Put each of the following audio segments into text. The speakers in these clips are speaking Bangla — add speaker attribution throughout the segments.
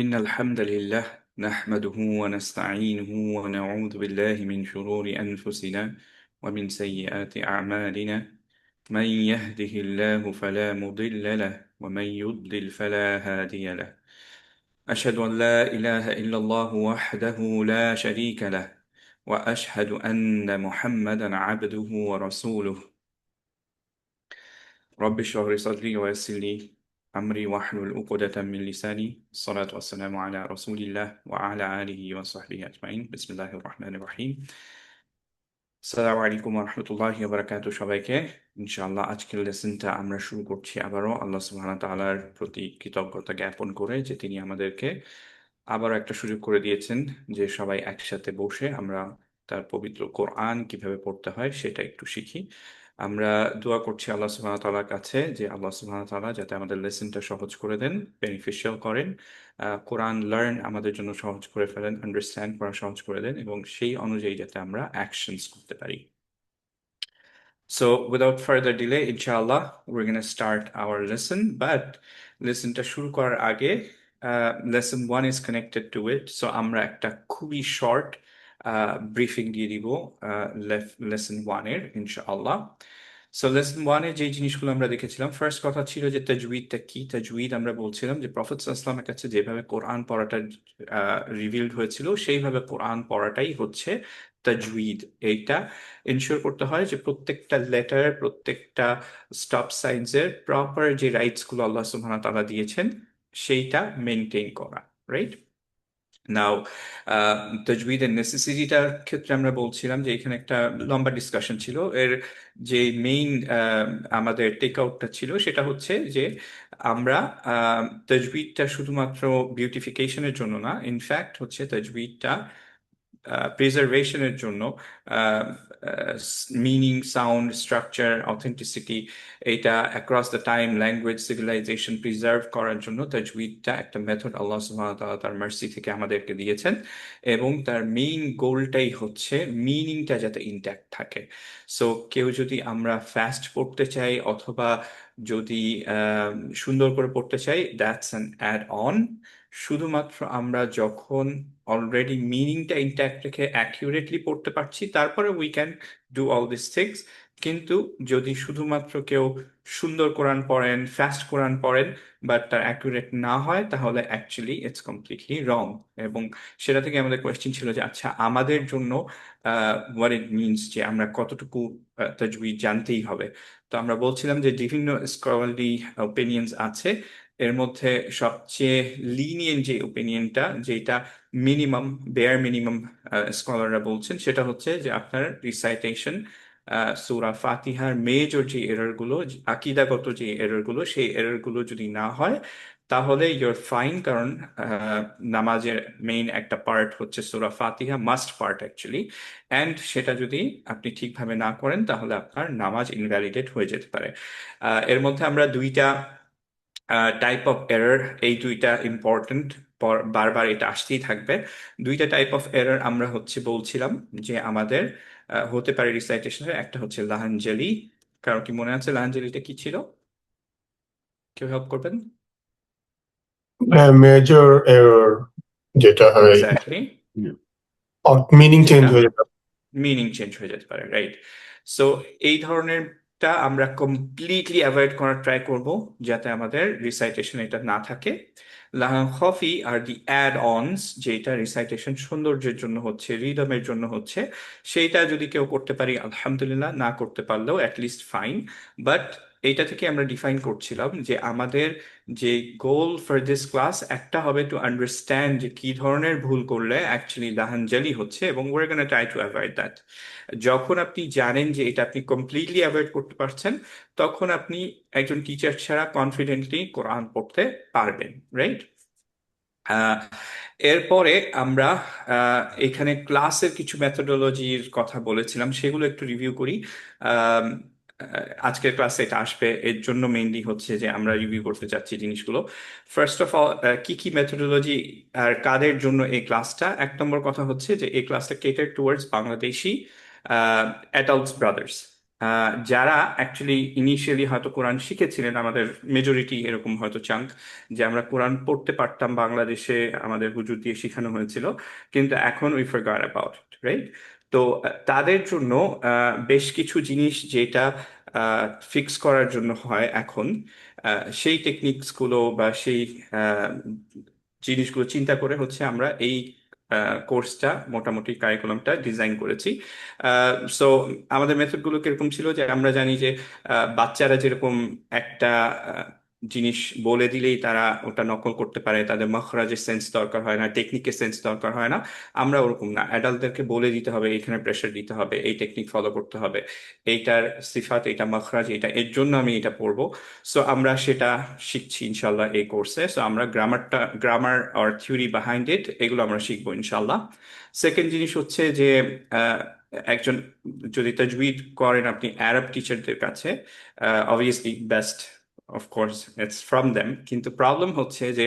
Speaker 1: إن الحمد لله نحمده ونستعينه ونعوذ بالله من شرور أنفسنا ومن سيئات أعمالنا من يهده الله فلا مضل له ومن يضلل فلا هادي له أشهد أن لا إله إلا الله وحده لا شريك له وأشهد أن محمدا عبده ورسوله رب اشرح لي صدري ويسر لي أمري واحلل عقدة من لساني الصلاة والسلام على رسول الله وعلى آله وصحبه أجمعين بسم الله الرحمن الرحيم আসসালামু আলাইকুম রহমতুল্লাহি বারাকাতু সবাইকে ইনশাআল্লাহ আজকের লেসনটা আমরা শুরু করছি আবারও আল্লাহ সুবহানাহু ওয়া তাআলার প্রতি কৃতজ্ঞতা জ্ঞাপন করে যে তিনি আমাদেরকে আবারও একটা সুযোগ করে দিয়েছেন যে সবাই একসাথে বসে আমরা তার পবিত্র কোরআন কিভাবে পড়তে হয় সেটা একটু শিখি আমরা দোয়া করছি আল্লাহ সুবহানাহু ওয়া তাআলার কাছে যে আল্লাহ সুবহানাহু ওয়া তাআলা যাতে আমাদের লেসনটা সহজ করে দেন বেনিফিশিয়াল করেন কোরআন লার্ন আমাদের জন্য সহজ করে ফেলেন আন্ডারস্ট্যান্ড করা সহজ করে দেন এবং সেই অনুযায়ী যাতে আমরা অ্যাকশনস করতে পারি So, without further delay, inshallah, we're going to start our lesson. But লেসনটা শুরু করার আগে lesson 1 is connected to it. So, আমরা একটা খুবই শর্ট ব্রিফিং দিয়ে দিব lesson 1 এর ইনশাআল্লাহ। সো লেসন ওয়ানে যে জিনিসগুলো আমরা দেখেছিলাম ফার্স্ট কথা ছিল যে তাজউইদটা কি তাজউইদ আমরা বলছিলাম যে প্রফেট সাল্লাল্লাহু কাছে যেভাবে কোরআন পড়াটা রিভিলড হয়েছিল সেইভাবে কোরআন পড়াটাই হচ্ছে তাজউইদ। এইটা এনশিওর করতে হয় যে প্রত্যেকটা লেটার প্রত্যেকটা স্টপ সাইন্সের প্রপার যে রাইটস গুলো আল্লাহ সুবহানাহু ওয়া তাআলা দিয়েছেন সেইটা মেনটেন করা, রাইট? নাও তাজউইদের নেসেসিটিটার ক্ষেত্রে আমরা বলছিলাম যে এখানে একটা লম্বা ডিসকাশন ছিল। এর যে মেইন আমাদের টেক আউটটা ছিল সেটা হচ্ছে যে আমরা তাজউইদটা শুধুমাত্র বিউটিফিকেশনের জন্য না, ইনফ্যাক্ট হচ্ছে তাজউইদটা প্রিজার্ভেশনের জন্য মিনিং সাউন্ড স্ট্রাকচার অথেন্টিসিটি এটা across the time language civilization preserve করার জন্য তাজউইদটা একটা মেথড আল্লাহ সুবহানাহু ওয়া তাআলা তার মার্সি থেকে আমাদেরকে দিয়েছেন এবং তার মেইন গোলটাই হচ্ছে মিনিংটা যাতে ইনট্যাক্ট থাকে। সো কেউ যদি আমরা ফাস্ট পড়তে চাই অথবা যদি সুন্দর করে পড়তে চাই দ্যাটস অ্যান অ্যাড অন। শুধুমাত্র আমরা যখন অলরেডি মিনিংটা ইন্ট্যাক্ট রেখে অ্যাকিউরেটলি পড়তে পারছি তারপরে we can do all this things. কিন্তু যদি শুধুমাত্র কেউ সুন্দর কোরআন পড়েন ফাস্ট কোরআন পড়েন বাট তার অ্যাকুরেট না হয় তাহলে অ্যাকচুয়ালি ইটস কমপ্লিটলি রং। এবং সেটা থেকে আমাদের কোয়েশ্চেন ছিল যে আচ্ছা আমাদের জন্য হোয়াট ইট মিনস যে আমরা কতটুকু তাজউইদ জানতেই হবে। তো আমরা বলছিলাম যে বিভিন্ন স্কলারলি ওপিনিয়ন্স আছে, এর মধ্যে সবচেয়ে লিনিয়েন্ট যে ওপিনিয়নটা যেটা মিনিমাম বেয়ার মিনিমাম স্কলাররা বলছেন সেটা হচ্ছে যে আপনার রিসাইটেশন সূরা ফাতিহার মেজর যে এরর গুলো আকীদাগত যে এরর গুলো সেই এরর গুলো যদি না হয় তাহলে ইউর ফাইন, কারণ নামাজের মেইন একটা পার্ট হচ্ছে সূরা ফাতিহা, মাস্ট পার্ট অ্যাকচুয়ালি। অ্যান্ড সেটা যদি আপনি ঠিকভাবে না করেন তাহলে আপনার নামাজ ইনভ্যালিডেট হয়ে যেতে পারে। এর মধ্যে আমরা দুইটা টাইপ অফ এরর, এই দুইটা ইম্পর্টেন্ট, বারবার এটা আসতেই থাকবে। দুইটা টাইপ অফ এরর আমরা হচ্ছে বলছিলাম যে আমাদের হতে পারে রিসাইটেশনের। একটা হচ্ছে লাহানজালি। কারণ কি মনে আছে লাহানজালিটা কি ছিল? কেউ হেল্প করবেন?
Speaker 2: মেজর এরর যেটা হয়
Speaker 1: এক্স্যাক্টলি,
Speaker 2: মিনিং চেঞ্জ
Speaker 1: যেটা
Speaker 2: হয়ে যেতে পারে।
Speaker 1: মিনিং চেঞ্জ হয়ে যেতে পারে, রাইট? সো এই ধরনেরটা আমরা কমপ্লিটলি অ্যাভয়েড করার ট্রাই করব যাতে আমাদের রিসাইটেশন এটা না থাকে। লাহানখফি আর দি অ্যাড অনস যেটা রিসাইটেশন সৌন্দর্যের জন্য হচ্ছে রিদমের জন্য হচ্ছে সেইটা যদি কেউ করতে পারি আলহামদুলিল্লাহ, না করতে পারলেও অ্যাটলিস্ট ফাইন। বাট এইটা থেকে আমরা ডিফাইন করছিলাম যে আমাদের যে গোল ফর দিস ক্লাস একটা হবে টু আন্ডারস্ট্যান্ড যে কি ধরনের ভুল করলে অ্যাকচুয়ালি লাহানজালি হচ্ছে এবং we're gonna try to avoid that. যখন আপনি জানেন যে এটা আপনি কমপ্লিটলি অ্যাভয়েড করতে পারছেন তখন আপনি একজন টিচার ছাড়া কনফিডেন্টলি কোরআন পড়তে পারবেন, রাইট? এরপরে আমরা এখানে ক্লাসের কিছু মেথোডোলজির কথা বলেছিলাম সেগুলো একটু রিভিউ করি। আম, আজকের ক্লাসে এটা আসবে এর জন্য মেইনলি হচ্ছে যে আমরা রিভিউ করতে চাচ্ছি জিনিসগুলো। ফার্স্ট অফ অল কি কি মেথোডোলজি আর কাদের জন্য এই ক্লাসটা। এক নম্বর কথা হচ্ছে যে এই ক্লাসটা cater towards Bangladeshi adults brothers. যারা অ্যাকচুয়ালি ইনিশিয়ালি হয়তো কোরআন শিখেছিলেন, আমাদের মেজরিটি এরকম হয়তো চাঙ্ক, যে আমরা কোরআন পড়তে পারতাম, বাংলাদেশে আমাদের হুজুর দিয়ে শেখানো হয়েছিল, কিন্তু এখন we forgot about it, right? তো তাদের জন্য বেশ কিছু জিনিস যেটা ফিক্স করার জন্য হয় এখন, সেই টেকনিক্সগুলো বা সেই আহ, জিনিসগুলো চিন্তা করে হচ্ছে আমরা এই কোর্সটা, মোটামুটি কারিকুলামটা ডিজাইন করেছি। সো আমাদের মেথডগুলো কিরকম ছিল, যে আমরা জানি যে বাচ্চারা যেরকম একটা জিনিস বলে দিলেই তারা ওটা নকল করতে পারে, তাদের মখরাজের সেন্স দরকার হয় না, টেকনিকের সেন্স দরকার হয় না। আমরা ওরকম না, অ্যাডাল্টদেরকে বলে দিতে হবে এখানে প্রেশার দিতে হবে, এই টেকনিক ফলো করতে হবে, এইটার সিফাত, এটা মখরাজ, এটা এর জন্য আমি এটা পড়বো। সো আমরা সেটা শিখছি ইনশাল্লাহ এই কোর্সে। সো আমরা গ্রামার আর থিওরি বিহাইন্ড ইট, এগুলো আমরা শিখবো ইনশাল্লাহ। সেকেন্ড জিনিস হচ্ছে যে আহ, একজন যদি তাজউইদ করেন আপনি আরব টিচারদের কাছে, obviously best, of course it's from them, কিন্তু প্রবলেম হচ্ছে যে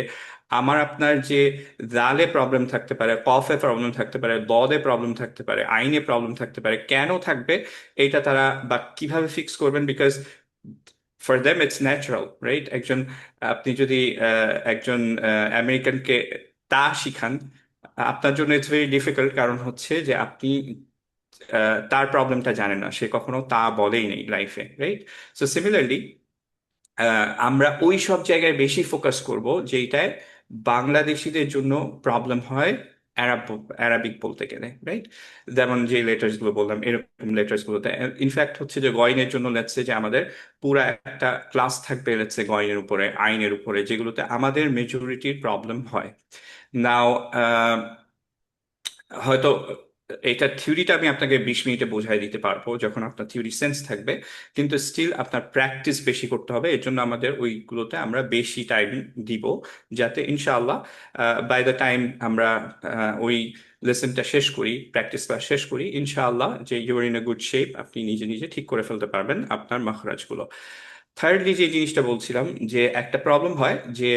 Speaker 1: আমার আপনার যে দালে প্রবলেম থাকতে পারে, কফে প্রবলেম থাকতে পারে, দদে প্রবলেম থাকতে পারে, আইনে প্রবলেম থাকতে পারে, কেন থাকবে এটা তারা বা কিভাবে ফিক্স করবেন? Because for them it's natural, right? আপনি যদি একজন আমেরিকানকে তা শিখান, আপনার জন্য ইটস ভেরি ডিফিকাল্ট, কারণ হচ্ছে যে আপনি তার প্রবলেমটা জানেন না, সে কখনো তা বলেই নেই লাইফে, রাইট? সো সিমিলারলি আমরা ওই সব জায়গায় বেশি ফোকাস করব যেটায় বাংলাদেশিদের জন্য প্রবলেম হয়, অ্যারাব অ্যারাবিক বলতে গেলে, রাইট? যেমন যে লেটার্স গুলো বললাম, এরকম লেটার্স গুলোতে ইনফ্যাক্ট হচ্ছে যে গয়নের জন্য লেটসে যে আমাদের পুরা একটা ক্লাস থাকবে লেটসে গয়নের উপরে, আইনের উপরে, যেগুলোতে আমাদের মেজরিটির প্রবলেম হয়। নাও হয়তো এটা থিওরিটা আমি আপনাকে 20 মিনিটে বোঝাই দিতে পারবো যখন আপনার থিওরি সেন্স থাকবে, কিন্তু স্টিল আপনার প্র্যাকটিস বেশি করতে হবে। এর জন্য আমাদের ওইগুলোতে আমরা বেশি টাইম দিব, যাতে ইনশাআল্লাহ বাই দ্য টাইম আমরা ওই লেসনটা শেষ করি, প্র্যাকটিস ক্লাস শেষ করি, ইনশাআল্লাহ যে your in a good shape, আপনি নিজে নিজে ঠিক করে ফেলতে পারবেন আপনার মাখরাজগুলো। থার্ডলি যে জিনিসটা বলছিলাম, যে একটা প্রবলেম হয় যে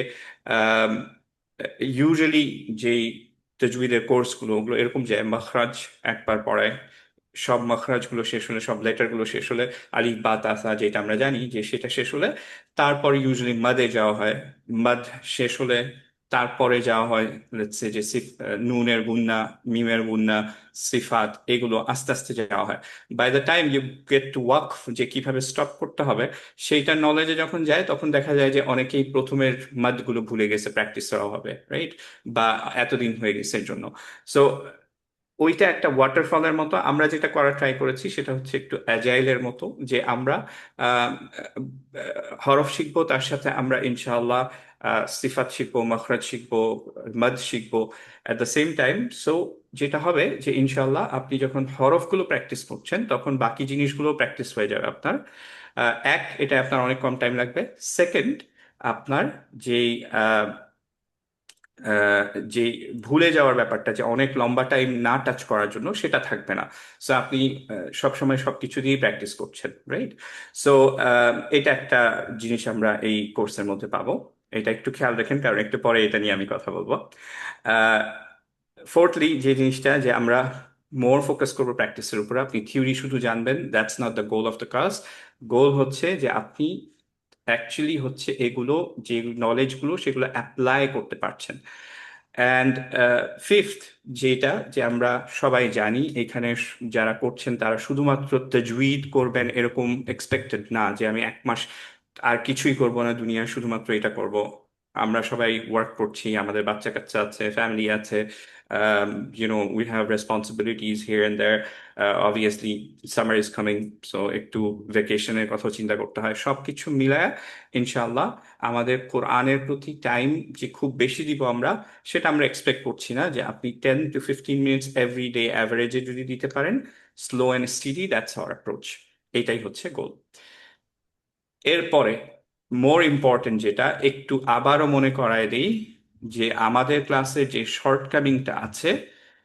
Speaker 1: ইউজুয়ালি যেই তাজউইদের কোর্সগুলো, ওগুলো এরকম যে মাখরাজ একবার পড়ায়, সব মাখরাজগুলো শেষ হলে, সব লেটারগুলো শেষ হলে, আলিফ বা তা সা যেটা আমরা জানি যে সেটা শেষ হলে তারপর ইউজুয়ালি মাদে যাওয়া হয়। মাদ শেষ হলে তারপরে যাওয়া হয় লেটস সে যে নুনের গুন্না, মিমের গুন্না, সিফাত, এগুলো আস্তে আস্তে যাওয়া হয়। By the time you get to ওয়াকফ, যে কিভাবে স্টপ করতে হবে, সেইটা নলেজে যখন যায় তখন দেখা যায় যে অনেকেই প্রথমের মাদগুলো ভুলে গেছে প্র্যাকটিসের অভাবে, রাইট? বা এতদিন হয়ে গেছে এর জন্য। সো ওইটা একটা ওয়াটারফলের মতো। আমরা যেটা করার ট্রাই করেছি সেটা হচ্ছে একটু অ্যাজাইলের মতো, যে আমরা আহ, হরফ শিখবো, তার সাথে আমরা ইনশাআল্লাহ সিফাত শিখবো, মখরাজ শিখবো, মদ শিখবো at the same time. So যেটা হবে যে ইনশাআল্লাহ আপনি যখন হরফগুলো প্র্যাকটিস করছেন তখন বাকি জিনিসগুলো প্র্যাকটিস হয়ে যাবে আপনার। এটা আপনার অনেক কম টাইম লাগবে। সেকেন্ড, আপনার যেই আহ, যে ভুলে যাওয়ার ব্যাপারটা, যে অনেক লম্বা টাইম না টাচ করার জন্য, সেটা থাকবে না। সো আপনি সবসময় সবকিছু দিয়ে প্র্যাকটিস করছেন, রাইট? সো এটা একটা জিনিস আমরা এই কোর্সের মধ্যে পাবো। এটা একটু খেয়াল রাখেন, কারণ একটু পরে এটা নিয়ে আমি কথা বলবো। ফোর্থলি যে জিনিসটা, যে আমরা মোর ফোকাস করবো প্র্যাকটিসের উপর। আপনি থিওরি শুধু জানবেন, that's not the goal of the class. Goal হচ্ছে যে আপনি অ্যাকচুয়ালি হচ্ছে এগুলো, যে নলেজগুলো সেগুলো অ্যাপ্লাই করতে পারছেন। অ্যান্ড ফিফথ, যেটা যে আমরা সবাই জানি এখানে যারা করছেন তারা শুধুমাত্র তাজউইদ করবেন এরকম এক্সপেক্টেড না, যে আমি 1 মাস আর কিছুই করব না দুনিয়া, শুধুমাত্র এটা করব। আমরা সবাই ওয়ার্ক করছি, আমাদের বাচ্চা কাচ্চা আছে, ফ্যামিলি আছে, we have responsibilities here and there. Obviously summer is coming, so একটু ভেকেশনের কথা চিন্তা করতে হয়। সবকিছু মিলায় ইনশাআল্লাহ আমাদের কোরআনের প্রতি টাইম যে খুব বেশি দিব আমরা, সেটা আমরা এক্সপেক্ট করছি না। যে আপনি 10 to 15 মিনিটস এভরি ডে অ্যাভারেজে যদি দিতে পারেন, slow and steady, that's our approach. এটাই হচ্ছে গোল। এরপরে মোর ইম্পর্টেন্ট যেটা, একটু আবারও মনে করায় দিই, যে আমাদের ক্লাসে যে শর্টকামিংটা আছে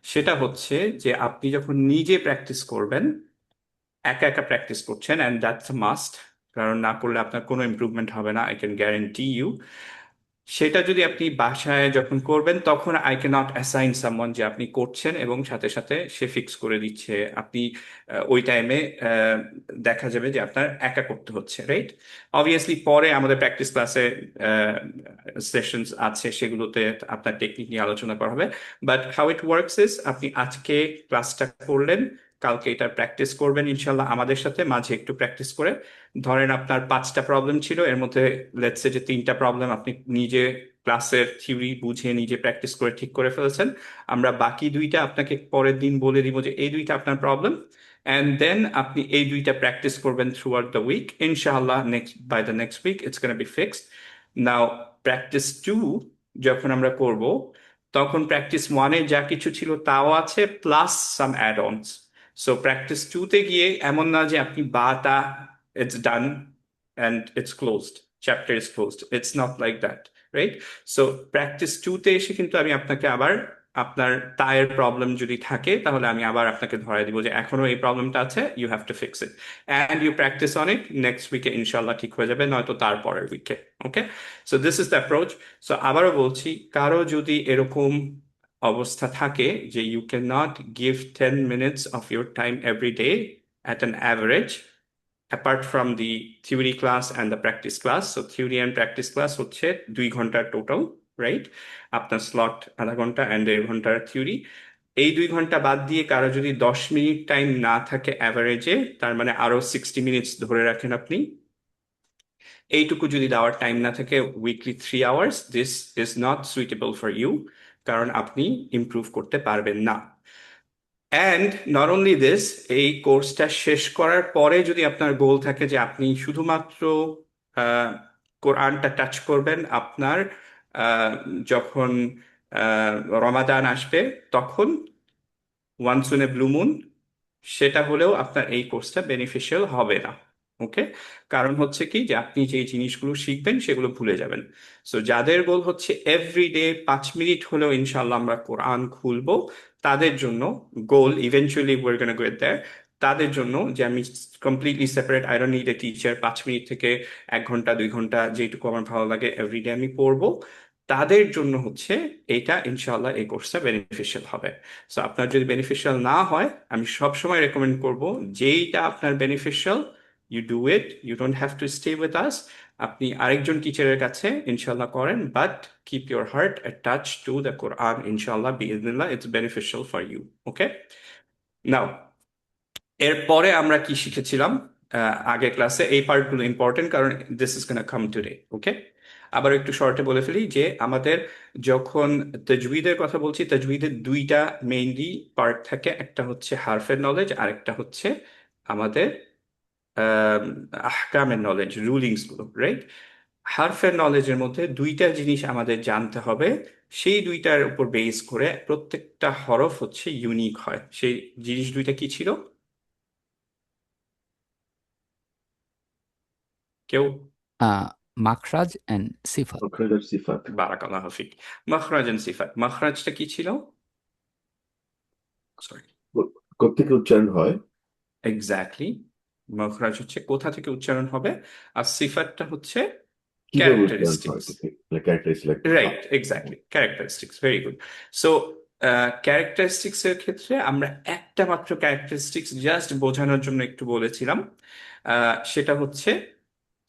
Speaker 1: সেটা হচ্ছে যে আপনি যখন নিজে প্র্যাকটিস করবেন, একা একা প্র্যাকটিস করছেন, অ্যান্ড দ্যাটস আ মাস্ট, কারণ না করলে আপনার কোনো ইমপ্রুভমেন্ট হবে না, আই ক্যান গ্যারেন্টি ইউ। সেটা যদি আপনি বাসায় যখন করবেন তখন I can not assign someone যে আপনি করছেন এবং সাথে সাথে সে ফিক্স করে দিচ্ছে। আপনি ওই টাইমে দেখা যাবে যে আপনার একা করতে হচ্ছে, রাইট? অবভিয়াসলি পরে আমাদের প্র্যাকটিস ক্লাসে সেশনস আছে, সেগুলোতে আপনার টেকনিক নিয়ে আলোচনা করা হবে। But how it works is, আপনি আজকে ক্লাসটা করলেন, কালকে এটা প্র্যাকটিস করবেন ইনশাল্লাহ আমাদের সাথে, মাঝে একটু প্র্যাকটিস করে। ধরেন আপনার 5টা প্রবলেম ছিল, এর মধ্যে লেটস সে যে 3টা প্রবলেম আপনি নিজে ক্লাসের থিওরি বুঝে নিজে প্র্যাকটিস করে ঠিক করে ফেলেছেন। আমরা বাকি 2টা আপনাকে পরের দিন বলে দিব যে এই 2টা আপনার প্রবলেম, অ্যান্ড দেন আপনি এই 2টা প্র্যাকটিস করবেন থ্রু আউট দ্য উইক। ইনশাআল্লাহ next by the next week it's gonna be fixed. Now practice 2 যখন আমরা করব, তখন প্র্যাকটিস 1-এ যা কিছু ছিল তাও আছে, প্লাস সাম অ্যাড অনস। সো প্র্যাকটিস 2-তে গিয়ে এমন না যে আপনি বাটা it's done and it's closed, chapter is closed, it's not like that, right? So practice 2-তে এসে কিন্তু আমি আপনাকে আবার আপনার তায়ের প্রবলেম যদি থাকে তাহলে আমি আবার আপনাকে ধরাই দিব যে এখনো এই প্রবলেমটা আছে, you have to fix it, and you practice on it. Next উইকে ইনশাল্লাহ ঠিক হয়ে যাবে, নয়তো তারপরের উইকে। Okay, so this is the approach. So আবারও বলছি, কারো যদি এরকম অবস্থা থাকে যে you can not give 10 minutes of your time every day at an average, apart from the theory class and the practice class. So theory and practice class হচ্ছে 2 ঘন্টার টোটাল, রাইট? আপনার স্লট আধা ঘন্টা অ্যান্ড 1.5 ঘন্টার থিওরি। এই 2 ঘন্টা বাদ দিয়ে কারো যদি 10 মিনিট টাইম না থাকে অ্যাভারেজে, তার মানে আরো 60 মিনিটস ধরে রাখেন আপনি, এইটুকু যদি দেওয়ার টাইম না থাকে weekly 3 hours, this is not suitable for you, কারণ আপনি ইমপ্রুভ করতে পারবেন না। অ্যান্ড নট অনলি দিস, এই কোর্সটা শেষ করার পরে যদি আপনার গোল থাকে যে আপনি শুধুমাত্র আহ, কোরআনটা টাচ করবেন, আপনার আহ, যখন রমাদান আসবে তখন, once in a blue moon, সেটা হলেও আপনার এই কোর্সটা বেনিফিশিয়াল হবে না। ওকে, কারণ হচ্ছে কি যে আপনি যে জিনিসগুলো শিখবেন সেগুলো ভুলে যাবেন। সো যাদের গোল হচ্ছে এভরিডে 5 মিনিট হলেও ইনশাল্লাহ আমরা কোরআন খুলবো, তাদের জন্য গোল, ইভেনচুয়ালি উইর গোনা গেট দেয়ার, তাদের জন্য যে আমি completely separate, I don't need a teacher, 5 minute থেকে 1 ঘন্টা 2 ঘন্টা যেটুকু আমার ভালো লাগে এভরিডে আমি পড়বো, তাদের জন্য হচ্ছে এইটা ইনশাল্লাহ এই কোর্সটা বেনিফিশিয়াল হবে। সো আপনার যদি বেনিফিশিয়াল না হয়, আমি সবসময় রেকমেন্ড করব যেইটা আপনার beneficial, you do it, you don't have to stay with us. আপনি আরেকজন টিচারের কাছে ইনশাল্লাহ করেন, but keep your heart attach to the Quran, ইনশাল্লাহ বিইজনিল্লাহ it's beneficial for you. Okay, now এরপরে আমরা কি শিখেছিলাম আগের ক্লাসে? এই পার্টগুলো ইম্পর্টেন্ট কারণ this is gonna come today. Okay, আবার একটু শর্টে বলে ফেলি যে আমাদের যখন তাজউইদের কথা বলছি, তাজউইদের 2টা মেইনলি পার্ট থাকে, একটা হচ্ছে হারফের নলেজ, আর একটা হচ্ছে আমাদের আহ, আহকামের নলেজ, রুলিংস গুলো, রাইট? হারফের নলেজের মধ্যে 2টা জিনিস আমাদের জানতে হবে, সেই 2টার উপর বেস করে প্রত্যেকটা হরফ হচ্ছে ইউনিক হয়। সেই জিনিস 2টা কি ছিল? কেউ?
Speaker 3: uh, makhraj and sifat.
Speaker 4: মাখরাজ আর সিফাত
Speaker 1: বারাকাল্লাহ ফিক। মাখরাজ এন্ড সিফাত, মাখরাজটা কি ছিল? সরি,
Speaker 4: কোত্থেকে উচ্চারণ হয়,
Speaker 1: এক্স্যাক্টলি, মাখরাজ হচ্ছে কোথা থেকে উচ্চারণ হবে, আর সিফাতটা হচ্ছে
Speaker 4: কিভাবে উচ্চারণ হয়,
Speaker 1: characteristics.
Speaker 4: Characteristic
Speaker 1: right, exactly, characteristics, very good. So characteristics এর ক্ষেত্রে আমরা একটা মাত্র ক্যারেক্টারিস্টিক্স জাস্ট বোঝানোর জন্য একটু বলেছিলাম, সেটা হচ্ছে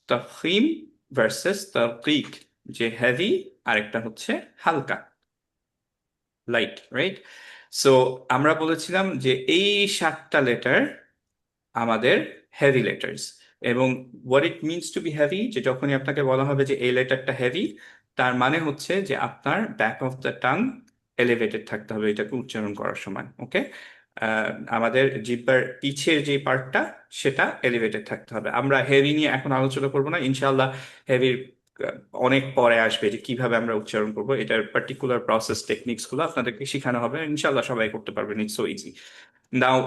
Speaker 1: তাফখীম ভার্সেস তারকিক, যে হেভি আরেকটা হচ্ছে হালকা, লাইট, রাইট? সো আমরা বলেছিলাম যে এই 7টা লেটার আমাদের হেভি লেটার্স, এবং what it means to be heavy, যে যখনই আপনাকে বলা হবে যে এই লেটারটা হেভি, তার মানে হচ্ছে যে আপনার back of the tongue elevated থাকতে হবে এটাকে উচ্চারণ করার সময়। ওকে, আমাদের জিহ্বার পিছের যে পার্টটা সেটা এলিভেটেড থাকতে হবে। আমরা হেভি নিয়ে এখন আলোচনা করবো না, ইনশাআল্লাহ হেভির অনেক পরে আসবে যে কিভাবে আমরা উচ্চারণ করবো, এটার পার্টিকুলার প্রসেস টেকনিক্স গুলো আপনাদেরকে শেখানো হবে, ইনশাআল্লাহ সবাই করতে পারবেন, ইটস সো ইজি। নাও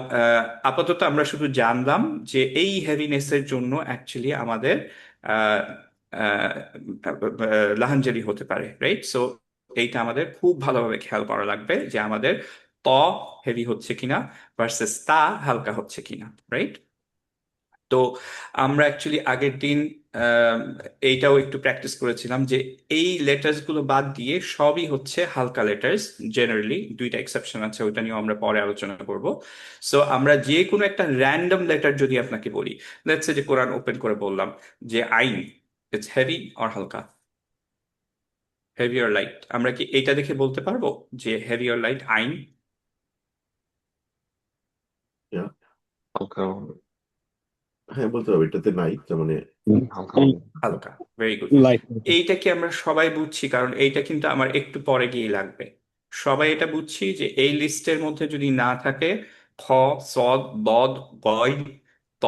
Speaker 1: আপাতত আমরা শুধু জানলাম যে এই হেভিনেসের জন্য অ্যাকচুয়ালি আমাদের আহ, আহ, লাহানজারি হতে পারে, রাইট? সো এইটা আমাদের খুব ভালোভাবে খেয়াল করা লাগবে যে আমাদের ত হেভি হচ্ছে কিনা ভার্সেস তা হালকা হচ্ছে কিনা, রাইট? তো আমরা অ্যাকচুয়ালি আগের দিন আম, এইটাও একটু প্র্যাকটিস করেছিলাম যে এই লেটার্স গুলো বাদ দিয়ে সবই হচ্ছে হালকা লেটার্স। জেনারেলি দুইটা এক্সেপশন আছে, ওইটা নিয়েও আমরা পরে আলোচনা করব। সো আমরা যে কোনো একটা র্যান্ডম লেটার যদি আপনাকে বলি, লেটস সে যে কোরআন ওপেন করে বললাম যে আইন, ইটস হেভি অর হালকা, হেভি অর লাইট, আমরা কি এইটা দেখে বলতে পারবো যে হেভি অর লাইট আইন?
Speaker 4: Yeah.
Speaker 5: হালকা
Speaker 4: হ্যাঁ, বলতে হবে এটাতে নাই, তার মানে
Speaker 5: হালকা
Speaker 1: হালকা, ভেরি গুড।
Speaker 6: লাইট
Speaker 1: এইটা কি আমরা সবাই বুঝছি? কারণ এইটা কিন্তু আমার একটু পরে গিয়ে লাগবে। সবাই এটা বুঝছি যে এই লিস্টের মধ্যে যদি না থাকে খ, সদ, বদ, গয়, ত,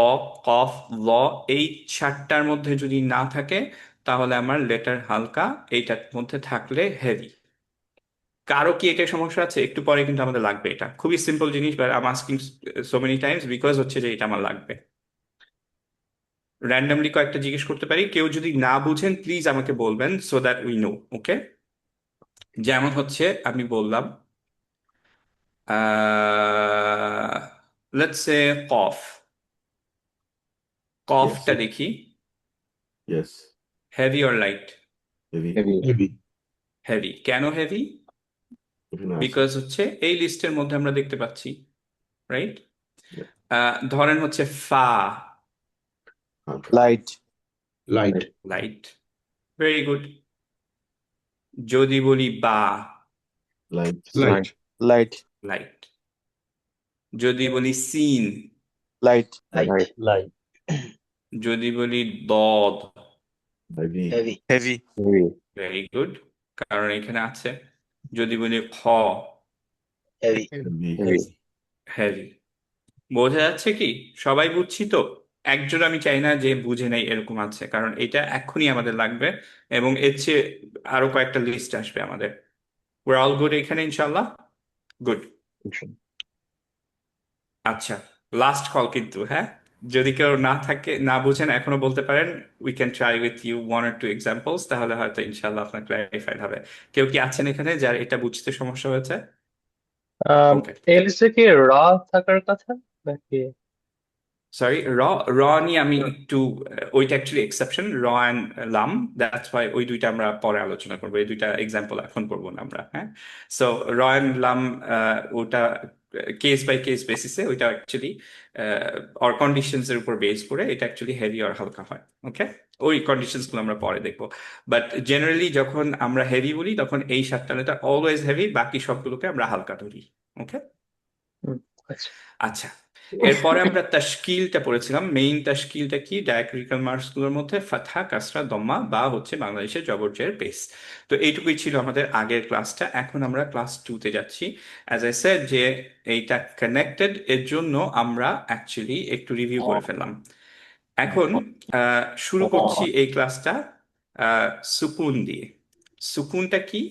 Speaker 1: কফ, ল, এই চারটার মধ্যে যদি না থাকে তাহলে আমার লেটার হালকা, এইটার মধ্যে থাকলে হেভি। কারো কি এটা সমস্যা আছে? একটু পরে কিন্তু আমাদের লাগবে। এটা খুবই সিম্পল জিনিস, but I am asking so many Times because হচ্ছে যে এটা আমার লাগবে। র্যান্ডমলি কয়েকটা জিজ্ঞেস করতে পারি, কেউ যদি না বুঝেন প্লিজ আমাকে বলবেন সো দ্যাট উই নো। ওকে, যেমন হচ্ছে আমি বললাম লেটস সে কফ, কফটা
Speaker 4: yes,
Speaker 1: দেখি
Speaker 4: yes,
Speaker 1: heavy or light?
Speaker 4: heavy,
Speaker 5: heavy
Speaker 2: Heavy.
Speaker 1: Heavy. কেন হেভি?
Speaker 4: এখানে আছে,
Speaker 1: বিকজ হচ্ছে এই লিস্টের মধ্যে আমরা দেখতে পাচ্ছি, রাইট?
Speaker 4: Yeah.
Speaker 1: ধরেন হচ্ছে ফা,
Speaker 4: হালকা,
Speaker 5: light
Speaker 2: Light.
Speaker 1: Light, very good. যদি বলি বা,
Speaker 4: light,
Speaker 2: Light.
Speaker 5: Light
Speaker 1: light. যদি বলি সিন,
Speaker 5: লাইট
Speaker 2: Light.
Speaker 1: যদি বলি দদ,
Speaker 4: heavy,
Speaker 5: heavy
Speaker 6: heavy
Speaker 1: very good, কারণ এখানে আছে। যদি বলি খ,
Speaker 5: হেভি
Speaker 4: heavy,
Speaker 1: হেভি। বোঝা যাচ্ছে কি? সবাই বুঝছি তো? একজন আমি চাই না যে বুঝে নেই এরকম আছে, কারণ এটা এখনই আমাদের লাগবে এবং এর চেয়ে আরো কয়েকটা লিস্ট আসবে আমাদের। we're all good এখানে ইনশাল্লাহ? গুড। আচ্ছা, লাস্ট কল কিন্তু, হ্যাঁ? যদি কেউ না থাকে, না বুঝেন, এখনো বলতে পারেন we can try with you one or two examples, তাহলে হয়তো ইনশাল্লাহ আপনার ক্ল্যারিফাইড হবে। কেউ কি আছেন এখানে যার এটা বুঝতে সমস্যা হয়েছে? ওকে,
Speaker 6: এই লিস্টে কি র থাকার কথা নাকি?
Speaker 1: সরি, র, র নিয়ে আমি একটু ওইটা অ্যাকচুয়ালি এক্সেপশন, র অ্যান্ড লাম, দ্যাটস ওয়াই ওই দুইটা আমরা পরে আলোচনা করবো, এই দুইটা এক্সাম্পল এখন করবো না আমরা, হ্যাঁ? সো র অ্যান্ড লাম ওটা কেস বাই কেস বেসিসে, ওইটা অ্যাকচুয়ালি অর কন্ডিশনস এর উপর বেস করে এটা অ্যাকচুয়ালি হেভি আর হালকা হয়। ওকে, ওই কন্ডিশনস গুলো আমরা পরে দেখবো। বাট জেনারেলি যখন আমরা হেভি বলি তখন এই সাতটা লেটার অলওয়েজ হেভি, বাকি সবগুলোকে আমরা হালকা ধরি। ওকে,
Speaker 6: আচ্ছা,
Speaker 1: আচ্ছা। এরপরে আমরা তাশকিলটা পড়েছিলাম। মেইন তাশকিলটা কি? ডায়াক্রিটিক্যাল মার্কস গুলোর মধ্যে ফাতহা, কাসরা, দম্মা, বা হচ্ছে বাংলাদেশের জবর জের পেস। তো এইটুকুই ছিল আমাদের আগের ক্লাসটা। এখন আমরা ক্লাস 2-তে যাচ্ছি। অ্যাজ আই সেড যে এইটা কানেক্টেড, এর জন্য আমরা অ্যাকচুয়ালি একটু রিভিউ করে ফেললাম। এখন শুরু করছি এই ক্লাসটা সুকুন দিয়ে। সুকুনটা কি?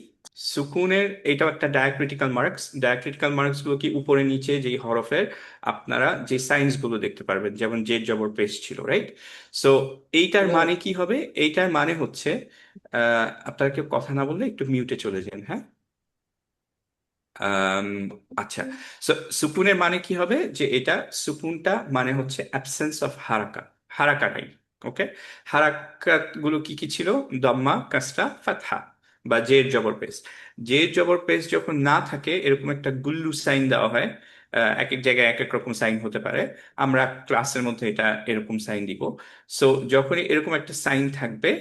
Speaker 1: সুকুনের এটাও একটা ডায়াক্রিটিক্যাল মার্কস। ডায়াক্রিটিক্যাল মার্কস গুলো কি? উপরে নিচে যেই হরফের আপনারা যে সাইন্স গুলো দেখতে পারবেন, যেমন জেড জবর পেশ ছিল, রাইট? সো এইটার মানে কি হবে? এইটার মানে হচ্ছে আপনারা কেউ কথা না বললে একটু মিউটে চলে যান, হ্যাঁ? আম, আচ্ছা, সুকুনের মানে কি হবে? যে এটা সুকুনটা মানে হচ্ছে অ্যাবসেন্স অফ হারাকা, হারাকা নাই। ওকে, হারাকাত গুলো কি কি ছিল? দম্মা, কাসরা, ফাতহা, বা জের জবর পেশ। জের জবর পেশ যখন না থাকে এরকম একটা গুল্লু সাইন দেওয়া হয়। এক এক জায়গায় এক এক রকম সাইন হতে পারে, আমরা ক্লাসের মধ্যে এটা এরকম সাইন দিব। সো যখনই এরকম একটা সাইন থাকবে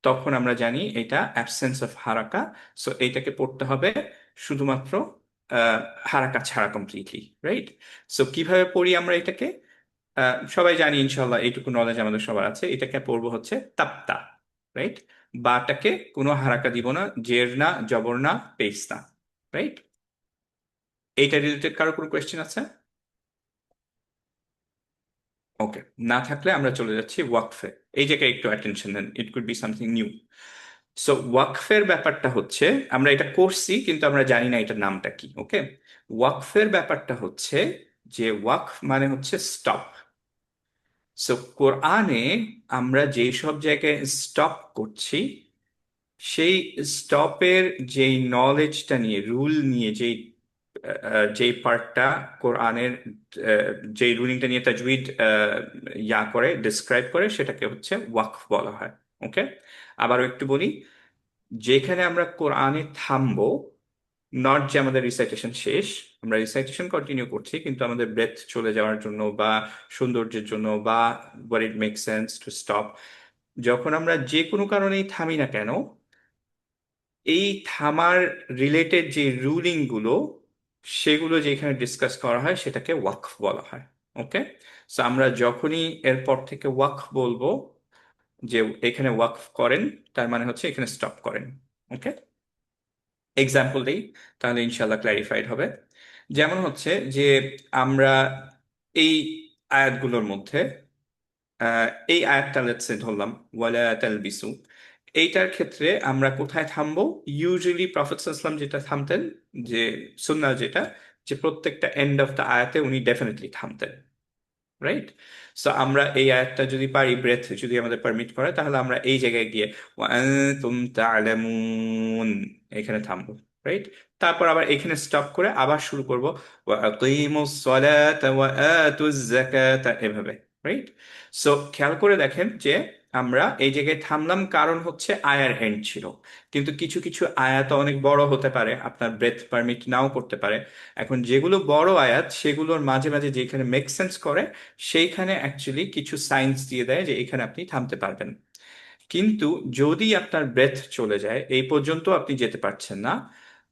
Speaker 1: তখন আমরা জানি এটা অ্যাবসেন্স অফ হারাকা। সো এইটাকে পড়তে হবে শুধুমাত্র আহ, হারাকা ছাড়া কমপ্লিটলি, রাইট? সো কিভাবে পড়ি আমরা এটাকে? সবাই জানি ইনশাল্লাহ, এইটুকু নলেজ আমাদের সবার আছে। এটাকে পড়বো হচ্ছে তাপ্তা, রাইট? বাটাকে কোনো হারাকা দিব না, জের না, জবর না, পেশ না, রাইট? এইটা রিলেটেড কারো কোনো কোয়েশ্চেন আছে? ওকে, না থাকলে আমরা চলে যাচ্ছি ওয়াকফে। এই জায়গায় একটু অ্যাটেনশন দেন, it could be something new. So ওয়াকফের ব্যাপারটা হচ্ছে, আমরা এটা করছি কিন্তু আমরা জানি না এটার নামটা কি। ওকে, ওয়াকফের ব্যাপারটা হচ্ছে যে ওয়াকফ মানে হচ্ছে স্টপ। সো কোরআনে আমরা যেই সব জায়গায় স্টপ করছি, সেই স্টপের যেই নলেজটা নিয়ে, রুল নিয়ে, যেই যে পার্টটা কোরআনের যে রুলিংটা নিয়ে তাজউইদ করে ডিসক্রাইব করে সেটাকে হচ্ছে ওয়াকফ বলা হয়। ওকে, আবারও একটু বলি, যেখানে আমরা কোরআনে থামবো, নট যে আমাদের রিসাইটেশন শেষ, আমরা রিসাইটেশন কন্টিনিউ করছি কিন্তু আমাদের ব্রেথ চলে যাওয়ার জন্য বা সৌন্দর্যের জন্য বা where it make sense to stop, যখন আমরা যে কোনো কারণেই থামি না কেন, এই থামার রিলেটেড যে রুলিং গুলো সেগুলো যেখানে ডিসকাস করা হয় সেটাকে ওয়াকফ বলা হয়। ওকে, সো আমরা যখনই এরপর থেকে ওয়াকফ বলবো, যে এখানে ওয়াকফ করেন, তার মানে হচ্ছে এখানে স্টপ করেন। ওকে, এক্সাম্পল দিই, তাহলে ইনশাল্লাহ ক্ল্যারিফাইড হবে। যেমন হচ্ছে যে আমরা এই আয়াতগুলোর মধ্যে এই আয়াতটা লেটসে ধরলাম, ওয়ালা তালবিসু, এইটার ক্ষেত্রে আমরা কোথায় থামবো? ইউজুয়ালি প্রফেট সাল্লাল্লাহু যেটা থামতেন, যে সুন্নাহ যেটা, যে প্রত্যেকটা এন্ড অফ দ্য আয়াতে উনি ডেফিনেটলি থামতেন, রাইট? সো আমরা এই আয়াতটা যদি পারি, ব্রেথ যদি আমাদের পারমিট করে, তাহলে আমরা এই জায়গায় গিয়ে ওয়া আনতুম তা'লামুন এখানে থামবো, রাইট? তারপর আবার এখানে স্টপ করে আবার শুরু করব ওয়া আকিমুস সালাতা ওয়া আতুজ যাকাতা, এভাবে, রাইট? সো খেয়াল করে দেখেন যে আমরা এই জায়গায় থামলাম, কারণ হচ্ছে আয়ার এন্ড ছিল। কিন্তু কিছু কিছু আয়াত অনেক বড় হতে পারে, আপনার ব্রেথ পারমিট নাও করতে পারে। এখন যেগুলো বড় আয়াত, সেগুলোর মাঝে মাঝে যেখানে মেক সেন্স করে, সেইখানে অ্যাকচুয়ালি কিছু সাইন্স দিয়ে দেয় যে এখানে আপনি থামতে পারবেন। কিন্তু যদি আপনার ব্রেথ চলে যায়, এই পর্যন্ত আপনি যেতে পারছেন না,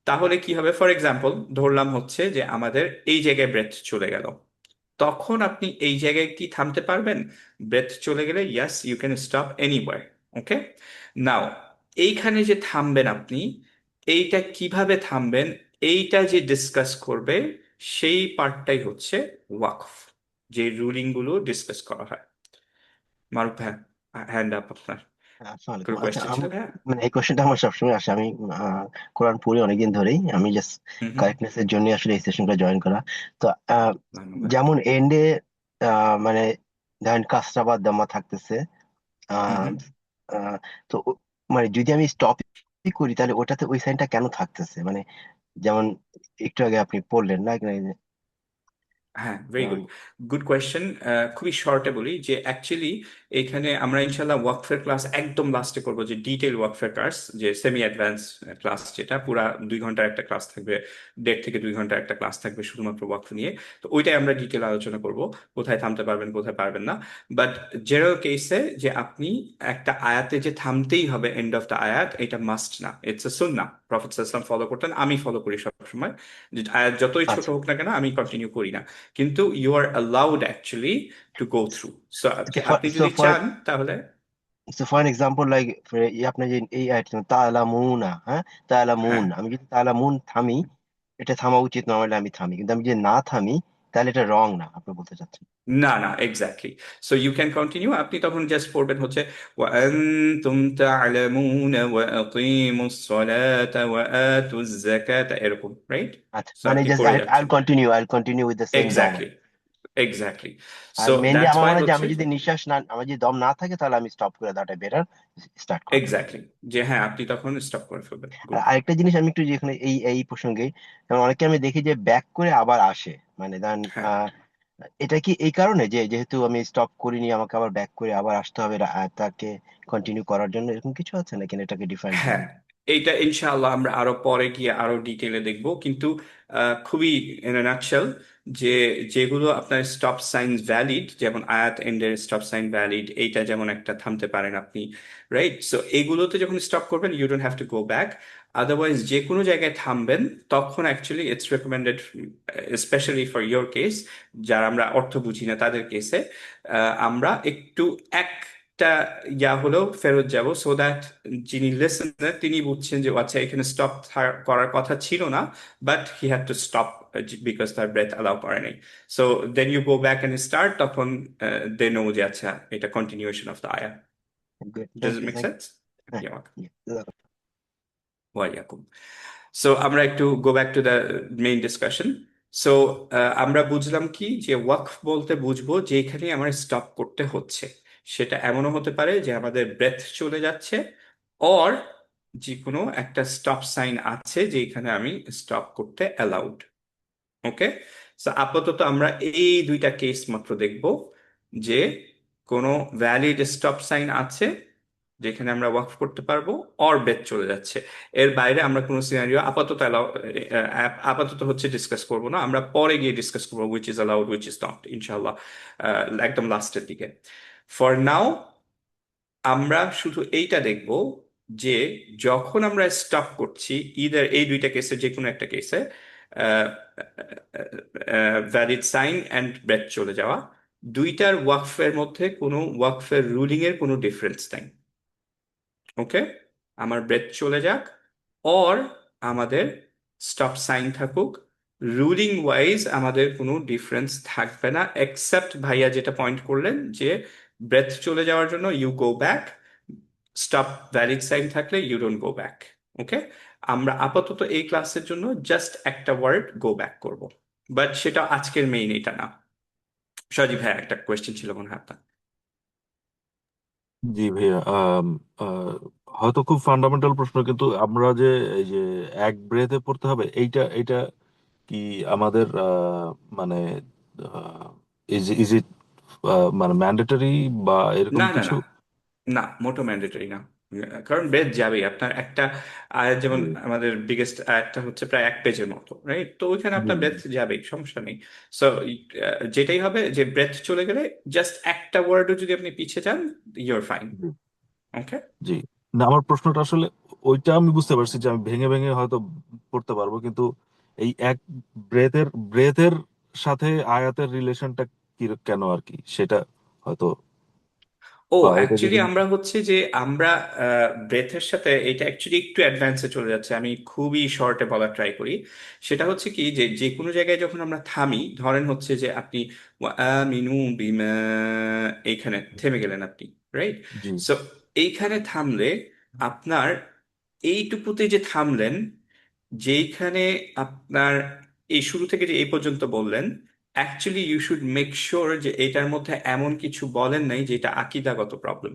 Speaker 1: তাহলে কি হবে? ফর এক্সাম্পল ধরলাম হচ্ছে যে আমাদের এই জায়গায় ব্রেথ চলে গেল, তখন আপনি এই জায়গায় কি থামতে পারবেন? ব্রেথ চলে গেলে ইয়াস, ইউ ক্যান স্টপ এনিওয়ার। ওকে, নাও এইখানে যে থামবেন আপনি, এইটা কিভাবে থামবেন, এইটা যে ডিসকাস করবে, সেই পার্টটাই হচ্ছে ওয়াকফ, যে রুলিং গুলো ডিসকাস করা হয়। মারুফ ভাই, হ্যান্ড আপ আপনার,
Speaker 2: আসসালামু
Speaker 1: কোনো
Speaker 2: আলাইকুম। আচ্ছা,
Speaker 1: কোয়েশ্চেন ছিল ভাইয়া?
Speaker 2: মানে এই কোশ্চেনটা আমার সবসময় আসে। আমি কোরআন পড়ি অনেকদিন ধরেই, আমি জাস্ট
Speaker 1: হুম হুম,
Speaker 2: কারেক্টনেস এর জন্য আসলে এই সেশনটা জয়েন করা। তো
Speaker 1: ধন্যবাদ।
Speaker 2: যেমন এন্ডে মানে ধরেন কাসরা বা দাম্মা থাকতেছে,
Speaker 1: হুম
Speaker 2: আহ
Speaker 1: হুম,
Speaker 2: আহ, তো মানে যদি আমি স্টপ করি তাহলে ওটাতে ওই সাইনটা কেন থাকতেছে? মানে যেমন একটু আগে আপনি পড়লেন না,
Speaker 1: হ্যাঁ, ভেরি
Speaker 2: আহ,
Speaker 1: গুড, গুড কোয়েশ্চেন। খুবই শর্টে বলি যে অ্যাকচুয়ালি এখানে আমরা ইনশাল্লাহ ওয়াকফের ক্লাস একদম লাস্টে করবো, যে ডিটেল ওয়াকফের ক্লাস, যে সেমি অ্যাডভান্স ক্লাস, যেটা পুরা 2 ঘন্টার একটা ক্লাস থাকবে, 1.5 থেকে 2 ঘন্টার একটা ক্লাস থাকবে শুধুমাত্র ওয়াকফ নিয়ে। তো ওইটাই আমরা ডিটেল আলোচনা করব, কোথায় থামতে পারবেন কোথায় পারবেন না। বাট জেনারেল কেসে যে আপনি একটা আয়াতে যে থামতেই হবে এন্ড অফ দ্য আয়াত, এটা মাস্ট না, ইটস এ সুন্নাহ। প্রফেট সাল্লাল্লাহু আলাইহি ওয়াসাল্লাম ফলো করতেন, আমি ফলো করি সবসময়, যে আয়াত যতই ছোট
Speaker 2: আচ্ছা।
Speaker 1: হোক না কেন আমি কন্টিনিউ করি না, কিন্তু you are allowed actually to go through. So আপনি
Speaker 2: সো
Speaker 1: যদি
Speaker 2: ফর
Speaker 1: চান তাহলে,
Speaker 2: সো ফর এক্সাম্পল লাইক আপনি যে এই আইটেম তালামুনা, হ্যাঁ,
Speaker 1: হ্যাঁ,
Speaker 2: তালামুন, আমি যদি তালামুন থামি, এটা থামা উচিত না, হলে আমি থামি, কিন্তু আমি যদি না থামি তাহলে এটা রং না, আপনি বলতে চাচ্ছেন?
Speaker 1: না না, exactly. So you can continue, আপনি তখন জাস্ট পড়বেন হচ্ছে ওয়া আনতুম তা'লামুনা ওয়া আকিমুস সালাতা ওয়া আতুজ যাকাতা, এরকম, রাইট?
Speaker 2: আচ্ছা,
Speaker 1: সো
Speaker 2: মানে
Speaker 1: আপনি
Speaker 2: জাস্ট
Speaker 1: পড়ে
Speaker 2: আইল
Speaker 1: যাচ্ছেন,
Speaker 2: কন্টিনিউ উইথ দ্য সেম দম।
Speaker 1: Exactly, exactly.
Speaker 2: আর
Speaker 1: সো
Speaker 2: মেনলি
Speaker 1: দ্যাটস
Speaker 2: আমার
Speaker 1: ওয়াই
Speaker 2: মনে হয় যে
Speaker 1: হচ্ছে,
Speaker 2: আমি যদি নিঃশ্বাস না, আমার যদি দম না থাকে, তাহলে আমি স্টপ করে দেওয়াটা বেটার, স্টার্ট করা।
Speaker 1: এক্স্যাক্টলি, যে হ্যাঁ আপনি তখন স্টপ করে ফেলবেন।
Speaker 2: আর
Speaker 1: গুড।
Speaker 2: আরেকটা জিনিস আমি একটু যেখানে এই এই প্রসঙ্গে, যেমন অনেকে আমি দেখি যে ব্যাক করে আবার আসে, মানে দেন
Speaker 1: হ্যাঁ
Speaker 2: এটা কি এই কারণে যে যেহেতু আমি স্টপ করিনি, আমাকে আবার ব্যাক করে আবার আসতে হবে তাকে কন্টিনিউ করার জন্য, এরকম কিছু আছে নাকি, না এটাকে ডিফাইন
Speaker 1: হ্যাঁ,
Speaker 2: করবেন?
Speaker 1: এইটা ইনশাআল্লাহ আমরা আরো পরে গিয়ে আরো ডিটেলে দেখব, কিন্তু খুবই ইন আ নাটশেল, যে যেগুলো আপনার স্টপ সাইন ভ্যালিড, যেমন আয়াত এন্ডের স্টপ সাইন ভ্যালিড, এইটা যেমন একটা থামতে পারেন আপনি, রাইট? সো এগুলোতে যখন স্টপ করবেন you don't have to go back. Otherwise যে কোনো জায়গায় থামবেন, তখন actually it's recommended, specially for your case, যারা আমরা অর্থ বুঝি না তাদের কেসে, আমরা একটু একটা হলেও ফেরত যাব, সো দ্যাট যিনি লিসেনার তিনি বুঝছেন যে ও আচ্ছা এখানে স্টপ করার কথা ছিল না, but he had to stop because তার ব্রেথ অ্যালাউ করে নাই। So then you go back and start, তখন দে নো যে আচ্ছা এটা কন্টিনিউয়েশন অফ দ্য আয়া।
Speaker 2: Good.
Speaker 1: Does
Speaker 2: Thank
Speaker 1: it
Speaker 2: you.
Speaker 1: Make
Speaker 2: Thank
Speaker 1: sense?
Speaker 2: you. Yeah.
Speaker 1: ওয়াইয়াকুম। সো আমরা একটু go back to the main discussion. So আমরা বুঝলাম কি, যে ওয়াকফ বলতে বুঝবো যে এখানে আমার স্টপ করতে হচ্ছে, সেটা এমনও হতে পারে যে আমাদের ব্রেথ চলে যাচ্ছে, অর যে কোনো একটা স্টপ সাইন আছে যে এখানে আমি স্টপ করতে অ্যালাউড। ওকে, সো আপাতত আমরা এই দুইটা কেস মাত্র দেখব যে কোনো ভ্যালিড স্টপ সাইন আছে যেখানে আমরা ওয়াকফ করতে পারবো, অর ব্রেথ চলে যাচ্ছে। এর বাইরে আমরা কোনো সিনারিও আপাতত আপাতত হচ্ছে ডিসকাস করব না, আমরা পরে গিয়ে ডিসকাস করবো which is allowed which is not, ইনশাল্লাহ একদম লাস্টের দিকে। ফর নাও আমরা শুধু এইটা দেখব যে যখন আমরা স্টপ করছি ইদার এই দুইটা কেসে যে কোনো একটা কেসে ভ্যালিড সাইন অ্যান্ড ব্রেথ চলে যাওয়া, দুইটার ওয়াকফের মধ্যে কোনো ওয়াকফের রুলিং এর কোনো ডিফারেন্স নাই। ওকে, আমার ব্রেথ চলে যাক অর আমাদের স্টপ সাইন থাকুক, রুলিং ওয়াইজ আমাদের কোনো ডিফারেন্স থাকবে না, এক্সেপ্ট ভাইয়া যেটা পয়েন্ট করলেন যে ব্রেথ চলে যাওয়ার জন্য you go back, stop valid sign থাকলে you don't go back. Okay, আমরা আপাতত এই ক্লাসের জন্য জাস্ট একটা ওয়ার্ড গো ব্যাক করব, বাট সেটা আজকের মেইন এটা না। সজীব ভাইয়া একটা কোয়েশ্চেন ছিল মনে হয় আপনার।
Speaker 7: জি ভাইয়া, হয়তো খুব ফান্ডামেন্টাল প্রশ্ন, কিন্তু আমরা যে এই যে এক ব্রেথে পড়তে হবে, এইটা এটা কি আমাদের মানে ইজ ইট মানে ম্যান্ডেটরি বা এরকম
Speaker 1: না না
Speaker 7: কিছু?
Speaker 1: না না, মোটো ম্যান্ডেটরি না, কারণ ব্রেথ যাবেই আপনার একটা আয়াত, যেমন
Speaker 7: জি
Speaker 1: আমাদের বিগেস্ট আয়াতটা হচ্ছে প্রায় 1 পেজের মতো, রাইট? তো ওইখানে
Speaker 7: জি
Speaker 1: আপনার ব্রেথ যাবেই, সমস্যা নেই। সো যেটাই হবে যে ব্রেথ চলে গেলে জাস্ট একটা ওয়ার্ডও যদি আপনি পিছিয়ে যান, ইউর ফাইন।
Speaker 7: জি
Speaker 1: ওকে,
Speaker 7: জি। না, আমার প্রশ্নটা আসলে ওইটা আমি বুঝতে পারছি যে আমি ভেঙে ভেঙে হয়তো পড়তে পারবো, কিন্তু এই এক ব্রেথের সাথে আয়াতের রিলেশনটা কি কেন আর কি, সেটা হয়তো,
Speaker 1: ও
Speaker 7: বা এটা
Speaker 1: অ্যাকচুয়ালি
Speaker 7: যদি।
Speaker 1: আমরা হচ্ছে যে আমরা ব্রেথের সাথে এটা অ্যাকচুয়ালি একটু অ্যাডভান্সে চলে যাচ্ছে, আমি খুবই শর্টে বলার ট্রাই করি। সেটা হচ্ছে কি যে যে কোনো জায়গায় যখন আমরা থামি, ধরেন হচ্ছে যে আপনি মিনু বিমা এইখানে থেমে গেলেন আপনি, রাইট?
Speaker 7: জি
Speaker 1: সো এইখানে থামলে আপনার এইটুকুতে যে থামলেন, যেইখানে আপনার এই শুরু থেকে যে এই পর্যন্ত বললেন, actually you should make sure যে এটার মধ্যে এমন কিছু বলেন নাই যেটা আকীদাগত প্রবলেম।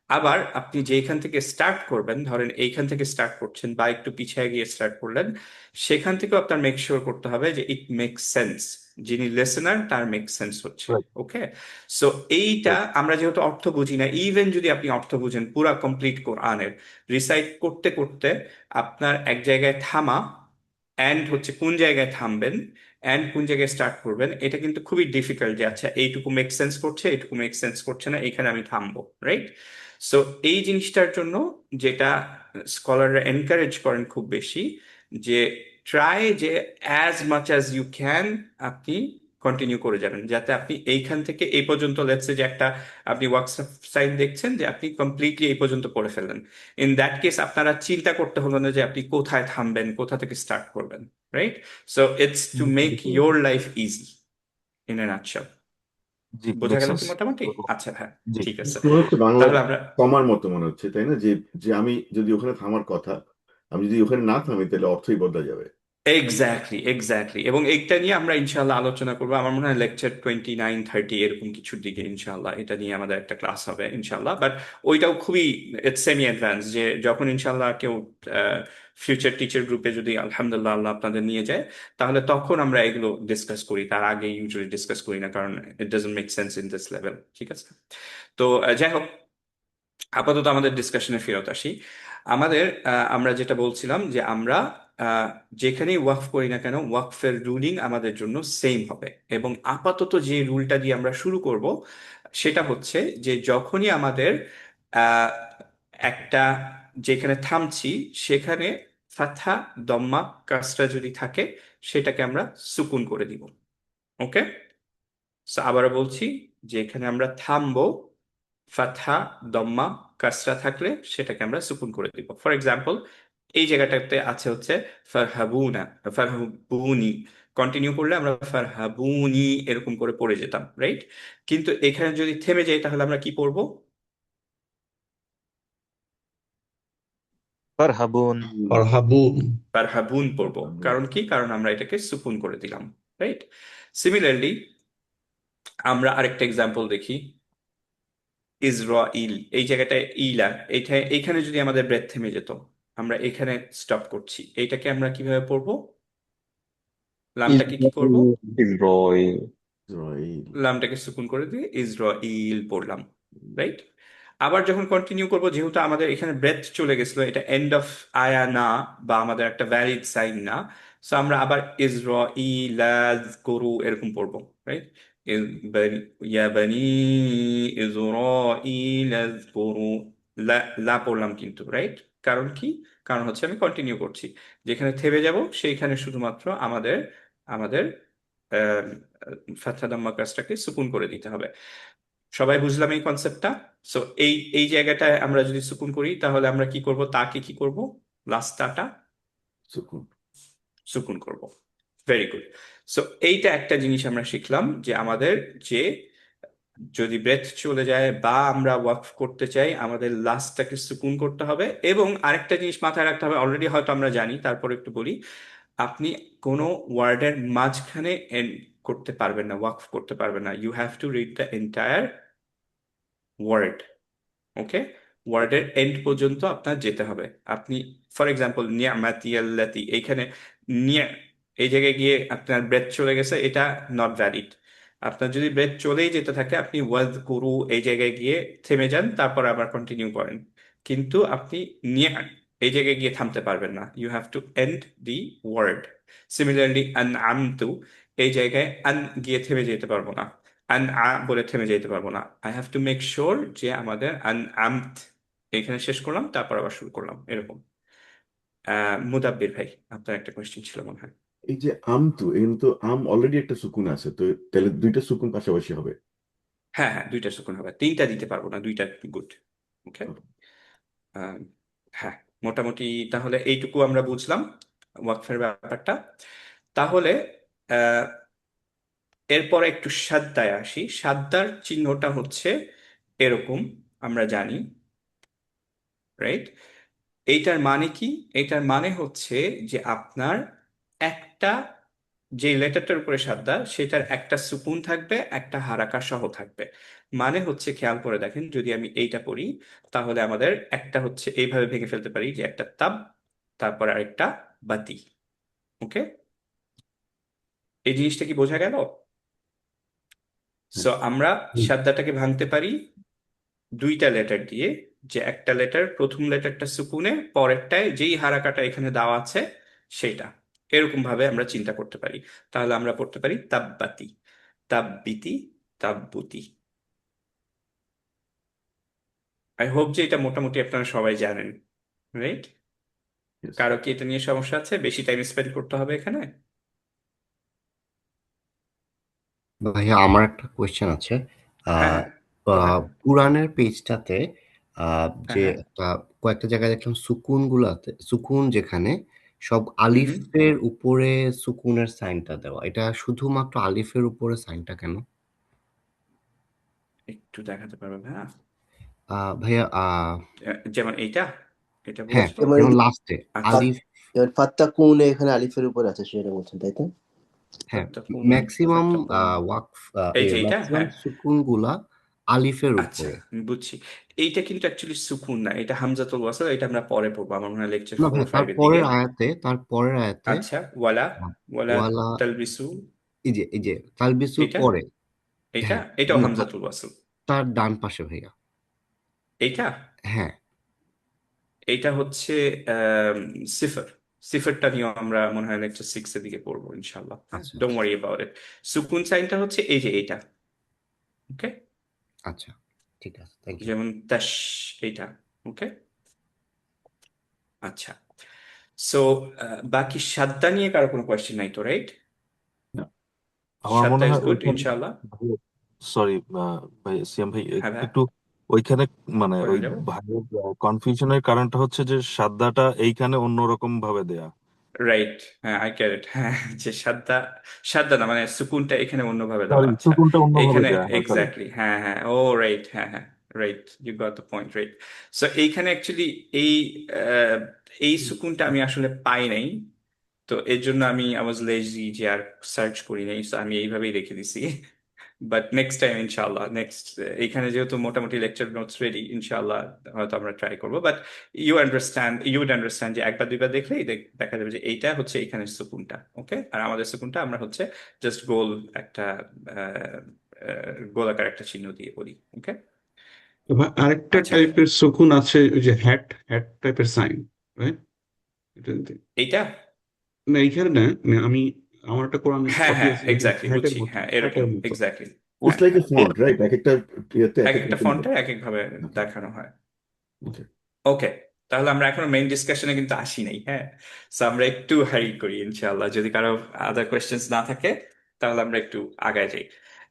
Speaker 1: আবার আপনি যেখান থেকে স্টার্ট করবেন, ধরেন এইখান থেকে স্টার্ট করছেন বা একটু পিছিয়ে গিয়ে স্টার্ট করলেন, সেখান থেকেও আপনার মেক শিওর করতে হবে যে ইট মেক সেন্স, যিনি লিসেনার তার মেক সেন্স হচ্ছে।
Speaker 7: রাইট
Speaker 1: ওকে, সো এইটা আমরা যেহেতু অর্থ বুঝি না, ইভেন যদি আপনি অর্থ বুঝেন পুরা কমপ্লিট কোরআনের রিসাইট করতে করতে, আপনার এক জায়গায় থামা অ্যান্ড হচ্ছে কোন জায়গায় থামবেন অ্যান্ড কোন জায়গায় স্টার্ট করবেন, এটা কিন্তু খুবই ডিফিকাল্ট যে আচ্ছা এইটুকু মেক সেন্স করছে, এইটুকু মেক সেন্স করছে না, এখানে আমি থামবো, রাইট? সো এই জিনিসটার জন্য যেটা স্কলাররা এনকারেজ করেন খুব বেশি, যে ট্রাই যে as much as you can আপনি কন্টিনিউ করে যাবেন, যাতে আপনি এইখান থেকে এই পর্যন্ত, লেটসে যে একটা আপনি ওয়ার্কশপ সাইট দেখছেন যে আপনি কমপ্লিটলি এই পর্যন্ত পড়ে ফেললেন, ইন দ্যাট কেস আপনারা চিন্তা করতে হলো না যে আপনি কোথায় থামবেন, কোথা থেকে স্টার্ট করবেন, right? So it's to make
Speaker 7: বুঝতে
Speaker 1: ইয়োর
Speaker 7: পেরেছি।
Speaker 1: Life easy, in a nutshell.
Speaker 7: জি,
Speaker 1: বোঝা
Speaker 7: মেক
Speaker 1: গেল
Speaker 7: সেন্স।
Speaker 1: কি মোটামুটি? আচ্ছা হ্যাঁ,
Speaker 7: জি
Speaker 1: ঠিক আছে।
Speaker 4: মনে হচ্ছে বাংলায়
Speaker 1: তাহলে আমরা
Speaker 4: কমার মতো মনে হচ্ছে, তাই না? যে যে আমি যদি ওখানে থামার কথা, আমি যদি ওখানে না থামি তাহলে অর্থই বদলা যাবে।
Speaker 1: এক্স্যাক্টলি এক্স্যাক্টলি, এবং এইটা নিয়ে আমরা ইনশাল্লাহ আলোচনা করবো, আমার মনে হয় লেকচার 29-30 এরকম কিছুর দিকে ইনশাল্লাহ এটা নিয়ে আমাদের একটা ক্লাস হবে ইনশাল্লাহ। বাট ওইটাও খুবই ইটস সেমি অ্যাডভান্স, যে যখন ইনশাল্লাহ কেউ ফিউচার টিচার গ্রুপে যদি আলহামদুলিল্লাহ আল্লাহ আপনাদের নিয়ে যায়, তাহলে তখন আমরা এগুলো ডিসকাস করি, তার আগে ইউজুয়ালি ডিসকাস করি না, কারণ it doesn't make sense in this level. ঠিক আছে, তো যাই হোক, আপাতত আমাদের ডিসকাশনে ফেরত আসি। আমাদের আমরা যেটা বলছিলাম যে আমরা আহ, যেখানেই ওয়াকফ করি না কেন, ওয়াকফের রুলিং আমাদের জন্য সেম হবে, এবং আপাতত যে রুলটা দিয়ে আমরা শুরু করব সেটা হচ্ছে যে যখনই আমাদের আহ, একটা যেখানে থামছি সেখানে ফাথা, দম্মা, কাসরা যদি থাকে, সেটাকে আমরা সুকুন করে দিব। ওকে, আবারও বলছি, যে এখানে আমরা থামবো, ফাতহা, দম্মা, কাসরা থাকলে সেটাকে আমরা সুকুন করে দিব। ফর এক্সাম্পল, এই জায়গাটাতে আছে হচ্ছে ফারহাবুনা, ফারহাবুনি, কন্টিনিউ করলে আমরা ফারহাবুনি এরকম করে পড়ে যেতাম, রাইট? কিন্তু এখানে যদি থেমে যাই তাহলে আমরা কি পড়বো?
Speaker 5: ফারহাবুন।
Speaker 8: ফারহাবুন।
Speaker 1: ফারহাবুন পড়বো। কারণ কি? কারণ আমরা এটাকে সুকুন করে দিলাম, রাইট? সিমিলারলি আমরা আরেকটা এক্সাম্পল দেখি, ইসরাইল, এই জায়গাটায় ইলা, এইখানে যদি আমাদের ব্রেথ থেমে যেত, আমরা এখানে স্টপ করছি, এইটাকে আমরা কিভাবে পড়বো? লামটাকে কি করব?
Speaker 5: ইসরাইল
Speaker 4: ইসরাইল।
Speaker 1: লামটাকে সুকুন করে দিয়ে ইসরাইল পড়লাম, রাইট? আবার যখন কন্টিনিউ করব, যেহেতু আমাদের এখানে ব্রেথ চলে গেছিল, এটা এন্ড অফ আয়া না, বা আমাদের একটা ভ্যালিড সাইন না, সো আমরা আবার ইসরাইলাজ করু এরকম পড়বো, রাইট? ইয়া বানি ইসরাইলাজ করু, লা লা পড়লাম কিন্তু, রাইট? কারণ কি? কারণ হচ্ছে আমি কন্টিনিউ করছি, যেখানে থেমে যাব সেইখানে শুধুমাত্র আমাদের আমাদের ফাতহা দাম্মা কাজটাকে সুকুন করে দিতে হবে। সবাই বুঝলাম এই কনসেপ্টটা? সো এই এই জায়গাটায় আমরা যদি সুকুন করি, তাহলে আমরা কি করব? তাকে কি করব? লাস্টাটা
Speaker 4: সুকুন।
Speaker 1: সুকুন করব। Very good. সো এইটা একটা জিনিস আমরা শিখলাম, যে আমাদের যে যদি ব্রেথ চলে যায় বা আমরা ওয়াকফ করতে চাই, আমাদের লাস্টটাকে সুকুন করতে হবে। এবং আরেকটা জিনিস মাথায় রাখতে হবে, অলরেডি হয়তো আমরা জানি, তারপর একটু বলি। আপনি কোনো ওয়ার্ডের মাঝখানে এন্ড করতে পারবেন না, ওয়াকফ করতে পারবেন না। You have to read the entire word. Okay? ওয়ার্ডের এন্ড পর্যন্ত আপনার যেতে হবে। আপনি ফর এক্সাম্পল নিয়ামাতি আল্লাতি, এইখানে নিয়া, এই জায়গায় গিয়ে আপনার ব্রেথ চলে গেছে, এটা নট ভ্যালিড। আপনার যদি ব্রেথ চলেই যেতে থাকে, আপনি ওয়াজ গুরু এই জায়গায় গিয়ে থেমে যান, তারপর আবার কন্টিনিউ করেন। কিন্তু আপনি নিয়া এই জায়গায় গিয়ে থামতে পারবেন না। You have to end the word. Similarly আন আমতু, এই জায়গায় আন গিয়ে থেমে যেতে পারবো না, আন আ বলে থেমে যেতে পারবো না। I have to make sure যে আমাদের আন আমত এখানে শেষ করলাম, তারপর আবার শুরু করলাম, এরকম। মুদাব্বির ভাই, আপনার একটা কোয়েশ্চেন ছিল মনে হয়।
Speaker 4: এই যে আম, তো এখানে তো আম অলরেডি একটা সুকুন আছে, তো তাহলে দুইটা সুকুন পাশাপাশি হবে।
Speaker 1: হ্যাঁ হ্যাঁ, দুইটা সুকুন হবে, তিনটা দিতে পারবো না, দুইটা গুড। ওকে। হ্যাঁ, মোটামুটি তাহলে এইটুকু আমরা বুঝলাম ওয়াকফের ব্যাপারটা। তাহলে আহ, এরপর একটু সাদ্দায় আসি। সাদ্দার চিহ্নটা হচ্ছে এরকম, আমরা জানি, রাইট? এইটার মানে কি? এইটার মানে হচ্ছে যে আপনার একটা, যে লেটারটার উপরে সাদ্দা, সেটার একটা সুকুন থাকবে, একটা হারাকা সহ থাকবে। মানে হচ্ছে, খেয়াল করে দেখেন, যদি আমি এইটা পড়ি, তাহলে আমাদের একটা হচ্ছে এইভাবে ভেঙে ফেলতে পারি, যে একটা তাব, তারপর আরেকটা বাতি। ওকে? এই জিনিসটা কি বোঝা গেল? সো আমরা সাদ্দাটাকে ভাঙতে পারি দুইটা লেটার দিয়ে, যে একটা লেটার, প্রথম লেটারটা সুকুনে, পরেরটায় যেই হারাকাটা এখানে দেওয়া আছে সেটা, এরকম ভাবে আমরা চিন্তা করতে পারি। তাহলে আমরা পড়তে পারি তাব্বাতি, তাব্বিতি, তাব্বুতি। আই হোপ যে এটা মোটামুটি আপনারা সবাই জানেন, রাইট?
Speaker 4: Yes.
Speaker 1: কারো কি এটা নিয়ে সমস্যা আছে? বেশি টাইম স্পেন্ড করতে হবে এখানে?
Speaker 8: ভাইয়া আমার একটা কোয়েশ্চেন আছে।
Speaker 1: হ্যাঁ
Speaker 8: আহ
Speaker 1: হ্যাঁ, go ahead.
Speaker 8: কুরআনের পেজটাতে
Speaker 1: হ্যাঁ
Speaker 8: যে
Speaker 1: হ্যাঁ।
Speaker 8: কয়েকটা জায়গায় দেখলাম সুকুন গুলাতে, সুকুন যেখানে সব
Speaker 1: হুম হুম,
Speaker 8: আলিফের উপরে সুকুনের সাইনটা দেওয়া, এটা শুধুমাত্র আলিফের উপরে সাইনটা কেন?
Speaker 1: একটু দেখাতে পারবেন? হ্যাঁ,
Speaker 8: ভাইয়া
Speaker 1: যেমন এইটা, এটা
Speaker 8: হ্যাঁ,
Speaker 1: বলছো?
Speaker 2: এবার
Speaker 8: যেমন লাস্টে
Speaker 1: আচ্ছা,
Speaker 8: আলিফ।
Speaker 2: এবার ফাত্তা কোন এখানে আলিফের উপর আছে সেটা বলছেন, তাই তো?
Speaker 8: হ্যাঁ,
Speaker 1: ফাত্তাকুন,
Speaker 8: ম্যাক্সিমাম
Speaker 1: ফাত্তাকুন,
Speaker 8: ওয়াকফ
Speaker 1: এই যে এইটা,
Speaker 8: ম্যাক্সিমাম
Speaker 1: হ্যাঁ।
Speaker 8: সুকুন গুলা আলিফের
Speaker 1: আচ্ছা,
Speaker 8: উপরে।
Speaker 1: বুঝছি। এইটা কিন্তু অ্যাকচুয়ালি সুকুন না, এটা হামজাতুল ওয়াসল। এটা আমরা পরে পড়বো, আমার মনে হয় লেকচার
Speaker 8: না ভাই,
Speaker 1: 4-5 এর দিকে।
Speaker 8: তার পরের আয়াতে
Speaker 1: আচ্ছা, ওয়ালা,
Speaker 8: আহ,
Speaker 1: ওয়ালা
Speaker 8: ওয়ালা,
Speaker 1: তালবিসু,
Speaker 8: এই যে তালবিসুর
Speaker 1: এইটা,
Speaker 8: পরে।
Speaker 1: এইটা,
Speaker 8: হ্যাঁ,
Speaker 1: এটাও
Speaker 8: না,
Speaker 1: হামজাতুল ওয়াসল।
Speaker 8: তার ডান পাশে ভাইয়া।
Speaker 1: এইটা,
Speaker 8: হ্যাঁ,
Speaker 1: এইটা হচ্ছে আহ সিফর। সিফরটা নিয়েও আমরা মনে হয় লেকচার 6 এর দিকে পড়বো ইনশাল্লাহ। হ্যাঁ,
Speaker 8: আচ্ছা
Speaker 1: ডোন্ট
Speaker 8: আচ্ছা
Speaker 1: ওয়ারি অ্যাবাউট ইট। সুকুন সাইনটা হচ্ছে এই যে এইটা। ওকে?
Speaker 8: আচ্ছা, ঠিক আছে, থ্যাংক ইউ।
Speaker 1: যেমন তাশ, এইটা। ওকে? আচ্ছা। সো বাকি সাদ্দা নিয়ে কারো কোনো কোয়েশ্চেন নাই তো, রাইট?
Speaker 7: না, আমার
Speaker 1: সাদ্দা
Speaker 7: মনে
Speaker 1: ইজ
Speaker 7: হয়
Speaker 1: গুড
Speaker 7: ওইখানে,
Speaker 1: ইনশাল্লাহ।
Speaker 7: সরি ভাই, সিয়াম ভাই,
Speaker 1: হ্যাঁ ভাই,
Speaker 7: একটু ওইখানে মানে ওই
Speaker 1: ওখানে যাবো।
Speaker 7: ভাইয়ের কনফিউশনের কারণটা হচ্ছে যে সাদ্দাটা এইখানে অন্যরকম ভাবে দেয়া।
Speaker 1: রাইট, হ্যাঁ, আই গেট ইট। হ্যাঁ, যে সাদ্দা, সাদ্দা না, মানে সুকুনটা এখানে অন্যভাবে দেওয়া।
Speaker 7: সরি,
Speaker 1: আচ্ছা,
Speaker 7: সুকুনটা অন্যভাবে
Speaker 1: এইখানে
Speaker 7: দেয়া, হ্যাঁ, সরি।
Speaker 1: এক্স্যাক্টলি, হ্যাঁ হ্যাঁ, ও রাইট, হ্যাঁ হ্যাঁ, right, you got the point, right. So এইখানে অ্যাকচুয়ালি এই আহ, এই সুকুনটা আমি আসলে পাই নাই, তো এর জন্য আমি আই ওয়াজ লেজি যে আর সার্চ করি নাই, so আমি এইভাবেই রেখে দিছি। বাট নেক্সট টাইম ইনশাআল্লাহ এখানে যেহেতু মোটামুটি লেকচার নোটস রেডি, ইনশাআল্লাহ হয়তো আমরা ট্রাই করবো। বাট ইউ উড আন্ডারস্ট্যান্ড যে একবার দুইবার দেখলেই দেখা যাবে যে এইটা হচ্ছে এখানের সুকুনটা। ওকে, আর আমাদের সুকুনটা আমরা হচ্ছে জাস্ট গোল একটা গোলাকার একটা চিহ্ন দিয়ে বলি। ওকে,
Speaker 9: আরেকটা
Speaker 1: আচ্ছা,
Speaker 9: টাইপের সুকুন আছে, ওই যে হ্যাট হ্যাট টাইপের সাইন, রাইট?
Speaker 1: এইটা
Speaker 9: না এইখানে না, মানে আমার একটা কোরআন
Speaker 1: হ্যাঁ
Speaker 9: কপি
Speaker 1: হ্যাঁ
Speaker 9: আছে দেখেন,
Speaker 1: এক্স্যাক্টলি
Speaker 9: হ্যাটের
Speaker 1: বুঝছি,
Speaker 9: মতো,
Speaker 1: হ্যাঁ এরকম
Speaker 9: হ্যাটের মতো।
Speaker 1: এক্স্যাক্টলি।
Speaker 4: ইটস
Speaker 1: হ্যাঁ
Speaker 4: লাইক এ
Speaker 1: হ্যাঁ,
Speaker 4: ফন্ট, রাইট? এক একটা ইয়েতে
Speaker 1: এক
Speaker 4: এক এক
Speaker 1: একটা
Speaker 4: রকম
Speaker 1: ফন্টে এক এক ভাবে
Speaker 4: আচ্ছা,
Speaker 1: দেখানো হয়।
Speaker 4: ওকে।
Speaker 1: ওকে, তাহলে আমরা এখনো মেইন ডিসকাশনে কিন্তু আসি নাই। হ্যাঁ, সো আমরা একটু হারি করি ইনশাআল্লাহ, যদি কারো আদার কোয়েশ্চেন্স না থাকে তাহলে আমরা একটু আগায় যাই।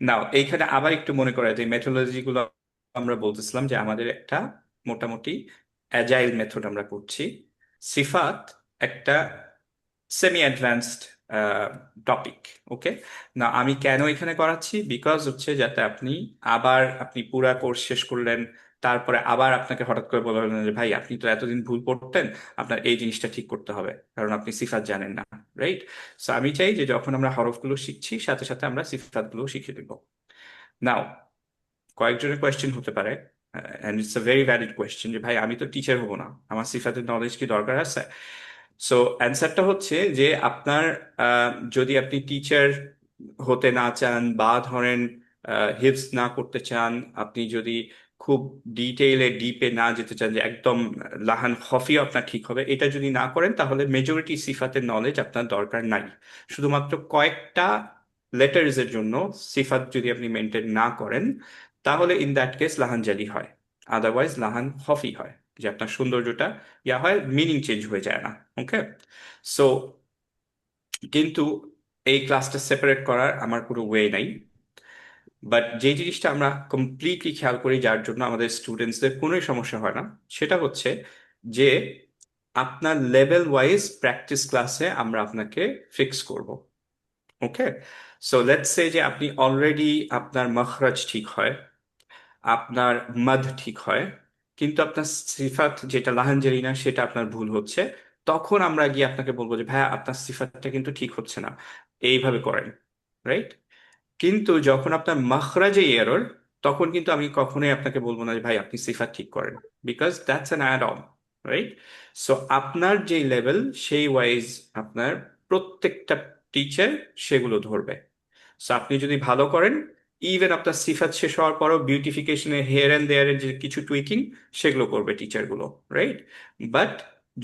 Speaker 1: নাও এইখানে আবার একটু মনে করা যায় মেথোলজি গুলো। আমরা বলতেছিলাম যে আমাদের একটা মোটামুটি অ্যাজাইল মেথড আমরা করছি। সিফাত একটা সেমি অ্যাডভান্সড টপিক। ওকে, না আমি কেন এখানে করাচ্ছি, বিকজ হচ্ছে যাতে আপনি পুরা কোর্স শেষ করলেন, তারপরে আবার আপনাকে হঠাৎ করে বলা হলো যে ভাই আপনি তো এতদিন ভুল করতেন, আপনার এই জিনিসটা ঠিক করতে হবে, কারণ আপনি সিফাত জানেন না। রাইট? সো আমি চাই যে যখন আমরা হরফগুলো শিখছি সাথে সাথে আমরা সিফাতগুলো শিখে দেব। নাও কয়েকজনের কোয়েশ্চেন হতে পারে, and it's a very valid question, যে ভাই আমি তো টিচার হব না, আমার সিফাতের নলেজ কি দরকার আছে? সো অ্যান্সারটা হচ্ছে যে আপনার যদি আপনি টিচার হতে না চান বা ধরেন হিপস না করতে চান, আপনি যদি খুব ডিপে না যেতে চান যে একদম লাহান খফি আপনার ঠিক হবে, এটা যদি না করেন তাহলে মেজরিটি সিফাতের নলেজ আপনার দরকার নাই। শুধুমাত্র কয়েকটা লেটার্স এর জন্য সিফাত যদি আপনি মেনটেন না করেন তাহলে ইন দ্যাট কেস লাহান জালি হয়, আদারওয়াইজ লাহান খফি হয়, যে আপনার সৌন্দর্যটা হয়, মিনিং চেঞ্জ হয়ে যায় না। ওকে, সো কিন্তু এই ক্লাসটা সেপারেট করার আমার কোনো ওয়ে নাই। বাট যে জিনিসটা আমরা কমপ্লিটলি খেয়াল করি, যার জন্য আমাদের স্টুডেন্টসদের কোনোই সমস্যা হয় না, সেটা হচ্ছে যে আপনার লেভেল ওয়াইজ প্র্যাকটিস ক্লাসে আমরা আপনাকে ফিক্স করব। ওকে, সো লেটস সে যে আপনি অলরেডি আপনার মখরাজ ঠিক হয়, আপনার মদ ঠিক হয়, কিন্তু আপনার সিফাত যেটা লাহানজারিনা সেটা আপনার ভুল হচ্ছে, তখন আমরা গিয়ে আপনাকে বলবো যে ভাইয়া আপনার সিফাতটা কিন্তু ঠিক হচ্ছে না, এইভাবে করেন। রাইট? কিন্তু যখন আপনার মাখরাজে এরর, তখন কিন্তু আমি কখনোই আপনাকে বলবো না যে ভাই আপনি সিফাত ঠিক করেন, because that's an add on. Right? So আপনার যেই লেভেল সেই ওয়াইজ আপনার প্রত্যেকটা টিচার সেগুলো ধরবে। সো আপনি যদি ভালো করেন, ইভেন আপনার সিফাত শেষ হওয়ার পরও বিউটিফিকেশনের হেয়ার অ্যান্ড দেয়ারের যে কিছু টুইকিং সেগুলো করবে টিচারগুলো। রাইট? বাট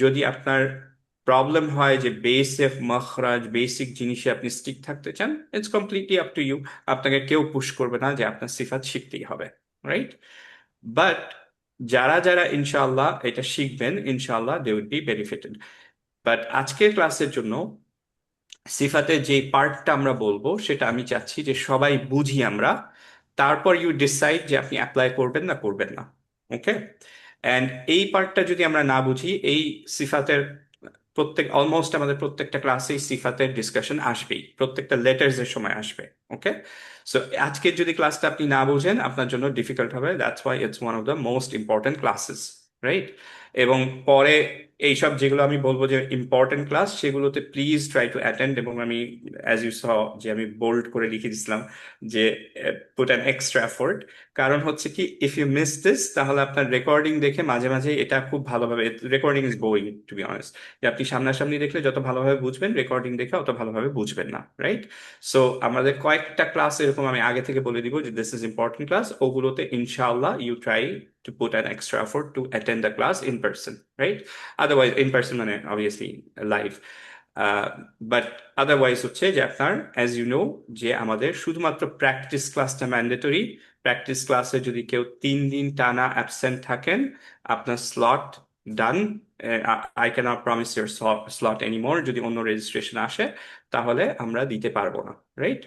Speaker 1: যদি আপনার প্রবলেম হয় যে বেসিক মখরাজ বেসিক জিনিসে আপনি স্টিক থাকতে চান, it's completely up to you. আপনাকে কেউ পুশ করবে না যে আপনার সিফাত শিখতেই হবে। রাইট? বাট যারা যারা ইনশাআল্লাহ এটা শিখবেন, ইনশাআল্লাহ they will be benefited. But আজকের ক্লাসের জন্য সিফাতের যে পার্টটা আমরা বলবো সেটা আমি চাচ্ছি যে সবাই বুঝি আমরা, তারপর ইউ ডিসাইড যে আপনি অ্যাপ্লাই করবেন না করবেন না। ওকে, অ্যান্ড এই পার্টটা যদি আমরা না বুঝি, এই সিফাতের অলমোস্ট আমাদের প্রত্যেকটা ক্লাসেই সিফাতের ডিসকাশন আসবেই, প্রত্যেকটা লেটার্স এর সময় আসবে। ওকে, সো আজকের যদি ক্লাসটা আপনি না বুঝেন আপনার জন্য ডিফিকাল্ট হবে, that's why it's one of the most important classes. Right? এবং পরে এইসব যেগুলো আমি বলবো যে ইম্পর্টেন্ট ক্লাস, সেগুলোতে প্লিজ ট্রাই টু অ্যাটেন্ড। এবং আমি অ্যাজ ইউ স যে আমি বোল্ড করে লিখে দিছিলাম যে পুট অ্যান এক্সট্রা এফোর্ট। কারণ হচ্ছে কি, ইফ ইউ মিস দিস তাহলে আপনার রেকর্ডিং দেখে মাঝে মাঝে এটা খুব ভালোভাবে, recording is boring to be honest, যে আপনি সামনাসামনি দেখলে যত ভালোভাবে বুঝবেন, রেকর্ডিং দেখে অত ভালোভাবে বুঝবেন না। রাইট? সো আমাদের কয়েকটা ক্লাস এরকম আমি আগে থেকে বলে দিব যে দিস ইজ ইম্পর্টেন্ট ক্লাস, ওগুলোতে ইনশাআল্লাহ you try to put an extra effort to attend the class in person, right? Otherwise, in person মানে obviously live. But otherwise হচ্ছে যে আপনার, as you know, যে আমাদের শুধুমাত্র প্র্যাকটিস ক্লাসটা ম্যান্ডেটরি। প্র্যাকটিস ক্লাসে যদি কেউ 3 দিন টানা অ্যাবসেন্ট থাকেন, আপনার slot done. I cannot promise your slot anymore। যদি অন্য রেজিস্ট্রেশন আসে তাহলে আমরা দিতে পারবো না। রাইট?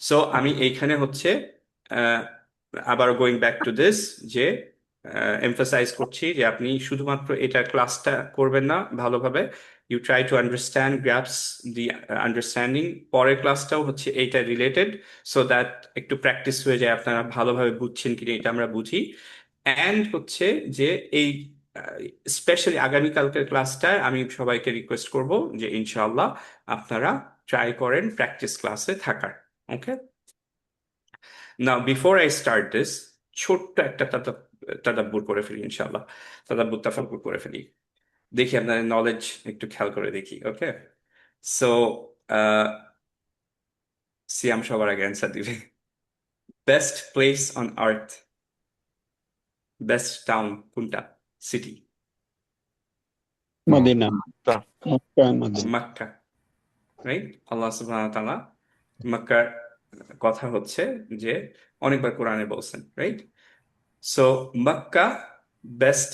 Speaker 1: সো আমি এইখানে হচ্ছে আবার গোয়িং ব্যাক টু দিস, যে এমফাসাইজ করছি যে আপনি শুধুমাত্র এটা ক্লাসটা করবেন না ভালোভাবে, you try to understand, grasp the understanding, পরের ক্লাসটাও হচ্ছে এইটা রিলেটেড, সো দ্যাট একটু প্র্যাকটিস হয়ে যায়, আপনারা ভালোভাবে বুঝছেন কিনা এটা আমরা বুঝি। অ্যান্ড হচ্ছে যে এই স্পেশালি আগামীকালকের ক্লাসটা আমি সবাইকে রিকোয়েস্ট করব যে ইনশাআল্লাহ আপনারা ট্রাই করেন প্র্যাকটিস ক্লাসে থাকার। ওকে, Now, before I start this, ছোট্ট একটা তাদাব্বুর করে ফেলি ইনশাআল্লাহ, তাদাব্বুর তাফাক্কুর করে ফেলি, দেখি আপনাদের নলেজ একটু খেয়াল করে দেখি। ওকে, সো সিয়াম সবার আগে অ্যান্সার দিবে। Best place on earth, best town কোনটা? City?
Speaker 9: Madina.
Speaker 5: Makkah.
Speaker 9: Makkah and Madina.
Speaker 1: Makkah, right? আল্লাহ সুবহানাহু ওয়া তাআলা মক্কার কথা হচ্ছে যে অনেকবার কোরআনে বলছেন, right? So Makkah best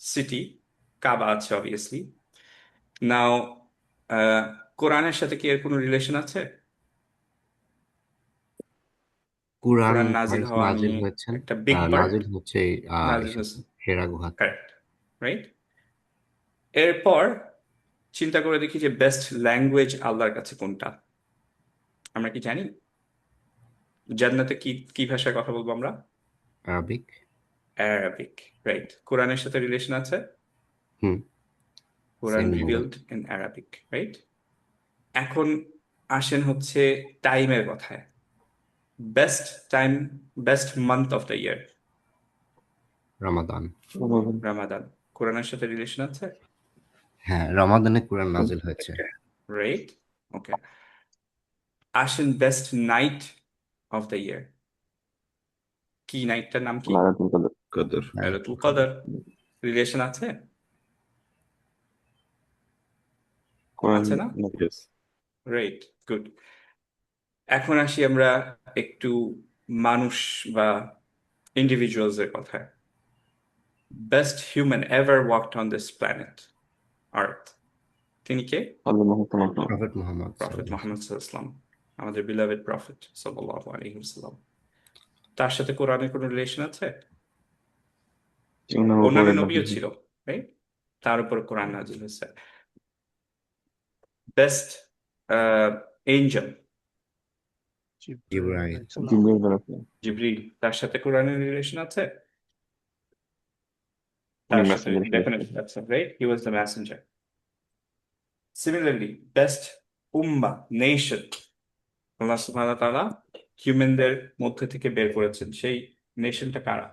Speaker 1: city, Kaaba আছে অবভিয়াসলি। নাও কোরআনের সাথে কি এর কোনো রিলেশন আছে?
Speaker 8: কুরআন
Speaker 1: কোরআন নাজিল হওয়া
Speaker 8: নাজিল
Speaker 1: নিয়ে
Speaker 8: হয়েছেন
Speaker 1: একটা বিগ পার্ট
Speaker 8: নাজিল হচ্ছে
Speaker 1: নাজিল হয়েছে,
Speaker 8: হেরা গুহাতে।
Speaker 1: Correct, right? এরপর চিন্তা করে দেখি যে বেস্ট ল্যাঙ্গুয়েজ আল্লাহর কাছে কোনটা। আমরা কি জানি জান্নাতে কি কি ভাষায় কথা বলবো আমরা?
Speaker 8: আরবিক।
Speaker 1: Arabic, right? কোরআনের সাথে রিলেশন আছে,
Speaker 8: hmm
Speaker 1: Quran
Speaker 8: same
Speaker 1: revealed in Arabic, right? এখন আসেন হচ্ছে টাইমের কথায়। Best time, best month of the year,
Speaker 8: Ramadan.
Speaker 1: Ramadan. কোরআনের সাথে রিলেশন আছে,
Speaker 8: হ্যাঁ, রমাদানে কুরআন নাজিল হয়েছে।
Speaker 1: রাইট? ওকে, আসেন বেস্ট নাইট অফ দ্য ইয়ার, কি নাইটটার নাম কি?
Speaker 5: লাইলাতুল কদর।
Speaker 4: কদর।
Speaker 1: লাইলাতুল কদর। রিলেশন আছে?
Speaker 5: কোরআন
Speaker 1: আছে না?
Speaker 4: Yes.
Speaker 1: Right, good. এখন আসি আমরা একটু মানুষ বা ইন্ডিভিজুয়ালস এর কথায়। Best human ever walked on this planet earth, তিনি কে?
Speaker 8: প্রফেট মুহাম্মদ
Speaker 1: প্রফেট মুহাম্মদ সাল্লাল্লাহু আলাইহি ওয়াসাল্লাম, আমাদের বিলাভেড প্রফেট সাল্লাল্লাহু আলাইহি ওয়াসাল্লাম। তার সাথে কোরআনের কোনো রিলেশন আছে? অন্যান্য নবীও ছিল, রাইট? তার উপর কোরআন নাজিল হয়েছে। বেস্ট এঞ্জেল
Speaker 8: জিবরাইল।
Speaker 1: জিবরিল, তার সাথে কোরআনের রিলেশন আছে? তার সাথে ডেফিনেটলি আছে, right? He was the messenger. Similarly best উম্মাহ, নেশন, আল্লাহ সুবহানাহু ওয়া তাআলা হিউম্যানদের মধ্যে থেকে বের করেছেন, সেই নেশনটা কারা?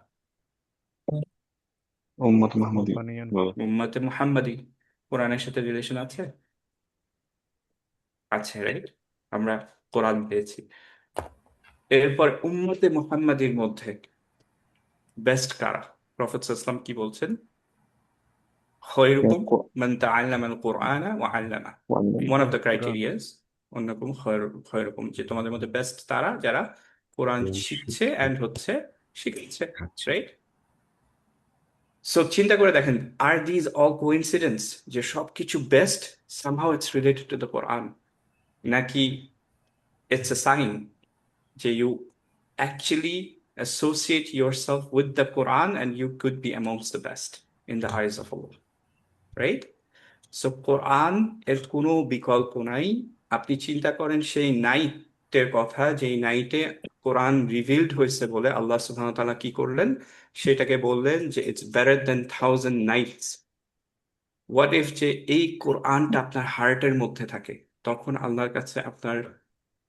Speaker 1: উম্মতে মুহাম্মাদি। কোরআনের সাথে রিলেশন আছে? আছে, রাইট? আমরা কোরআন পেয়েছি। এরপর উম্মতে মুহাম্মাদির মধ্যে বেস্ট কারা? প্রফেট সাল্লাল্লাহু আলাইহি ওয়াসাল্লাম কি বলছেন? খায়রুকুম মান তাআল্লামাল কুরআনা ওয়া আল্লামা। ওয়ান অফ দ্য ক্রাইটেরিয়াস অন্যরকম খায়রুকুম, যে তোমাদের মধ্যে বেস্ট তারা যারা কোরআন শিখছে এন্ড হচ্ছে শিখাচ্ছে, রাইট? সো চিন্তা করে দেখেন, আর দিজ অল কোইন্সিডেন্স যে সবকিছু best somehow it's related to the Quran, নাকি ইটস আ সাইন যে you actually associate yourself with the Quran and you could be amongst the best in the eyes of Allah, right? So Quran এর কোনো বিকল্প নাই। আপনি চিন্তা করেন সেই নাইটের কথা, যেই নাইটে কোরআন রিভিলড হয়েছে বলে আল্লাহ সুবহানাহু ওয়া তাআলা কি করলেন, সেটাকে বললেন যে it's better than 1000 nights. What if যে এই কোরআনটা আপনার হার্টের মধ্যে থাকে, তখন আল্লাহর কাছে আপনার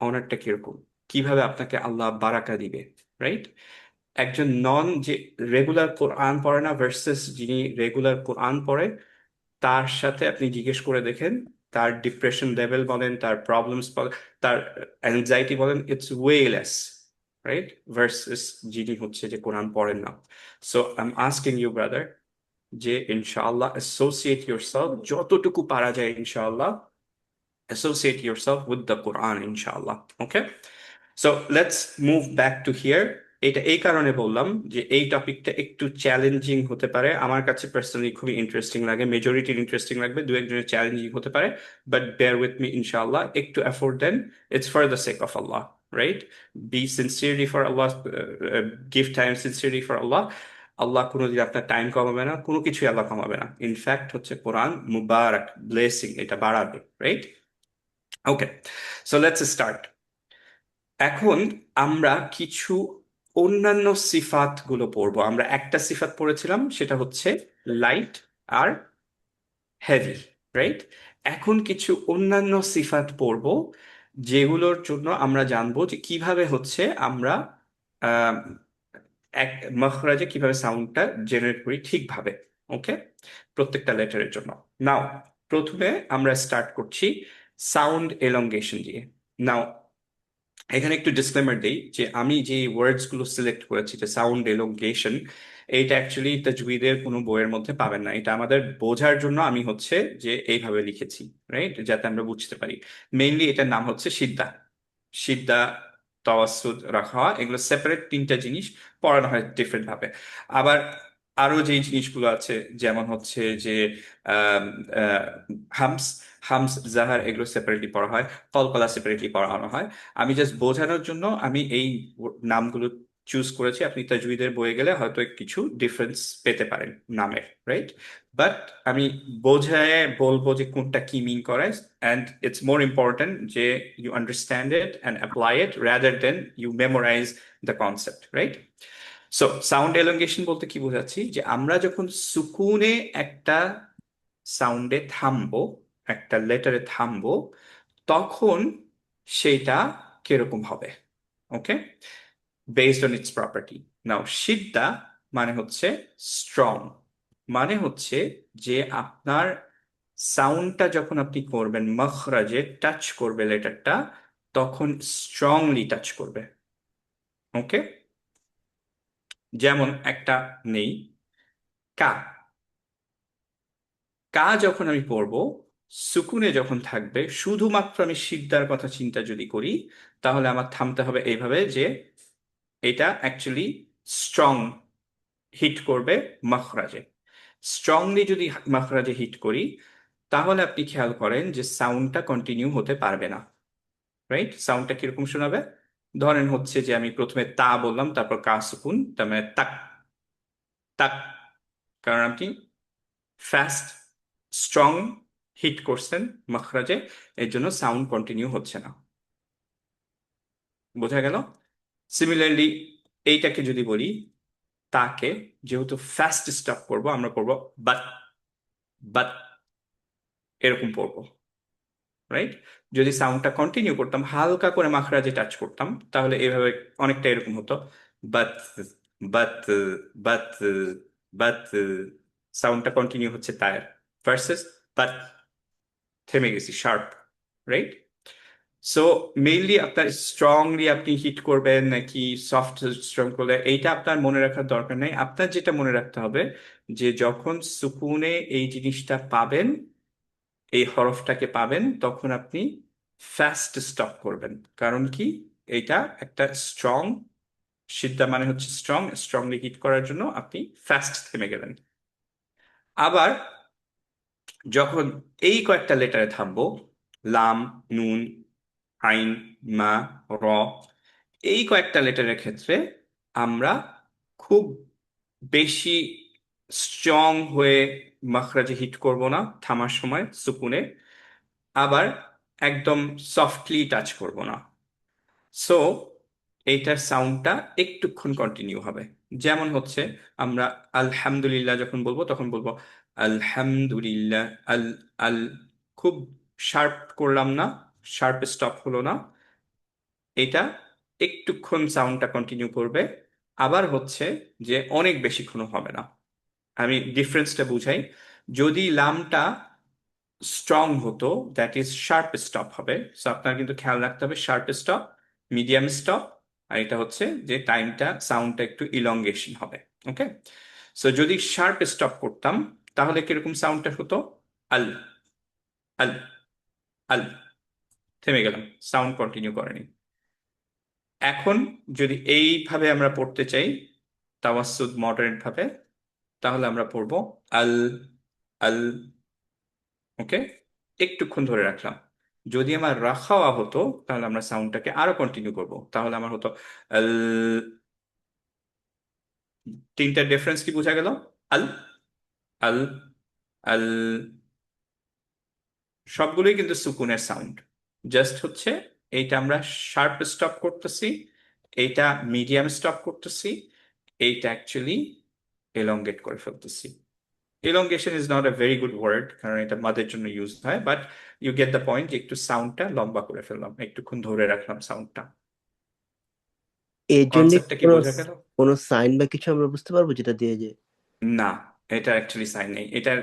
Speaker 1: অনারটা কিরকম, কিভাবে আপনাকে আল্লাহ বারাকা দিবে, রাইট? একজন নন যে রেগুলার কোরআন পড়ে না ভার্সেস যিনি রেগুলার কোরআন পড়ে, তার সাথে আপনি জিজ্ঞেস করে দেখেন, তার ডিপ্রেশন লেভেল বলেন, তার প্রবলেমস বলেন, তার অ্যাংজাইটি বলেন, it's way less, right? Versus যিনি হচ্ছে যে কোরআন পড়েন না। So I am asking you brother যে ইনশাআল্লাহ অ্যাসোসিয়েট ইয়োরসেলফ যতটুকু পারা যায়, ইনশাআল্লাহ associate yourself with the Quran, inshallah. Okay, so let's move back to here. এটা এই কারণে বললাম যে এই টপিকটা একটু চ্যালেঞ্জিং হতে পারে, আমার কাছে পার্সোনালি খুবই ইন্টারেস্টিং লাগে, মেজরিটির ইন্টারেস্টিং লাগবে, দু একজনের চ্যালেঞ্জিং হতে পারে, বাট বেয়ার উইথ মি ইনশাআল্লাহ, একটু এফোর্ট দেন, it's for the sake of Allah, right? Be sincerely for Allah, give time sincerely for Allah. আল্লাহ কোনোদিন আপনার টাইম কমাবে না, কোনো কিছুই আল্লাহ কমাবে না। ইনফ্যাক্ট হচ্ছে কোরআন মুবারাক, ব্লেসিং, এটা বাড়াবে, right? Okay, so let's start. এখন আমরা কিছু অন্যান্য সিফাত গুলো পড়বো। আমরা একটা সিফাত পড়েছিলাম, সেটা হচ্ছে লাইট আর হেভি, রাইট? এখন কিছু অন্যান্য সিফাত পড়বো যেগুলোর জন্য আমরা জানবো যে কিভাবে হচ্ছে আমরা আহ, এক মখরাজে কিভাবে সাউন্ডটা জেনারেট করি ঠিকভাবে। ওকে, প্রত্যেকটা লেটারের জন্য। নাও প্রথমে আমরা স্টার্ট করছি সাউন্ড এলঙ্গেশন দিয়ে। নাও এখানে একটু ডিসক্লেমার দেই যে আমি যে ওয়ার্ডস গুলো সিলেক্ট করেছি, যে সাউন্ড এলঙ্গেশন, এইটা অ্যাকচুয়ালি তাজউইদের কোনো বইয়ের মধ্যে পাবেন না। এটা আমাদের বোঝার জন্য আমি হচ্ছে যে এইভাবে লিখেছি, রাইট, যাতে আমরা বুঝতে পারি। মেইনলি এটার নাম হচ্ছে সিদ্ধা। সিদ্ধা, তাওয়াসুদ, রাখা, এগুলো সেপারেট তিনটা জিনিস, পড়ানো হয় ডিফারেন্ট ভাবে। আবার আরো যে জিনিসগুলো আছে, যেমন হচ্ছে যে আম, আহ, হামস হামস জাহার, এগুলো সেপারেটলি পড়া হয়। কলকলা সেপারেটলি পড়ানো হয়। আমি জাস্ট বোঝানোর জন্য আমি এই নামগুলো চুজ করেছি। আপনি তাজউইদের বইয়ে গেলে হয়তো কিছু ডিফারেন্স পেতে পারেন নামের, রাইট? বাট আমি বোঝায় বলবো যে কোনটা কি মিন করে, অ্যান্ড ইটস মোর ইম্পর্টেন্ট যে you understand it and apply it rather than you memorize the concept, right? So sound elongation বলতে কি বোঝাচ্ছি, যে আমরা যখন সুকুনে একটা সাউন্ডে থামবো, একটা লেটারে থামবো, তখন সেইটা কিরকম হবে। ওকে, বেসড অন ইটস প্রপার্টি। নাও সিদ্ধা মানে হচ্ছে স্ট্রং, মানে হচ্ছে যে আপনার সাউন্ডটা যখন আপনি করবেন, মখরাজে টাচ করবে লেটারটা, তখন স্ট্রংলি টাচ করবে। ওকে, যেমন একটা নেই, কা। কা যখন আমি পড়বো, সুকুনে যখন থাকবে, শুধুমাত্র আমি সিদ্ধার কথা চিন্তা যদি করি, তাহলে আমার থামতে হবে এইভাবে, যে এটা অ্যাকচুয়ালি স্ট্রং হিট করবে মখরাজে। স্ট্রংলি যদি মখরাজে হিট করি, তাহলে আপনি খেয়াল করেন যে সাউন্ডটা কন্টিনিউ হতে পারবে না, রাইট? সাউন্ডটা কিরকম শোনাবে? ধরেন হচ্ছে যে আমি প্রথমে তা বললাম, তারপর কা সুকুন, তার মানে তাক, তাক। কারণ আপনি ফাস্ট স্ট্রং হিট করছেন মখরাজে, এর জন্য সাউন্ড কন্টিনিউ হচ্ছে না। বোঝা গেল? সিমিলারলি এইটাকে যদি বলি, তাকে যেহেতু ফাস্ট স্টপ করবো, আমরা পড়বো বাট, বাট, এরকম পড়বো, রাইট? যদি সাউন্ডটা কন্টিনিউ করতাম, হালকা করে মাখরাজে টাচ করতাম, তাহলে এভাবে অনেকটা এরকম হতো, বাট, বাট, বাট, বাট। সাউন্ডটা কন্টিনিউ হচ্ছে তার, ভার্সেস বাট, থেমে গেছি, শার্প, রাইট? সো মেইনলি আপনার স্ট্রংলি আপনি হিট করবেন নাকি সফট স্ট্রং করলে, এইটা আপনার মনে রাখার দরকার নেই। আপনার যেটা মনে রাখতে হবে, যে যখন সুকুনে এই জিনিসটা পাবেন, এই হরফটাকে পাবেন, তখন আপনি ফাস্ট স্টপ করবেন। কারণ কি, এইটা একটা স্ট্রং, সিদ্ধা মানে হচ্ছে স্ট্রং, স্ট্রংলি হিট করার জন্য আপনি ফাস্ট থেমে গেলেন। আবার যখন এই কয়েকটা লেটারে থামবো, লাম, নুন, আইন, মা, র, এই কয়েকটা লেটারের ক্ষেত্রে আমরা খুব বেশি স্ট্রং হয়ে মাখরাজে হিট করব না থামার সময় সুকুনে, আবার একদম সফটলি টাচ করব না। সো এইটার সাউন্ডটা একটুক্ষণ কন্টিনিউ হবে। যেমন হচ্ছে আমরা আলহামদুলিল্লাহ যখন বলবো, তখন বলবো আলহামদুলিল্লাহ, আল, আল, খুব শার্প করলাম না, শার্প স্টপ হলো না, এটা একটুক্ষণ সাউন্ডটা কন্টিনিউ করবে। আবার হচ্ছে যে অনেক বেশিক্ষণও হবে না। আমি ডিফারেন্সটা বুঝাই। যদি লামটা স্ট্রং হতো, দ্যাট ইজ শার্প স্টপ হবে। সো আপনার কিন্তু খেয়াল রাখতে হবে শার্প স্টপ, মিডিয়াম স্টপ, আর এটা হচ্ছে যে টাইমটা, সাউন্ডটা একটু ইলংগেশন হবে। ওকে, সো যদি শার্প স্টপ করতাম, তাহলে কিরকম সাউন্ডটা হতো? আল, আল, আল, থেমে গেলাম, সাউন্ড কন্টিনিউ করেনি। এখন যদি এইভাবে আমরা পড়তে চাই তাওয়াসসুদ মডারেট ভাবে, তাহলে আমরা পড়বো আল, আল। ওকে, একটুক্ষণ ধরে রাখলাম। যদি আমার রাখাওয়া হতো, তাহলে আমরা সাউন্ডটাকে আরো কন্টিনিউ করব, তাহলে আমার হতো আল। তিনটা ডিফারেন্স কি বোঝা গেল? আল, আল, আল, সবগুলোই কিন্তু সুকুনের সাউন্ড। জাস্ট হচ্ছে এইটা আমরা শার্প স্টপ করতেছি, এইটা মিডিয়াম স্টপ করতেছি, এইটা অ্যাকচুয়ালি এলঙ্গেট করে ফেলতেছি। elongation is not a very good word কারণ এটা মাদের জন্য ইউজ হয়, but you get the point, একটু সাউন্ডটা লম্বা করে ফেললাম, একটুক্ষণ ধরে রাখলাম সাউন্ডটা।
Speaker 2: এর জন্য
Speaker 1: কনসেপ্টটা কি বোঝা গেল?
Speaker 2: কোনো সাইন বা কিছু আমরা বুঝতে পারবো যেটা দিয়ে যে
Speaker 1: না, এটা অ্যাকচুয়ালি সাইন নেই। এটার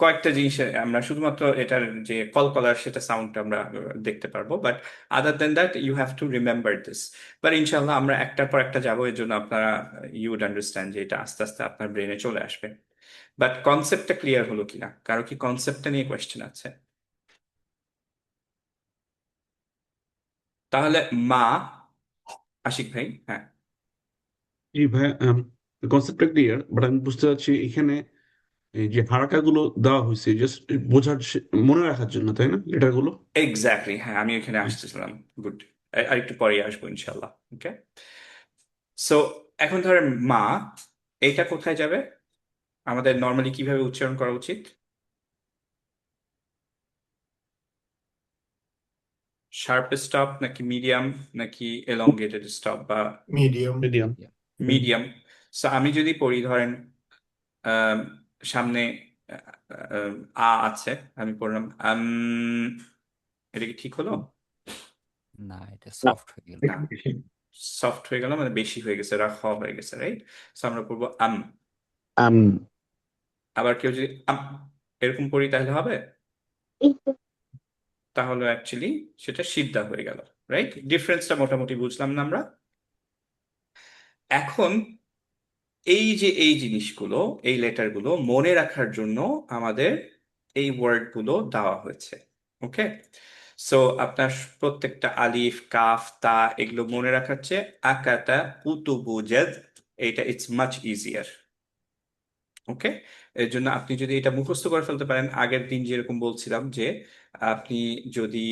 Speaker 1: কয়েকটা জিনিস আমরা শুধুমাত্র এটার যে কলকলার সেটা সাউন্ডটা আমরা দেখতে পারবো, but other than that you have to remember this. But ইনশাল্লাহ আমরা একটার পর একটা যাবো, এর জন্য আপনারা ইউ উড আন্ডারস্ট্যান্ড যে এটা আস্তে আস্তে আপনার ব্রেনে চলে আসবে। বাট কনসেপ্টটা ক্লিয়ার হলো কিনা, কারো কি কনসেপ্টটা নিয়ে কোয়েশ্চেন আছে? তাহলে মা, আশিক ভাই, হ্যাঁ।
Speaker 9: জি ভাই, কনসেপ্টটা ক্লিয়ার, বাট আমি বুঝতে চাচ্ছি এখানে এই যে হারাকাগুলো দেওয়া হয়েছে জাস্ট বোঝার মনে রাখার জন্য, তাই না লেটারগুলো?
Speaker 1: এক্স্যাক্টলি, হ্যাঁ, আমি ওখানে আসতেছিলাম। গুড, আর একটু পরে আসবো ইনশাল্লাহ। ওকে, সো এখন ধরেন মা, এইটা কোথায় যাবে? আমাদের নর্মালি কিভাবে উচ্চারণ করা উচিত? শার্প স্টপ নাকি মিডিয়াম নাকি এলঙ্গেটেড স্টপ বা
Speaker 10: মিডিয়াম।
Speaker 9: মিডিয়াম।
Speaker 1: মিডিয়াম? সো আমি যদি পড়ি, ধরেন সামনে আ আছে, আমি পড়লাম এটা কি ঠিক হলো?
Speaker 3: না, এটা সফট হয়ে গেল।
Speaker 1: না, সফট হয়ে গেল মানে বেশি হয়ে গেছে, রাখ হয়ে গেছে, রাইট? সো আমরা পড়বো আবার কেউ যদি এরকম পড়ি তাহলে হবে? তাহলে অ্যাকচুয়ালি সেটা সিদ্ধা হয়ে গেল, রাইট? ডিফারেন্সটা মোটামুটি বুঝলাম না আমরা? এখন এই যে এই জিনিসগুলো, এই লেটারগুলো মনে রাখার জন্য আমাদের এই ওয়ার্ডগুলো দেওয়া হয়েছে। ওকে, সো আপনার প্রত্যেকটা আলিফ, কাফ, তা এগুলো মনে রাখার চেয়ে আকাতা কুতুবুজাদ, এইটা ইটস মাচ ইজিয়ার। ওকে, এর জন্য আপনি যদি এটা মুখস্থ করে ফেলতে পারেন, আগের দিন যেরকম বলছিলাম যে আপনি যদি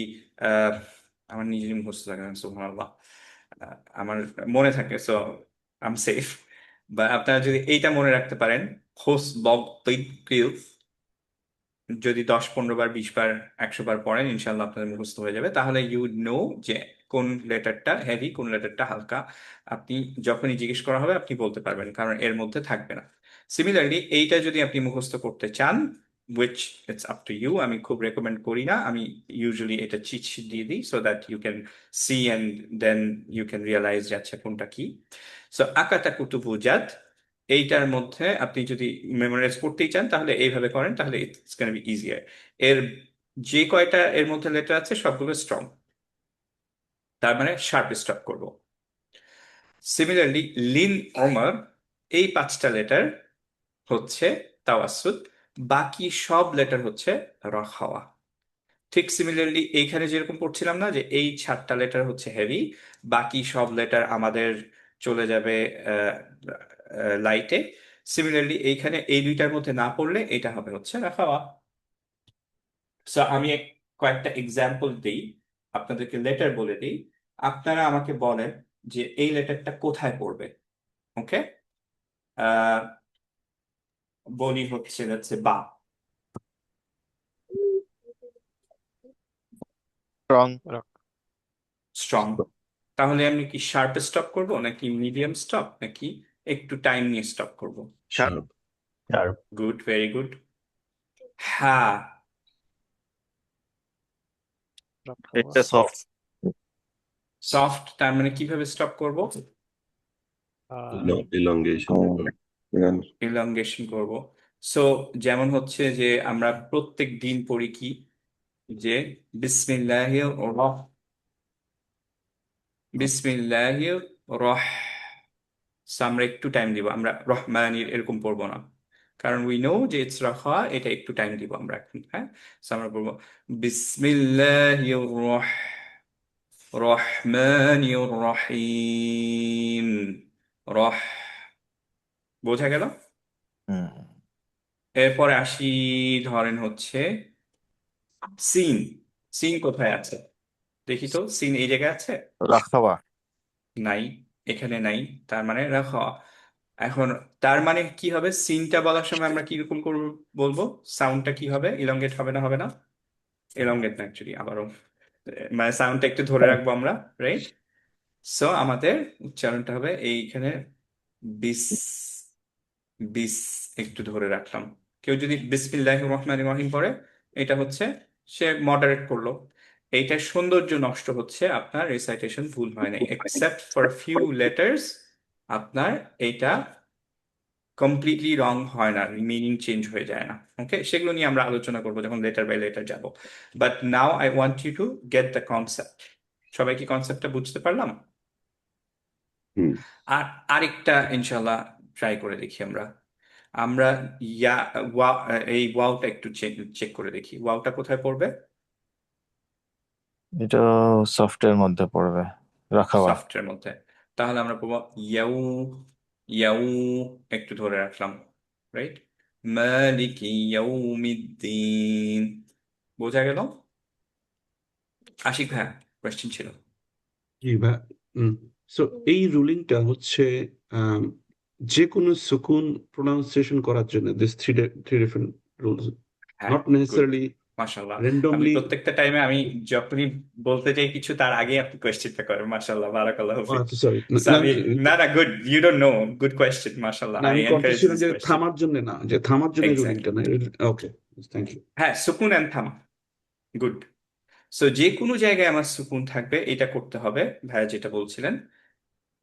Speaker 1: আমার নিজেরই মুখস্থ থাকে না, সুবহানাল্লাহ, আমার মনে থাকে, সো আই এম সেফ। বা আপনারা যদি এইটা মনে রাখতে পারেন, হোস বব কিল, যদি 10-15 বার 20 বার 100 বার পড়েন, ইনশাল্লাহ আপনাদের মুখস্থ হয়ে যাবে। তাহলে ইউ নো যে কোন লেটারটা হেভি, কোন লেটারটা হালকা। আপনি যখনই জিজ্ঞেস করা হবে আপনি বলতে পারবেন, কারণ এর মধ্যে থাকবে না। সিমিলারলি এইটা যদি আপনি মুখস্থ করতে চান, which it's up to you, আমি খুব রেকমেন্ড করি না, আমি ইউজুয়ালি এটা চিট শিট দিয়ে দিই so that you can see and then you can realise যে আচ্ছা কোনটা কি। সো আকাতা কুতুবুজাত, এইটার মধ্যে আপনি যদি মেমোরাইজ করতেই চান তাহলে এইভাবে করেন, তাহলে ইটস ক্যান বি ইজিয়ার। এর যে কয়টা এর মধ্যে লেটার আছে সবগুলো স্ট্রং, তার মানে শার্প স্টপ করব। সিমিলারলি লিন ওমর, এই 5টা লেটার হচ্ছে তাওয়াসুদ, বাকি সব লেটার হচ্ছে রখাওয়া। ঠিক সিমিলারলি এইখানে যেরকম পড়ছিলাম না যে এই 7টা লেটার হচ্ছে হেভি, বাকি সব লেটার আমাদের চলে যাবে লাইটে। সিমিলারলি এইখানে এই দুইটার মধ্যে না পড়লে এটা হবে হচ্ছে রাখাওয়া। সো আমি কয়েকটা এক্সাম্পল দিই, আপনাদেরকে লেটার বলে দিই, আপনারা আমাকে বলেন যে এই লেটারটা কোথায় পড়বে। ওকে, বলি হচ্ছে যাচ্ছে বা, স্ট্রং। তাহলে আমি কি শার্প স্টপ করব নাকি মিডিয়াম স্টপ নাকি একটু টাইম নিয়ে স্টপ করব?
Speaker 8: শার্প।
Speaker 1: Good, very good. হ্যাঁ,
Speaker 5: এটা সফট।
Speaker 1: সফট, তার মানে কিভাবে স্টপ করব?
Speaker 4: ইলংগেশন।
Speaker 1: ইলংগেশন করব। সো যেমন হচ্ছে যে আমরা প্রত্যেক দিন পড়ি কি, যে বিসমিল্লাহির রহ, So আমরা একটু টাইম দিব, আমরা রহমানির এরকম পড়বো না, কারণ উই নো যে ইটস রাখা, এটা একটু টাইম দিব আমরা এখন। হ্যাঁ, So আমরা বলবো বিসমিল্লাহির রহমানির রহিম, রহ, বোঝা গেল? এরপরে আসি, ধরেন হচ্ছে সিন। সিন কোথায় আছে দেখি তো, সিন এই জায়গায় আছে?
Speaker 5: রাখাওয়া।
Speaker 1: নাই, এখানে নাই, তার মানে রাখা। এখন তার মানে কি হবে, সিনটা বলার সময় আমরা কিরকম করবো, বলবো সাউন্ডটা কি হবে, ইলংগেট হবে না? হবে না, এলংগেট না অ্যাকচুয়ালি, আবারও মানে সাউন্ডটা একটু ধরে রাখবো আমরা, রাইট? সো আমাদের উচ্চারণটা হবে এইখানে বিস, বিস একটু ধরে রাখলাম, কেউ যদি বিসমিল্লাহির রহমানির রহিম পড়ে, এটা হচ্ছে সে মডারেট করলো। এইটার সৌন্দর্য নষ্ট হচ্ছে, আপনার রিসাইটেশন ভুল হয় না, এক্সেপ্ট ফর ফিউ লেটার্স আপনার এইটা কমপ্লিটলি রং হয় না, মিনিং চেঞ্জ হয়ে যায় না। ওকে, সেগুলো নিয়ে আমরা আলোচনা করবো যখন লেটার বাই লেটার যাব। But now I want you to get the concept. সবাই কি কনসেপ্টটা বুঝতে পারলাম?
Speaker 4: হুম
Speaker 1: আর আরেকটা ইনশাল্লাহ ট্রাই করে দেখি আমরা। আমরা ইয়া ওয়া এই ওয়াওটা একটু চেক করে দেখি, ওয়াওটা কোথায় পড়বে?
Speaker 5: এটা সফটের মধ্যে পড়বে, রাখাওয়া।
Speaker 1: সফটের মধ্যে। তাহলে আমরা পড়বো ইয়াউ, ইয়াউ একটু ধরে রাখলাম, রাইট? মালিকি ইয়াউমিদ্দিন। বোঝা গেল? আশিক ভাইয়া কোয়েশ্চেন ছিল।
Speaker 9: জি ভাই। সো এই রুলিংটা হচ্ছে আম, যে কোনো সুকুন প্রোনাউন্সিয়েশন করার জন্য দিস থ্রি ডিফারেন্ট রুলস,
Speaker 1: হ্যাঁ,
Speaker 9: নট
Speaker 1: গুড,
Speaker 9: নেসেসারিলি
Speaker 1: মাশাল্লাহ। আমি
Speaker 9: র্যান্ডমলি।
Speaker 1: প্রত্যেকটা টাইমে আমি যখনই বলতে চাই কিছু, তার আগে আপনি কোয়েশ্চেনটা করেন, মাশাল্লাহ, বারাকাল্লাহু ফিক।
Speaker 9: আচ্ছা সরি,
Speaker 1: So, আমি না না, good, you don't know, good question, মাশাল্লাহ, আই
Speaker 9: আমি
Speaker 1: এনকারেজ
Speaker 9: করতেছিলাম
Speaker 1: দিস
Speaker 9: যে
Speaker 1: কোয়েশ্চেন।
Speaker 9: থামার জন্য না, যে থামার জন্য রুলিংটা
Speaker 1: এক্স্যাক্টলি,
Speaker 9: না। Okay, thank you.
Speaker 1: হ্যাঁ, সুকুন অ্যান্ড থামা, গুড। সো যে কোনো জায়গায় আমার সুকুন থাকবে, এটা করতে হবে ভাইয়া যেটা বলছিলেন।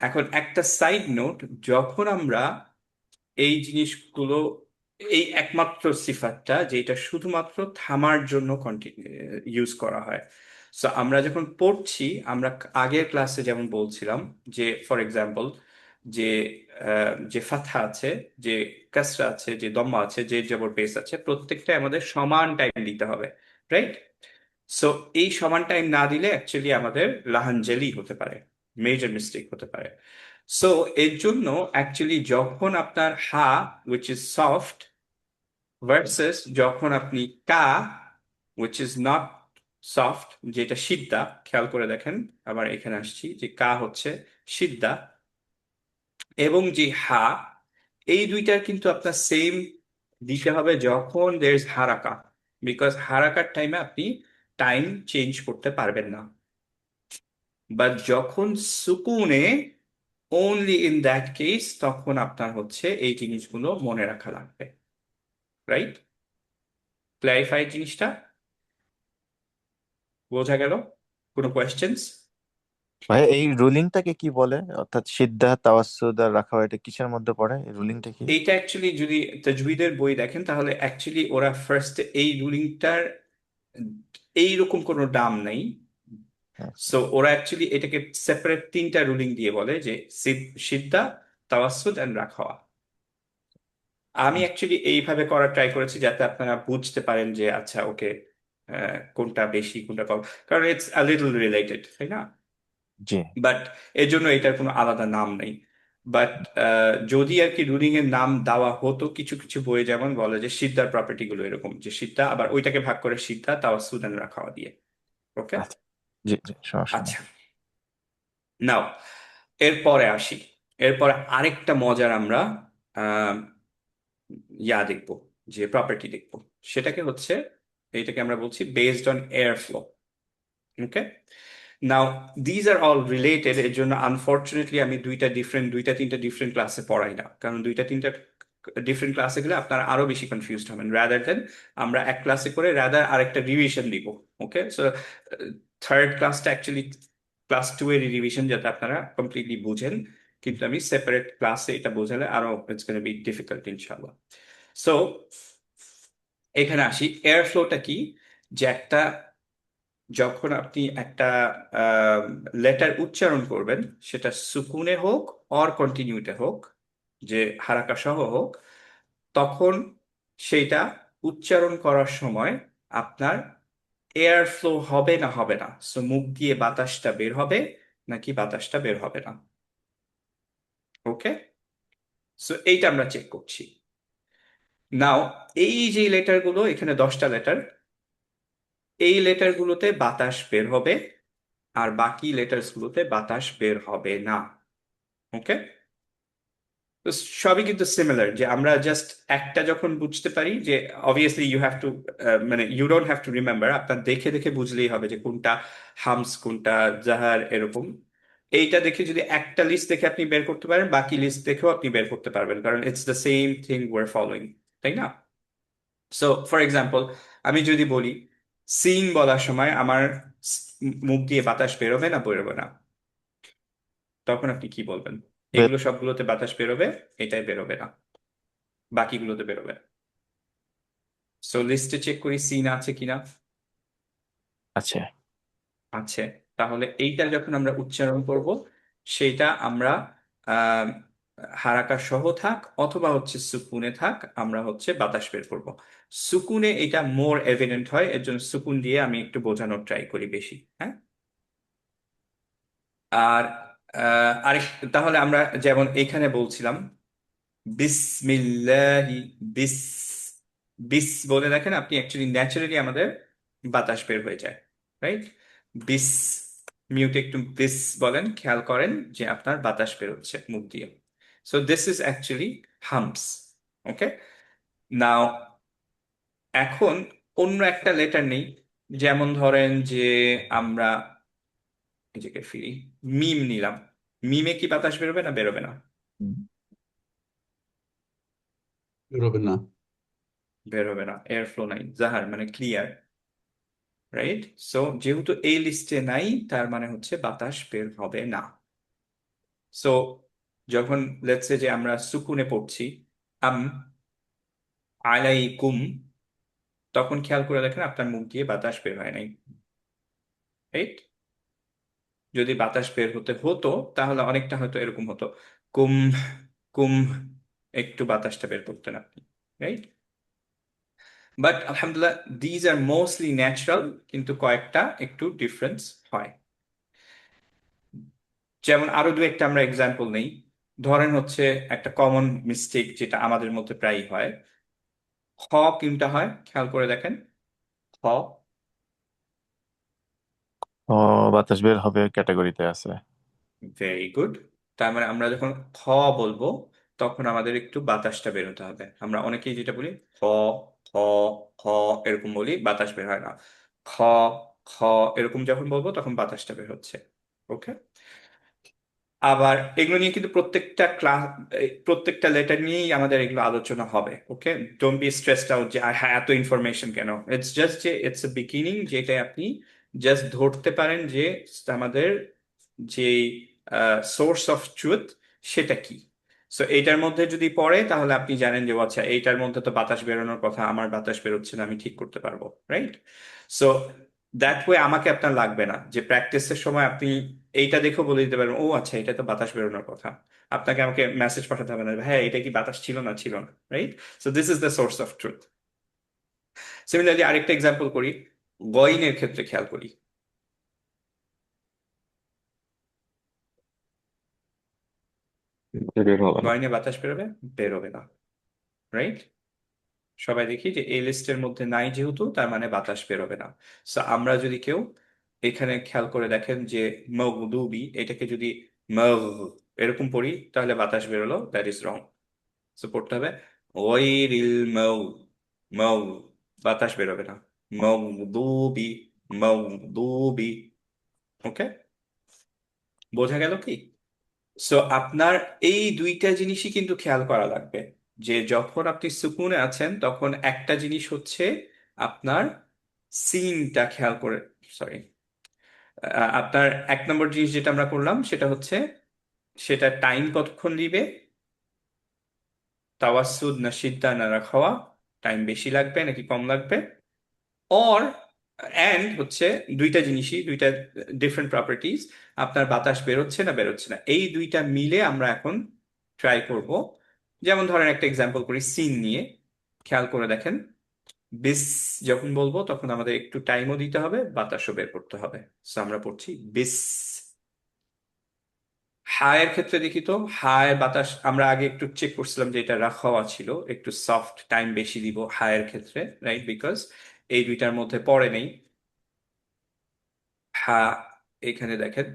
Speaker 1: এখন একটা সাইড নোট, যখন আমরা এই জিনিসগুলো, এই একমাত্র সিফাতটা যেটা শুধুমাত্র থামার জন্য ইউজ করা হয়। সো আমরা যখন পড়ছি, আমরা আগের ক্লাসে যেমন বলছিলাম যে ফর এক্সাম্পল যে যে ফাথা আছে, যে কাসরা আছে, যে দম্মা আছে, যে জবর পেশ আছে, প্রত্যেকটা আমাদের সমান টাইম দিতে হবে, রাইট? সো এই সমান টাইম না দিলে অ্যাকচুয়ালি আমাদের লাহানজালি হতে পারে, মেজর মিস্টেক হতে পারে। সো এর জন্য অ্যাকচুয়ালি যখন আপনার হা উইচ ইজ সফট ভার্সেস যখন আপনি কা উইচ ইজ নট সফট, যেটা সিদ্ধা, খেয়াল করে দেখেন, আবার এখানে আসছি যে কা হচ্ছে সিদ্ধা, এবং যে হা, এই দুইটার কিন্তু আপনার সেম দিতে হবে যখন দের ইজ হারাকা, বিকজ হারাকার টাইমে আপনি টাইম চেঞ্জ করতে পারবেন না। বাট যখন সুকুনে, only in that case তখন আপনার হচ্ছে এই জিনিসগুলো মনে রাখা লাগবে, রাইট? ক্ল্যারিফাই জিনিসটা বোঝা গেল? কোনো কোয়েশ্চেন্স?
Speaker 5: ভাই এই রুলিংটাকে কি বলে? অর্থাৎ সিদ্ধা, তাওয়াসসুদ আর রাখাওয়া, এটা কিসের মধ্যে পড়ে? এই রুলিংটা কি?
Speaker 1: এইটা অ্যাকচুয়ালি যদি তাজউইদের বই দেখেন, তাহলে অ্যাকচুয়ালি ওরা ফার্স্ট এই রুলিংটার এইরকম কোনো দাম নাই। সো ওরা অ্যাকচুয়ালি এটাকে সেপারেট তিনটা রুলিং দিয়ে বলে, যে সিদ্ধা, তাওয়াসসুদ এন্ড রাখাওয়া। আমি অ্যাকচুয়ালি এইভাবে করার ট্রাই করেছি যাতে আপনারা বুঝতে পারেন যে আচ্ছা ওকে, কোনটা বেশি কোনটা কম, কারণ ইটস আ লিটল রিলেটেড, তাই না?
Speaker 5: জি।
Speaker 1: বাট এর জন্য এটার কোনো আলাদা নাম নেই। বাট যদি আর কি রুলিং এর নাম দেওয়া হতো, কিছু কিছু বইয়ে যেমন বলে যে সিদ্ধার প্রপার্টি গুলো এরকম, যে সিদ্ধা আবার ওইটাকে ভাগ করে সিদ্ধা, তাওয়াসসুদ এন্ড রাখাওয়া দিয়ে। ওকে,
Speaker 5: আচ্ছা, জি জি, সমস্যা নেই।
Speaker 1: আচ্ছা, নাও এরপরে আসি। এরপরে আরেকটা মজার আমরা আহ দেখবো, যে প্রপার্টি দেখবো, সেটাকে হচ্ছে, এইটাকে আমরা বলছি based on air flow. Okay, now these are all related. এর জন্য আনফর্চুনেটলি আমি দুইটা তিনটা ডিফারেন্ট ক্লাসে পড়াই না, কারণ দুইটা তিনটা ডিফারেন্ট ক্লাসে গেলে আপনারা আরো বেশি কনফিউজড হবেন, রাদার দেন আমরা এক ক্লাসে করে রাদার আরেকটা রিভিশন দিব। ওকে, সো থার্ড ক্লাসটা অ্যাকচুয়ালি ক্লাস 2 এর রিভিশন, যাতে আপনারা কমপ্লিটলি বুঝেন, কিন্তু আমি সেপারেট ক্লাসে এটা বোঝালে আরো ইটস গোনা বি ডিফিকাল্ট ইনশাআল্লাহ। সো এখানে আসি, এয়ার ফ্লোটা কি, যে একটা, যখন আপনি একটা লেটার উচ্চারণ করবেন, সেটা সুকুনে হোক অর কন্টিনিউতে হোক, যে হারাকা সহ হোক, তখন সেইটা উচ্চারণ করার সময় আপনার এয়ার ফ্লো হবে না হবে না, সো মুখ দিয়ে বাতাসটা বের হবে নাকি বাতাসটা বের হবে না। ওকে, সো এইটা আমরা চেক করছি। নাও এই যে লেটারগুলো, এখানে 10টা লেটার, এই লেটারগুলোতে বাতাস বের হবে আর বাকি লেটার্স গুলোতে বাতাস বের হবে না। ওকে, তো সবই কিন্তু সিমিলার, যে আমরা জাস্ট একটা যখন বুঝতে পারি, যে অবভিয়াসলি ইউ হ্যাভ টু, মানে you don't have to remember, আপনার দেখে দেখে বুঝলেই হবে যে কোনটা হামস কোনটা জাহার, এরকম। এইটা দেখে যদি একটা লিস্ট দেখে আপনি বের করতে পারেন, বাকি লিস্ট দেখেও আপনি বের করতে পারবেন, কারণ it's the same thing we're following, তাই না? সো ফর এক্সাম্পল, আমি যদি বলি সিন বলার সময় আমার মুখ দিয়ে বাতাস বেরোবে না বেরোবে না, তখন আপনি কি বলবেন? এগুলো সবগুলোতে বাতাস বেরোবে, এটাই বেরোবে না, বাকিগুলোতে বেরোবে। সো লিস্টে চেক করি সিন আছে কিনা।
Speaker 5: আছে।
Speaker 1: আছে। তাহলে এইটা যখন আমরা উচ্চারণ করব, সেইটা আমরা আহ হারাকা সহ থাক অথবা হচ্ছে সুকুনে থাক, আমরা হচ্ছে বাতাস বের করব। সুকুনে এটা মোর এভিডেন্ট হয়, এর জন্য সুকুন দিয়ে আমি একটু বোঝানোর ট্রাই করি বেশি। হ্যাঁ। আর আরেক, তাহলে আমরা যেমন এইখানে বলছিলাম বিসমিল্লাহি, বিস, বিস বলে দেখেন আপনি, অ্যাকচুয়ালি ন্যাচারালি আমাদের বাতাস বের হয়ে যায়, রাইট? বিস, মিউটে একটু বিস বলেন, খেয়াল করেন যে আপনার বাতাস বের হচ্ছে মুখ দিয়ে। So this is actually hums. Okay, now এখন অন্য একটা লেটার নেই, যেমন ধরেন যে আমরা নিজেকে ফিরি, মিম নিলাম। মিমে কি বাতাস বেরোবে না বেরোবে না?
Speaker 9: বেরোবে না।
Speaker 1: বের হবে না, এয়ার ফ্লো নাই, জাহার মানে ক্লিয়ার, রাইট? সো যেহেতু এই লিস্টে নাই, তার মানে হচ্ছে বাতাস বের হবে না। সো যখন লেটস সে যে আমরা সুকুনে পড়ছি আম আলাইকুম, তখন খেয়াল করে দেখেন আপনার মুখ দিয়ে বাতাস বের হয় নাই, রাইট? যদি বাতাস বের হতে হতো তাহলে অনেকটা হয়তো এরকম হতো, কুম কুম, একটু বাতাসটা বের করতেন আপনি, রাইট? বাট আলহামদুলিল্লাহ দিজ আর মোস্টলি ন্যাচারাল, কিন্তু কয়েকটা একটু ডিফারেন্স হয়। যেমন আরো দু একটা আমরা এক্সাম্পল নেই। ধরেন হচ্ছে একটা কমন মিস্টেক যেটা আমাদের মধ্যে প্রায়ই হয়, খ কোনটা হয় খেয়াল করে দেখেন। খ,
Speaker 5: ও, বাতাস বের হবে ক্যাটাগরিতে আছে।
Speaker 1: Very good. তার মানে আমরা যখন খ বলবো তখন আমাদের একটু বাতাসটা বেরোতে হবে। আমরা অনেকেই যেটা বলি খ খ খ এরকম বলি, বাতাস বের হয় না। খ খ এরকম যখন বলবো তখন বাতাসটা বের হচ্ছে। ওকে, আবার এগুলো নিয়ে কিন্তু প্রত্যেকটা ক্লাস, প্রত্যেকটা লেটার নিয়েই আমাদের এগুলো আলোচনা হবে। ওকে, ডোন্ট বি স্ট্রেসড আউট যে হ্যাঁ এত ইনফরমেশন কেন। ইটস জাস্ট যে ইটস এ বিগিনিং, যেটা আপনি জাস্ট ধরতে পারেন যে আমাদের যে সোর্স অফ ট্রুথ সেটা কি। সো এইটার মধ্যে যদি পড়ে তাহলে আপনি জানেন যে ও আচ্ছা এইটার মধ্যে তো বাতাস বেরোনোর কথা, আমার বাতাস বেরোচ্ছে না, আমি ঠিক করতে পারবো, রাইট? সো দ্যাট ওয়ে আমাকে আপনার লাগবে না যে প্র্যাকটিসের সময় আপনি এইটা দেখেও বলে দিতে পারবেন ও আচ্ছা এটা তো বাতাস বেরোনোর কথা। আপনাকে আমাকে মেসেজ পাঠাতে হবে না, হ্যাঁ এটা কি বাতাস ছিল না ছিল না, right? So this is the source of truth. Similarly আরেকটা এক্সাম্পল করি, গয়নের ক্ষেত্রে খেয়াল করি।
Speaker 7: বের হবে না।
Speaker 1: গয়নে বাতাস বেরোবে? বেরোবে না, রাইট? সবাই দেখি যে এই লিস্টের মধ্যে নাই, যেহেতু তার মানে বাতাস বেরোবে না। সো আমরা যদি কেউ এখানে খেয়াল করে দেখেন যে মগদুবি, এটাকে যদি মগ এরকম পড়ি তাহলে বাতাস বেরোলো, দ্যাট ইজ রং। সো পড়তে হবে ওয়াইরিল মৌ, মৌ, বাতাস বেরোবে না, মগদুবি, মগদুবি। ওকে, বোঝা গেল কি? সো আপনার এই দুইটা জিনিসই কিন্তু খেয়াল করা লাগবে, যে যখন আপনি সুকুনে আছেন তখন একটা জিনিস হচ্ছে আপনার সিনটা খেয়াল করে, সরি, আপনার এক নম্বর জিনিস যেটা আমরা করলাম সেটা হচ্ছে সেটা টাইম কতক্ষণ দিবে, তাওয়াসুদ না সিদ্ধা না রাখাওয়া, টাইম বেশি লাগবে নাকি কম লাগবে, অর অ্যান্ড হচ্ছে দুইটা জিনিসই, দুইটা ডিফারেন্ট প্রপার্টিজ, আপনার বাতাস বেরোচ্ছে না বেরোচ্ছে না, এই দুইটা মিলে আমরা এখন ট্রাই করব। যেমন ধরেন একটা এক্সাম্পল করি সিন নিয়ে, খেয়াল করে দেখেন বিস যখন বলবো তখন আমাদের একটু টাইমও দিতে হবে, বাতাসও বের করতে হবে। সো আমরা পড়ছি বিস। হায়ের ক্ষেত্রে দেখি তো, হায়ের বাতাস আমরা আগে একটু চেক করছিলাম যে এটা রাখাওয়া ছিল, একটু সফট, টাইম বেশি দিব হায়ের ক্ষেত্রে, রাইট? বিকজ এই দুইটার মধ্যে পড়ে নেই। হা, এখানে দেখেন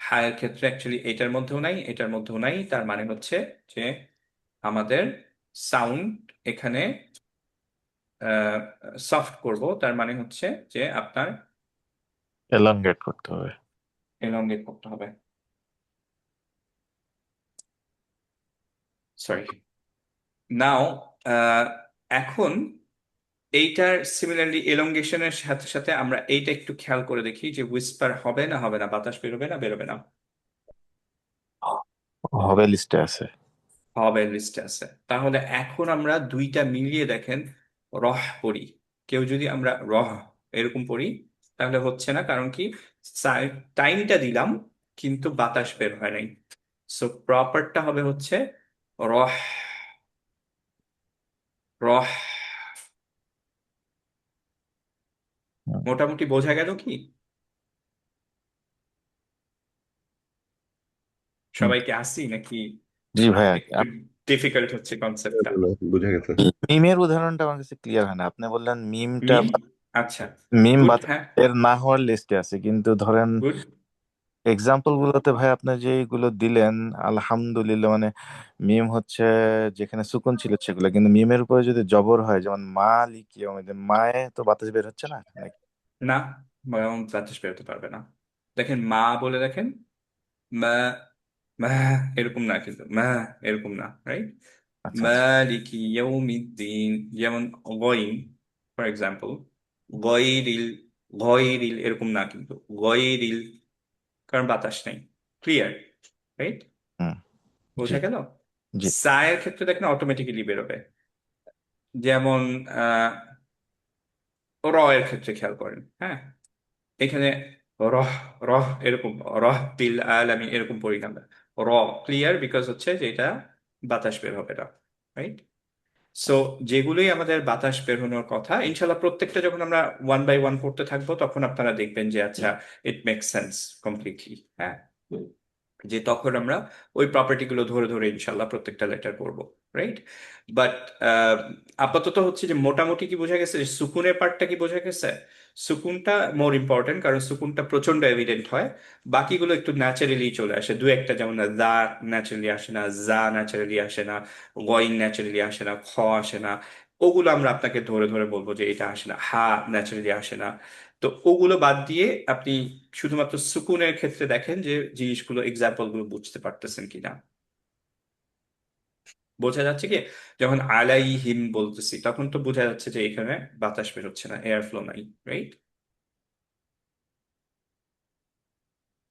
Speaker 1: হায়ের ক্ষেত্রে অ্যাকচুয়ালি এটার মধ্যেও নাই, এটার মধ্যেও নাই, তার মানে হচ্ছে যে আমাদের সাউন্ড এখানে সফট করব, তার মানে হচ্ছে যে আপনার
Speaker 5: এলংগেট করতে হবে।
Speaker 1: এলঙ্গেট করতে হবে, সরি। নাও এখন এইটার সিমিলারলি এলongেশনের সাথে সাথে আমরা এইটা একটু খেয়াল করে দেখি যে উইসপার হবে না হবে না, বাতাস বেরোবে না বেরোবে না।
Speaker 5: হবে লিস্টে আছে।
Speaker 1: হবে লিস্টে আছে। তাহলে এখন আমরা দুইটা মিলিয়ে দেখেন, রহ পড়ি, কেউ যদি আমরা রহ এরকম পড়ি তাহলে হচ্ছে না, কারণ কি টাইমটা দিলাম কিন্তু বাতাস বের হয় নাই। সো প্রপারটা হবে হচ্ছে রহ রহ।
Speaker 5: হুম।
Speaker 1: মোটামুটি বোঝা গেল কি?
Speaker 5: হুম।
Speaker 1: সবাইকে আসি নাকি
Speaker 5: জি ভাইয়া,
Speaker 1: একটু ডিফিকাল্ট হচ্ছে কনসেপ্টটা?
Speaker 4: বুঝে গেছে।
Speaker 5: মিমের উদাহরণটা আমার কাছে ক্লিয়ার হয় না। আপনি বললেন মিমটা,
Speaker 1: মিম, আচ্ছা,
Speaker 5: মিম
Speaker 1: গুড,
Speaker 5: বাতাস
Speaker 1: হ্যাঁ,
Speaker 5: বের না হওয়ার লিস্টে আছে, কিন্তু ধরেন
Speaker 1: গুড।
Speaker 5: এক্সাম্পল গুলোতে ভাই আপনি যেগুলো দিলেন আলহামদুলিল্লাহ, মানে মিম হচ্ছে যেখানে সুকুন ছিল সেগুলো, কিন্তু মিমের উপরে যদি জবর হয়, যেমন মালিক ইয়াউমিদ্দিন, মায়ে তো বাতাস বের হচ্ছে না নাকি?
Speaker 1: না, বাতাস বেরোতে পারবে না। দেখেন মা বলে দেখেন, মা, মা এরকম না, কিন্তু মা এরকম না, রাইট?
Speaker 5: আচ্ছা আচ্ছা।
Speaker 1: মালিকি ইয়াউমিদ্দিন, যেমন গয়িন ফর এক্সাম্পল, গয়রিল, গয়রিল এরকম না, কিন্তু গয়রিল, কারণ বাতাস নেই। Clear, right?
Speaker 5: হুম। জি
Speaker 1: বোঝা গেল?
Speaker 5: জি।
Speaker 1: সায়ের ক্ষেত্রে দেখেন অটোমেটিক্যালি বেরোবে। যেমন আহ র এর ক্ষেত্রে খেয়াল করেন, হ্যাঁ, এখানে রহ, রহ এরকম, রহ বিল আলামিন এরকম পড়ি না আমরা। র ক্লিয়ার, বিকজ হচ্ছে যে এটা বাতাস বের হবে না, রাইট? সো যেগুলোই আমাদের বাতাস বের হওয়ার কথা, ইনশাল্লাহ প্রত্যেকটা যখন আমরা ওয়ান বাই ওয়ান পড়তে থাকবো তখন আপনারা দেখবেন যে আচ্ছা, ইট মেক সেন্স কমপ্লিটলি, হ্যাঁ, যে তখন আমরা ওই প্রপার্টি গুলো ধরে ধরে ইনশাল্লাহ প্রত্যেকটা লেটার পড়বো, রাইট? বাট আপাতত হচ্ছে যে মোটামুটি কি বোঝা গেছে, যে সুকুনের পার্টটা কি বোঝা গেছে? সুকুনটা মোর ইম্পর্টেন্ট, কারণ সুকুনটা প্রচন্ড এভিডেন্ট হয়। বাকিগুলো একটু ন্যাচারালি চলে আসে, দু একটা, যেমন দা ন্যাচারালি আসে না, জা ন্যাচারালি আসে না, গইন ন্যাচারালি আসে না, খ আসে না। ওগুলো আমরা আপনাকে ধরে ধরে বলবো যে এটা আসে না, হা ন্যাচারালি আসে না। তো ওগুলো বাদ দিয়ে আপনি শুধুমাত্র সুকুনের ক্ষেত্রে দেখেন যে জিনিসগুলো, এক্সাম্পল গুলো বুঝতে পারতেছেন কিনা। বোঝা যাচ্ছে কি? যখন আলাইহিম বলতেছি তখন তো বোঝা যাচ্ছে যে এখানে বাতাস বেরোচ্ছে না, এয়ার ফ্লো নাই, রাইট?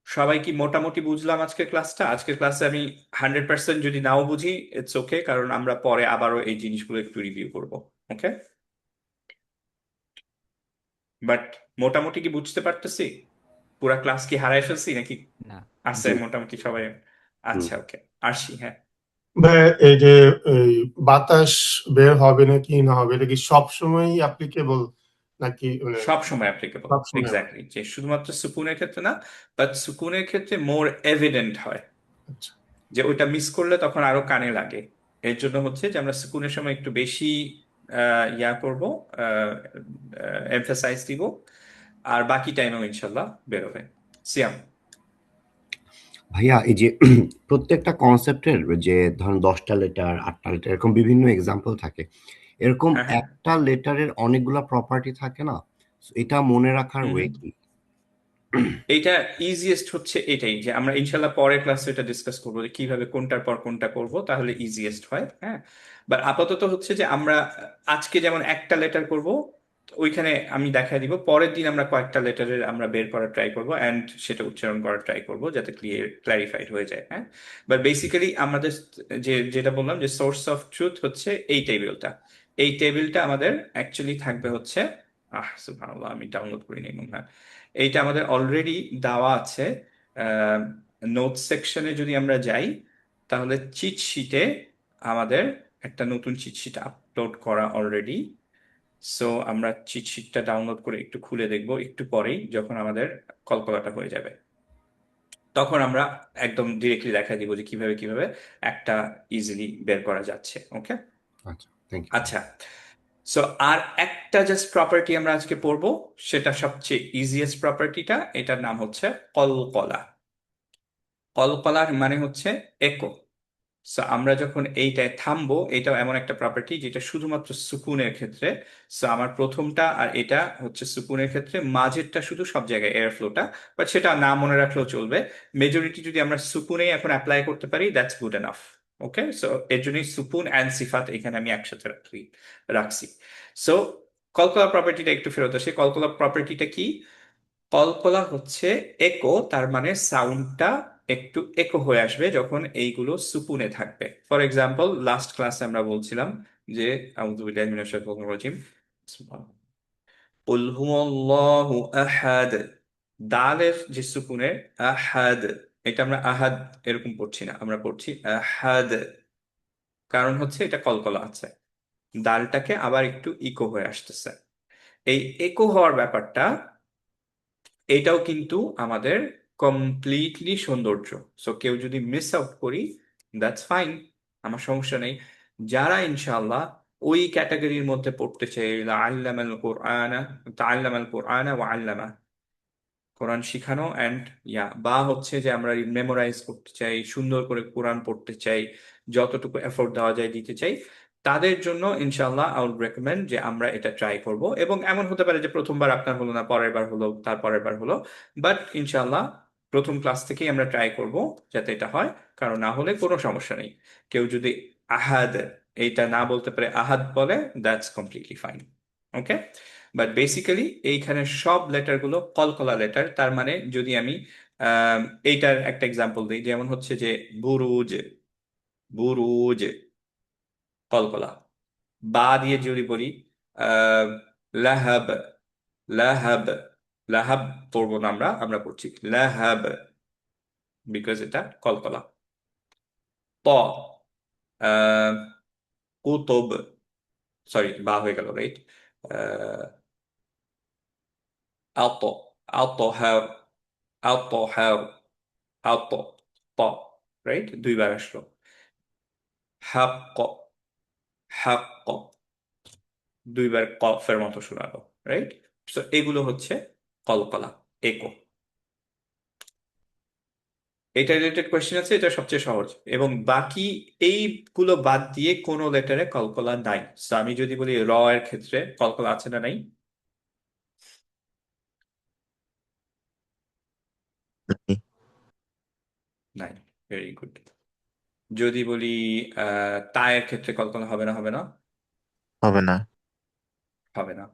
Speaker 1: সবাই কি মোটামুটি বুঝলাম আজকের ক্লাসটা? আজকের ক্লাসে আমি 100% যদি নাও বুঝি, ইটস ওকে, কারণ আমরা পরে আবারও এই জিনিসগুলো একটু রিভিউ করব। ওকে, বাট মোটামুটি কি বুঝতে পারতেছি? পুরা ক্লাস কি হারাই ফেলছি নাকি
Speaker 3: না,
Speaker 1: আছে মোটামুটি সবাই? আচ্ছা, ওকে, আসি, হ্যাঁ।
Speaker 10: ভাই এই যে এই বাতাস বের হবে নাকি না হবে, এটা কি সবসময় অ্যাপ্লিকেবল নাকি মানে
Speaker 1: সব সময় অ্যাপ্লিকেবল,
Speaker 10: সবসময়?
Speaker 1: এক্স্যাক্টলি, যে শুধুমাত্র সুকুনের ক্ষেত্রে না, বাট সুকুনের ক্ষেত্রে মোর এভিডেন্ট হয়,
Speaker 10: আচ্ছা।
Speaker 1: যে ওইটা মিস করলে তখন আরো কানে লাগে। এর জন্য হচ্ছে যে আমরা সুকুনের সময় একটু বেশি ইয়া করব, এমফাসাইজ দিব, আর বাকি টাইমেও ইনশাল্লাহ বেরোবে। সিয়াম,
Speaker 8: ভাইয়া এই যে প্রত্যেকটা কনসেপ্টের যে ধরুন 10টা লেটার 8টা লেটার এরকম বিভিন্ন এক্সাম্পল থাকে, এরকম
Speaker 1: হ্যাঁ হ্যাঁ,
Speaker 8: একটা লেটারের অনেকগুলা প্রপার্টি থাকে না, So, এটা মনে রাখার
Speaker 1: হুম
Speaker 8: ওয়ে
Speaker 1: হুম।
Speaker 8: কি?
Speaker 1: এইটা ইজিয়েস্ট হচ্ছে এটাই, যে আমরা ইনশাল্লাহ পরের ক্লাসে এটা ডিসকাস করবো যে কিভাবে কোনটার পর কোনটা করব, তাহলে ইজিয়েস্ট হয়, হ্যাঁ। বাট আপাতত হচ্ছে যে আমরা আজকে যেমন একটা লেটার করব, ওইখানে আমি দেখা দিব, পরের দিন আমরা কয়েকটা লেটারের আমরা বের করার ট্রাই করব, অ্যান্ড সেটা উচ্চারণ করার ট্রাই করব যাতে ক্লারিফাইড হয়ে যায়, হ্যাঁ। বাট বেসিক্যালি আমাদের যেটা বললাম যে সোর্স অফ ট্রুথ হচ্ছে এই টেবিলটা। এই টেবিলটা আমাদের অ্যাকচুয়ালি থাকবে হচ্ছে, সুবহানাল্লাহ, আমি ডাউনলোড করে নিই মনে হয়। এইটা আমাদের অলরেডি দেওয়া আছে নোট সেকশনে। যদি আমরা যাই তাহলে চিট শিটে আমাদের একটা নতুন চিট শিট আপলোড করা অলরেডি। সো আমরা চিট শিটটা ডাউনলোড করে একটু খুলে দেখব একটু পরেই, যখন আমাদের কলকলাটা হয়ে যাবে তখন আমরা একদম ডিরেক্টলি দেখা দিব যে কিভাবে কিভাবে একটা ইজিলি বের করা যাচ্ছে। ওকে,
Speaker 8: আচ্ছা, থ্যাংক ইউ।
Speaker 1: আচ্ছা। সো আর একটা জাস্ট প্রপার্টি আমরা আজকে পড়বো, সেটা সবচেয়ে ইজিয়েস্ট প্রপার্টিটা, এটার নাম হচ্ছে কলকলা। কলকলার মানে হচ্ছে একো। সো আমরা যখন এইটায় থামবো, এটাও এমন একটা প্রপার্টি যেটা শুধুমাত্র সুকুনের ক্ষেত্রে। সো আমার প্রথমটা আর এটা হচ্ছে সুকুনের ক্ষেত্রে, মাঝেরটা শুধু সব জায়গায় এয়ার ফ্লোটা, বাট সেটা না মনে রাখলেও চলবে। মেজরিটি যদি আমরা সুকুনেই এখন অ্যাপ্লাই করতে পারি, that's good enough. Okay, so এর জন্যই সুকুন অ্যান্ড সিফাত এখানে আমি একসাথে রাখছি। সো কলকলা প্রপার্টিটা একটু ফেরত আসি। কলকলা প্রপার্টিটা কি? কলকলা হচ্ছে একো, তার মানে সাউন্ডটা একটু একো হয়ে আসবে যখন এইগুলো সুকুনে থাকবে। ফর এক্সাম্পল, লাস্ট ক্লাসে আমরা বলছিলাম যে আউযু বিল্লাহি মিনাশ শাইতানির রাজিম, কুল হুয়াল্লাহু আহাদ, দালের যে সুকুনের আহাদ, এটা আমরা আহাদ এরকম পড়ছি না, আমরা পড়ছি আহাদ। কারণ হচ্ছে এটা কলকলা আছে, দালটাকে আবার একটু ইকো হয়ে আসতেছে। এই একো হওয়ার ব্যাপারটা, এটাও কিন্তু আমাদের কমপ্লিটলি সৌন্দর্য। সো কেউ যদি মিস আউট করি, দ্যাটস ফাইন, আমার সমস্যা নেই। যারা ইনশাআল্লাহ ওই ক্যাটাগরির মধ্যে পড়তে চাই, আল্লামাল কোরআনা, তাআল্লামাল কোরআনা ওয়া আল্লামা, কোরআন শিখানো অ্যান্ড বা হচ্ছে যে আমরা মেমোরাইজ করতে চাই, সুন্দর করে কোরআন পড়তে চাই, যতটুকু এফোর্ট দেওয়া যায় দিতে চাই, তাদের জন্য ইনশাআল্লাহ আই উড রেকমেন্ড যে আমরা এটা ট্রাই করব। এবং এমন হতে পারে যে প্রথমবার আপনার হলো না, পরের বার হলো, তার পরের বার হলো, বাট ইনশাআল্লাহ প্রথম ক্লাস থেকেই আমরা ট্রাই করব যাতে এটা হয়। কারণ না হলে কোনো সমস্যা নেই, কেউ যদি আহাদ এইটা না বলতে পারে, আহাদ বলে, that's completely fine. Okay, but basically এইখানে সব লেটার গুলো কলকলা লেটার। তার মানে যদি আমি এইটার একটা এক্সাম্পল দিই, যেমন হচ্ছে যে বুরুজ, বুরুজ কলকলা। বা দিয়ে যদি বলি লাহাব, লাহাব, লাহাব পড়বো না আমরা, আমরা পড়ছি লাহাব, বিকজ এটা কলকলা। ত কুতুব, সরি বা হয়ে গেল, রাইট। আত, আতহার, আতহার, আত, ত, রাইট, দুইবার আসলো। হাক্ক, হাক্ক, দুইবার কফের মতো শোনালো, রাইট। সো এগুলো হচ্ছে কলকলা, একো। এটা রিলেটেড কোয়েশ্চেন আছে, এটা সবচেয়ে সহজ। এবং বাকি এইগুলো বাদ দিয়ে কোনো লেটারে কলকলা নাই। তো আমি যদি বলি র এর ক্ষেত্রে কলকলা আছে না নাই? নাই, ভেরি গুড। যদি বলি তায়ের ক্ষেত্রে কলকলা হবে না? হবে না?
Speaker 5: হবে না।
Speaker 1: হবে না।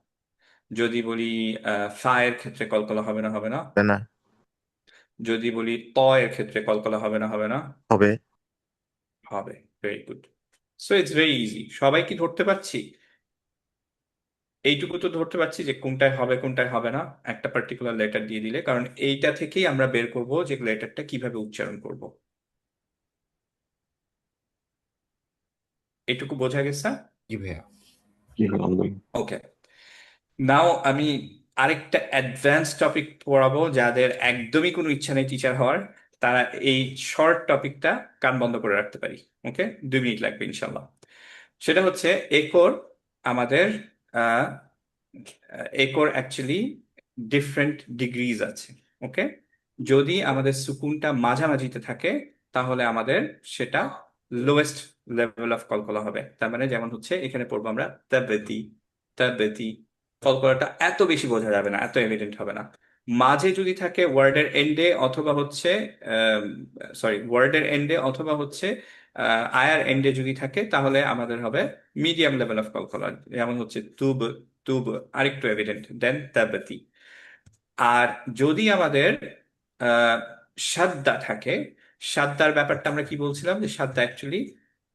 Speaker 1: যদি বলি ফায়ের ক্ষেত্রে কলকলা হবে না? হবে না?
Speaker 5: হবে না।
Speaker 1: যদি বলি ত এর ক্ষেত্রে কলকলা হবে না? হবে না?
Speaker 5: হবে।
Speaker 1: হবে, very good. So it's very easy. সবাই কি ধরতে পারছি? এইটুকু তো ধরতে পারছি যে কোনটায় হবে কোনটায় হবে না, একটা পার্টিকুলার লেটার দিয়ে দিলে। কারণ এইটা থেকেই আমরা বের করব যে লেটারটা কিভাবে উচ্চারণ করব। এটুকু বোঝা গেছে?
Speaker 8: জি ভাইয়া।
Speaker 1: ওকে, নাও আমি আরেকটা অ্যাডভান্স টপিক পড়াবো। যাদের একদমই কোনো ইচ্ছা নেই টিচার হওয়ার, তারা এই শর্ট টপিকটা কান বন্ধ করে রাখতে পারি। ওকে, 2 মিনিট লাগবে ইনশাল্লাহ। সেটা হচ্ছে একোর, আমাদের একোর অ্যাকচুয়ালি ডিফারেন্ট ডিগ্রিজ আছে। ওকে, যদি আমাদের সুকুনটা মাঝামাঝিতে থাকে তাহলে আমাদের সেটা লোয়েস্ট লেভেল অফ কলকলা হবে। তার মানে যেমন হচ্ছে এখানে পড়বো আমরা তাবেতি, তাবেতি, কলকলাটা এত বেশি বোঝা যাবে না, এত এভিডেন্ট হবে না। মাঝে যদি থাকে ওয়ার্ডের এন্ডে অথবা হচ্ছে ওয়ার্ডের এন্ডে অথবা হচ্ছে আয়ার এন্ডে যদি থাকে, তাহলে আমাদের হবে মিডিয়াম লেভেল অফ কলকলা। যেমন হচ্ছে তুব, তুব আরেকটু এভিডেন্ট দেন তাবতি। আর যদি আমাদের আহ সাদ্দা থাকে, সাদ্দার ব্যাপারটা আমরা কি বলছিলাম, যে সাদ্দা অ্যাকচুয়ালি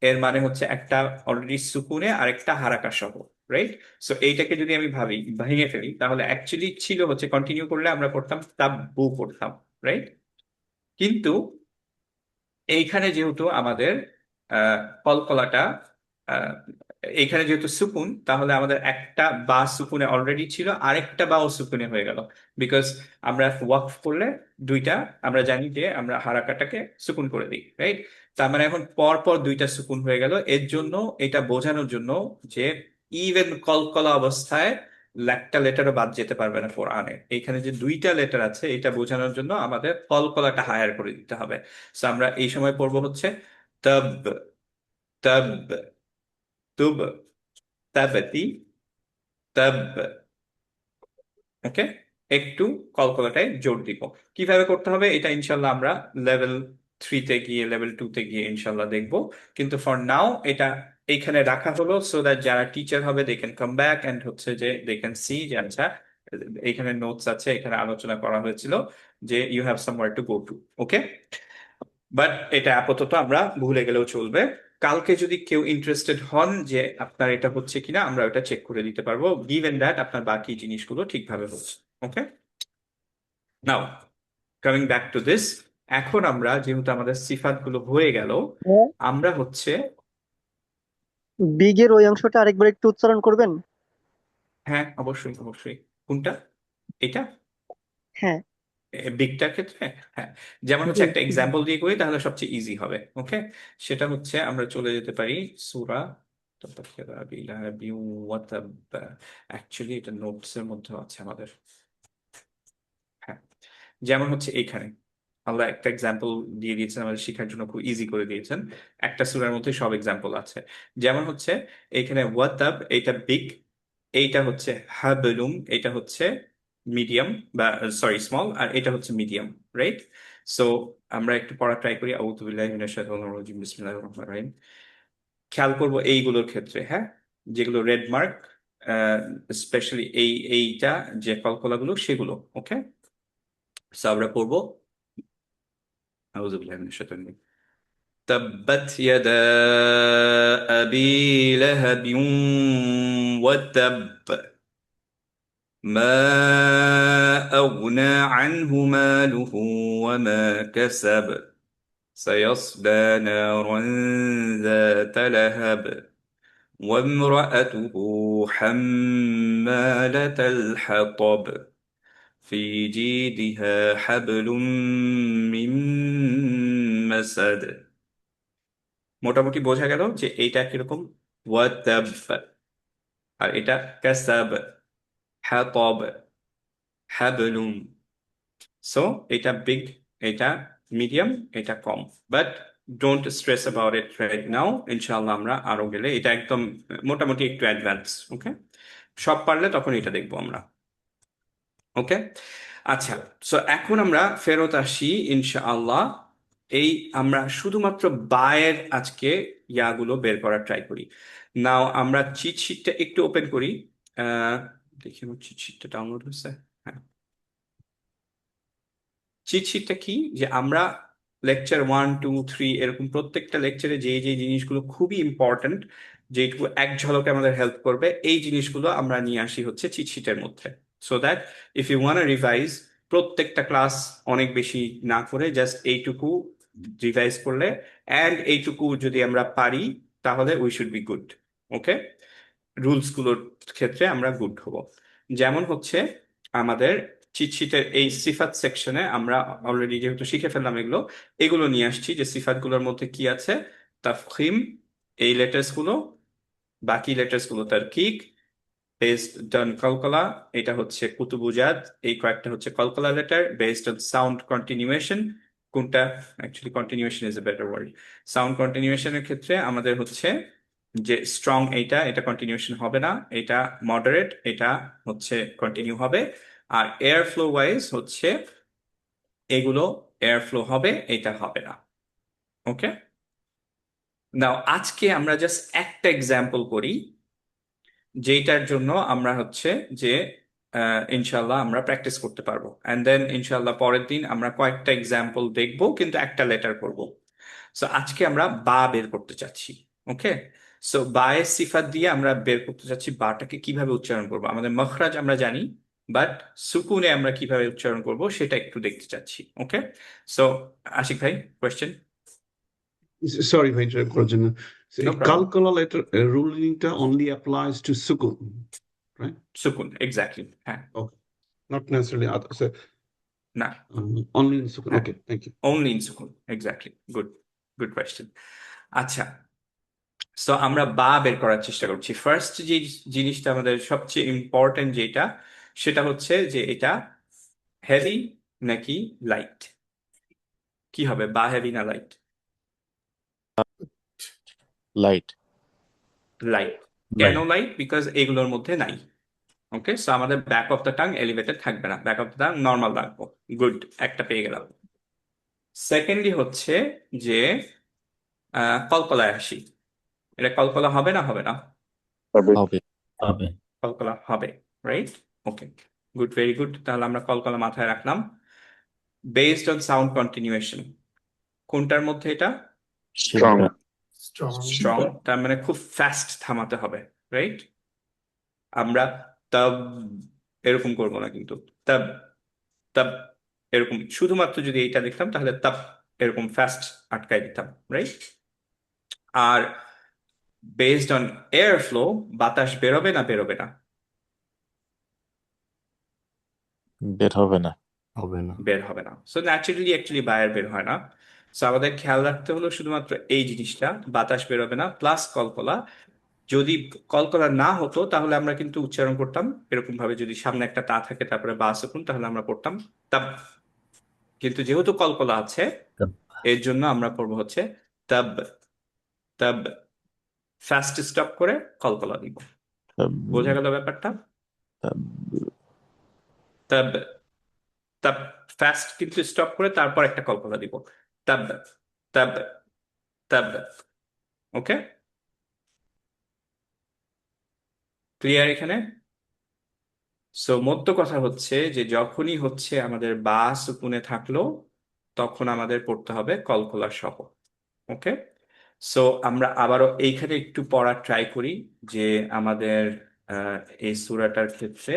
Speaker 1: এর মানে হচ্ছে একটা অলরেডি সুকুনে আর একটা হারাকা সহ, রাইট। সো এইটাকে যদি আমি ভেঙে ফেলি, তাহলে অ্যাকচুয়ালি ছিল হচ্ছে কন্টিনিউ করলে আমরা পড়তাম তাব্বু পড়তাম, রাইট। কিন্তু এইখানে যেহেতু আমাদের কলকলাটা আহ, এইখানে যেহেতু সুকুন, তাহলে আমাদের একটা বা সুকুনে অলরেডি ছিল, আরেকটা বাও সুকুনে হয়ে গেল। বিকজ আমরা ওয়াকফ করলে দুইটা, আমরা জানি যে আমরা হারাকাটাকে সুকুন করে দিই, রাইট। তার মানে এখন পর পর দুইটা সুকুন হয়ে গেল। এর জন্য এটা বোঝানোর জন্য যে ইভেন কলকলা অবস্থায় একটা লেটারও বাদ যেতে পারবে না কোরআনে। এইখানে যে দুইটা লেটার আছে এটা বোঝানোর জন্য আমাদের কলকলাটা হায়ার করে দিতে হবে। সো আমরা এই সময় পড়বো হচ্ছে তব, তব, তুব, তাবতি, তব। ওকে, একটু কলকলাটায় জোর দিব। কিভাবে করতে হবে এটা ইনশাল্লাহ আমরা লেভেল 3-তে গিয়ে লেভেল 2-তে গিয়ে ইনশাল্লাহ দেখবো, কিন্তু ফর নাও এটা এইখানে রাখা হলো সো দ্যাট যারা টিচার হবে they can come back and হচ্ছে যে দে ক্যান সি যে আচ্ছা এইখানে নোটস আছে, এখানে আলোচনা করা হয়েছিল, যে you have somewhere to go to. Okay, but এটা আপাতত আমরা ভুলে গেলেও চলবে। কালকে যদি কেউ ইন্টারেস্টেড হন যে আপনার এটা হচ্ছে কিনা, আমরা ওটা চেক করে দিতে পারবো, গিভেন দ্যাট আপনার বাকি জিনিসগুলো ঠিকভাবে হচ্ছে। Okay, now coming back to this, এখন আমরা যেহেতু আমাদের সিফাত গুলো হয়ে গেল, আমরা হচ্ছে
Speaker 11: বিগের ওই অংশটা আরেকবার একটু উচ্চারণ করবেন?
Speaker 1: হ্যাঁ অবশ্যই অবশ্যই। কোনটা? এটা
Speaker 11: হ্যাঁ,
Speaker 1: বিগটার ক্ষেত্রে? হ্যাঁ, যেমন হচ্ছে
Speaker 11: জি।
Speaker 1: একটা এক্সাম্পল দিয়ে করি তাহলে সবচেয়ে ইজি হবে। ওকে, সেটা হচ্ছে আমরা চলে যেতে পারি সূরা অ্যাকচুয়ালি এটা নোটস এর মধ্যে আছে আমাদের। হ্যাঁ, যেমন হচ্ছে এইখানে আল্লাহ একটা এক্সাম্পল দিয়ে দিয়েছেন আমাদের শেখার জন্য, খুব ইজি করে দিয়েছেন। একটা সূরার মধ্যে সব এক্সাম্পল আছে। যেমন হচ্ছে এইখানে ওয়াতাব, এইটা বিগ, এইটা হচ্ছে হাবলুম, এটা হচ্ছে মিডিয়াম বা সরি স্মল, আর এটা হচ্ছে মিডিয়াম, রাইট? সো আমরা একটু পড়া ট্রাই করি। আউযু বিল্লাহি মিনাশ শাইতানির রাজিম, বিসমিল্লাহির রহমানির রহিম। খেয়াল করবো এইগুলোর ক্ষেত্রে, হ্যাঁ, যেগুলো রেড মার্ক, স্পেশালি এইটা যে কলকলাগুলো সেগুলো। ওকে, সো আমরা পড়বো আউযু বিল্লাহি মিনাশ শাইতানির রাজিম। تبت يدا أبي لهب وتب ما أغنى عنه ماله وما كسب سيصلى نارا ذات لهب وامرأته حمالة الحطب في جيدها حبل من مسد। মোটামুটি বোঝা গেল যে এইটা কিরকম, ওয়াতাব, আর এটা কাসাব, হাতাব, হাবলুম। সো এটা বিগ, এটা মিডিয়াম, এটা কম, but don't stress about it right now. ইনশাআল্লাহ আমরা আরো গেলে এটা একদম মোটামুটি একটু অ্যাডভান্স। ওকে, সব পারলে তখন এটা দেখবো আমরা। ওকে, আচ্ছা, সো এখন আমরা ফেরত আসি ইনশাআল্লাহ। এই আমরা শুধুমাত্র বায়ের আজকে ইয়াগুলো বের করার ট্রাই করি। নাও আমরা চিট শিটটা একটু ওপেন করি, দেখি আমার চিট শিটটা ডাউনলোড হয়েছে। হ্যাঁ, চিট শিটটা কি, যে আমরা লেকচার 1, 2, 3 এরকম প্রত্যেকটা লেকচারে যে যে জিনিসগুলো খুবই ইম্পর্টেন্ট, যেটুকু এক ঝলকে আমাদের হেল্প করবে, এই জিনিসগুলো আমরা নিয়ে আসি হচ্ছে চিট শিটের মধ্যে, so that if you want revise প্রত্যেকটা ক্লাস অনেক বেশি না করে জাস্ট এইটুকু রিভাইজ করলে অ্যান্ড এইটুকু যদি আমরা পারি তাহলে we should be good. Okay, rules গুলোর ক্ষেত্রে আমরা গুড হব। যেমন হচ্ছে আমাদের চিটশিটের এই সিফাত সেকশনে আমরা অলরেডি যেহেতু শিখে ফেললাম এগুলো, এগুলো নিয়ে আসছি যে সিফাত গুলোর মধ্যে কি আছে, তাফখিম এই লেটার্স গুলো, বাকি লেটার্স গুলো তারকিক, বেসড অন কলকলা, এটা হচ্ছে কুতুবুজাত, এই কয়েকটা হচ্ছে কলকলা letter, based on sound continuation. কোনটা actually continuation is a better word. Sound কন্টিনিউয়েশনের ক্ষেত্রে আমাদের হচ্ছে যে স্ট্রং, এটা কন্টিনিউয়েশন হবে না, এটা মডারেট, এটা হচ্ছে কন্টিনিউ হবে। আর এয়ার ফ্লো ওয়াইজ হচ্ছে এগুলো এয়ার ফ্লো হবে, এটা হবে না। ওকে, নাও আজকে আমরা জাস্ট একটা এক্সাম্পল করি, যেটার জন্য আমরা হচ্ছে যে ইনশাল্লাহ আমরা প্র্যাকটিস করতে পারবো, অ্যান্ড দেন ইনশাল্লাহ পরের দিন আমরা কয়েকটা এক্সাম্পল দেখবো, কিন্তু একটা লেটার করব। সো আজকে আমরা বা বের করতে চাচ্ছি। ওকে, সো বায়ের সিফাত দিয়ে আমরা বের করতে চাচ্ছি বাটাকে কিভাবে উচ্চারণ করবো। আমাদের মখরাজ আমরা জানি, বাট সুকুনে আমরা কিভাবে উচ্চারণ করব সেটা একটু দেখতে চাচ্ছি। ওকে, সো আশিক ভাই, কোয়েশ্চেন?
Speaker 9: সরি ভাই ইন্টারাপ্ট করার জন্য।
Speaker 1: No problem.
Speaker 9: কালকুলা লেটার রুলিংটা অনলি অ্যাপ্লাইজ টু সুকুন, রাইট?
Speaker 1: সুকুন, এক্স্যাক্টলি, হ্যাঁ।
Speaker 9: ওকে, নট নেসেসারিলি আদার্স,
Speaker 1: না,
Speaker 9: অনলি ইন সুকুন।
Speaker 1: হ্যাঁ,
Speaker 9: okay, thank you.
Speaker 1: only in সুকুন, এক্স্যাক্টলি, গুড, গুড কোয়েশ্চেন। আচ্ছা, সো আমরা বা বের করার চেষ্টা করছি। ফার্স্ট যে জিনিসটা আমাদের সবচেয়ে ইম্পর্টেন্ট যেটা, সেটা হচ্ছে যে এটা হেভি নাকি লাইট। কি হবে, বা হেভি না লাইট?
Speaker 5: লাইট।
Speaker 1: লাইট। কেন লাইট? বিকজ এগুলোর মধ্যে নাই। ওকে, সো আমাদের back of the tongue elevated থাকবে না, back of the tongue normal রাখবো। গুড, একটা পেয়ে গেলাম। সেকেন্ডলি হচ্ছে যে কলকলায় আসি। এটা কলকলা হবে না হবে না?
Speaker 3: হবে।
Speaker 12: হবে।
Speaker 1: কলকলা হবে, রাইট? ওকে, গুড, ভেরি গুড। তাহলে আমরা কলকলা মাথায় রাখলাম। বেসড অন সাউন্ড কন্টিনিউয়েশন, কোনটার মধ্যে এটা?
Speaker 12: স্ট্রং।
Speaker 10: স্ট্রং।
Speaker 1: স্ট্রং, তার মানে খুব ফাস্ট থামাতে হবে, রাইট? আমরা তাব এরকম করবো না কিন্তু, তাব তাব এরকম, শুধুমাত্র যদি এইটা দেখতাম তাহলে তাব এরকম ফাস্ট আটকাই দিতাম, রাইট? আর বেসড অন এয়ার ফ্লো, বাতাস বেরোবে না বেরোবে না?
Speaker 5: বের হবে না।
Speaker 8: হবে না।
Speaker 1: বের হবে না। সো ন্যাচারালি অ্যাকচুয়ালি বায়ার বের হয় না। সো আমাদের খেয়াল রাখতে হলো শুধুমাত্র এই জিনিসটা, বাতাস বেরোবে না প্লাস কলকলা। যদি কলকলা না হতো তাহলে আমরা কিন্তু উচ্চারণ করতাম এরকম ভাবে, যদি সামনে একটা তা থাকে তারপরে বা সুকুন, তাহলে আমরা পড়তাম তাব। কিন্তু যেহেতু কলকলা আছে এর জন্য আমরা পড়বো হচ্ছে তাব। তাব, ফার্স্ট স্টপ করে কলকলা দিব। বোঝা গেল ব্যাপারটা? তাব, তাব ফার্স্ট কিন্তু স্টপ করে তারপর একটা কলকলা দিব। তাব, তাব, তাব। ওকে, ক্লিয়ার এখানে? সো মধ্য কথা হচ্ছে যে যখনই হচ্ছে আমাদের বা সুকুনে থাকলো তখন আমাদের পড়তে হবে কলকলা সহ। ওকে, সো আমরা আবারও এইখানে একটু পড়া ট্রাই করি যে আমাদের এই সূরাটার ক্ষেত্রে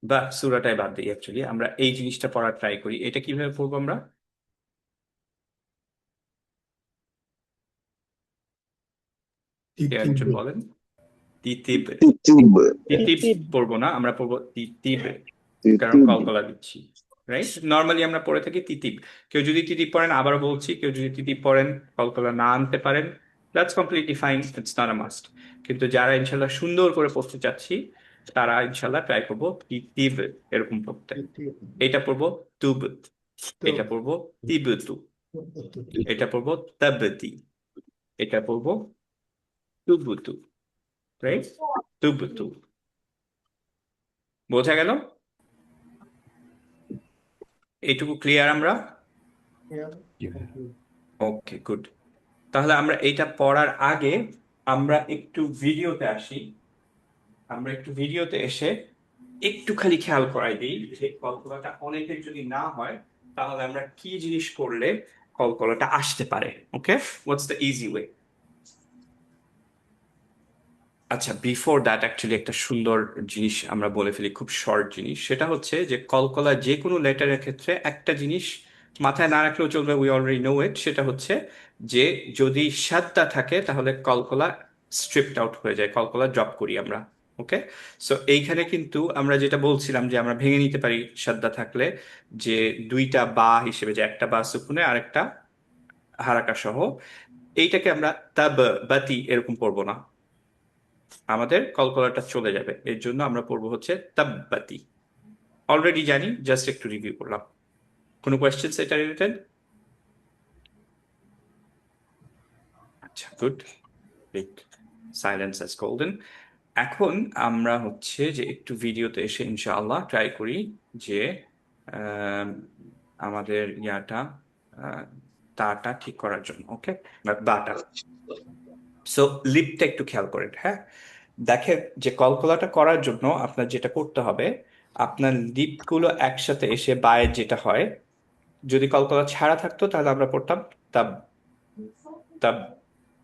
Speaker 1: বা সূরাটাই বাদ দিই, অ্যাকচুয়ালি আমরা এই জিনিসটা পড়া ট্রাই করি। এটা কিভাবে পড়বো আমরা? কে একজন বলেন। তিতিব, তিতিব পড়বো না, আমরা পড়বো তিতিব, কারণ কলকলা দিচ্ছি, রাইট? নর্মালি আমরা পড়ে থাকি তিতিব। কেউ যদি তিতিব পড়েন, আবারও বলছি, কেউ যদি তিতিব পড়েন কলকলা না আনতে পারেন, that's completely fine, it's not a must. কিন্তু যারা ইনশাল্লাহ সুন্দর করে পড়তে চাচ্ছি তারা ইনশাল্লাহ ট্রাই করবো তিতিব এরকম পড়তে। এটা পড়বো তুব, এটা পড়বো তিবতু, এটা পড়বো তাবতি, এটা পড়বো তুবতু, রাইট? তুবতু। বোঝা গেল? এইটুকু ক্লিয়ার আমরা? ওকে, গুড। তাহলে আমরা এইটা পড়ার আগে আমরা একটু ভিডিওতে আসি। আমরা একটু ভিডিওতে এসে একটু খালি খেয়াল করাই দিই যে কলকলাটা অনেকের যদি না হয় তাহলে আমরা কি জিনিস করলে কলকলাটা আসতে পারে। ওকে, হোয়াটস দ্য ইজি ওয়ে? আচ্ছা, বিফোর দ্যাট অ্যাকচুয়ালি একটা সুন্দর জিনিস আমরা বলে ফেলি, খুব শর্ট জিনিস। সেটা হচ্ছে যে কলকলা যে কোনো লেটারের ক্ষেত্রে একটা জিনিস মাথায় না রাখলেও চলবে, উই অলরেডি নো ইট। সেটা হচ্ছে যে যদি সাদ্দা থাকে তাহলে কলকলা স্ট্রিপড আউট হয়ে যায়, কলকলা ড্রপ করি আমরা। ওকে, সো এইখানে কিন্তু আমরা যেটা বলছিলাম যে আমরা ভেঙে নিতে পারি সাদ্দা থাকলে, যে দুইটা বা হিসেবে, যে একটা বা সুকুনে আরেকটা হারাকা সহ। এইটাকে আমরা তাব বাতি এরকম পড়বো না, আমাদের কলকলাটা চলে যাবে। এর জন্য আমরা পড়বো হচ্ছে তাব্বাতি। অলরেডি জানি, জাস্ট একটু রিভিউ করলাম। কোনো কোয়েশ্চেন্স এটা রিলেটেড? আচ্ছা, গুড, সাইলেন্স অ্যাজ গোল্ডেন। এখন আমরা হচ্ছে যে একটু ভিডিওতে এসে ইনশাআল্লাহ ট্রাই করি যে আমাদের ইয়াটা তাটা ঠিক করার জন্য। ওকে, বাটা। সো লিপটা একটু খেয়াল করেন। হ্যাঁ, দেখেন যে কলকলাটা করার জন্য আপনার যেটা করতে হবে, আপনার লিপগুলো একসাথে এসে বায়ের যেটা হয়, যদি কলকলা ছাড়া থাকতো তাহলে আমরা পড়তাম তাব, তাব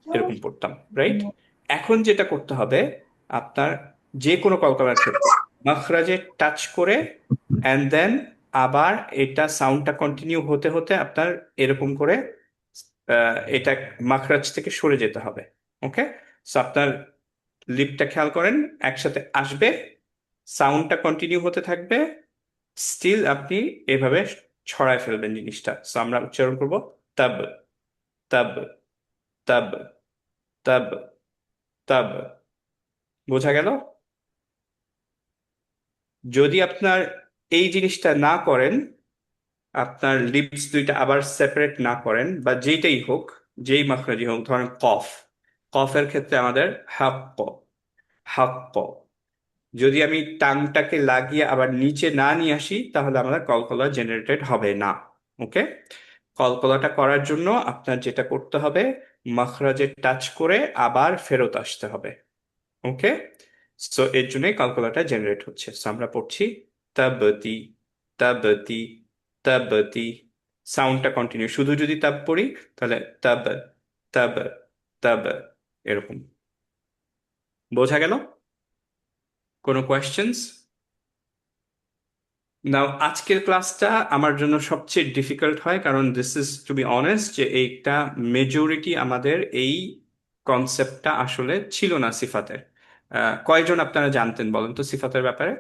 Speaker 1: এরকম পড়তাম, রাইট? এখন যেটা করতে হবে আপনার যে কোনো কলকলার ক্ষেত্রে মাখরাজে টাচ করে অ্যান্ড দেন আবার এটা সাউন্ডটা কন্টিনিউ হতে হতে আপনার এরকম করে এটা মাখরাজ থেকে সরে যেতে হবে। ওকে, সো আপনার লিপটা খেয়াল করেন, একসাথে আসবে, সাউন্ডটা কন্টিনিউ হতে থাকবে, স্টিল আপনি এভাবে ছড়ায় ফেলবেন জিনিসটা। সো আমরা উচ্চারণ করব তাব, তাব, তাব, তাব, তাব। বোঝা গেল? যদি আপনার এই জিনিসটা না করেন, আপনার লিপস দুইটা আবার সেপারেট না করেন, বা যেটাই হোক, যেই মাখরাজি হোক, ধরেন কফ, কফের ক্ষেত্রে আমাদের হাপ্প, হাপ্প, যদি আমি টাংটাকে লাগিয়ে আবার নিচে না নিয়ে আসি তাহলে আমার কলকলা জেনারেটেড হবে না। ওকে, কলকলাটা করার জন্য আপনার যেটা করতে হবে, মাখরাজে টাচ করে আবার ফেরত আসতে হবে। ওকে, সো এর জন্যই কলকলাটা জেনারেট হচ্ছে। সো আমরা পড়ছি তাবতি তাবতি তাবতি, সাউন্ডটা কন্টিনিউ। শুধু যদি তাব পড়ি তাহলে তাব তাব তাব, এরকম। বোঝা গেল? কোনো কোয়েশ্চেন্স? নাও আজকের ক্লাসটা আমার জন্য সবচেয়ে ডিফিকাল্ট হয়, কারণ this is to be honest যে এইটা মেজরিটি আমাদের এই কনসেপ্টটা আসলে ছিল না সিফাতের। কয়জন আপনারা জানতেন বলেন তো সিফাতের ব্যাপারে?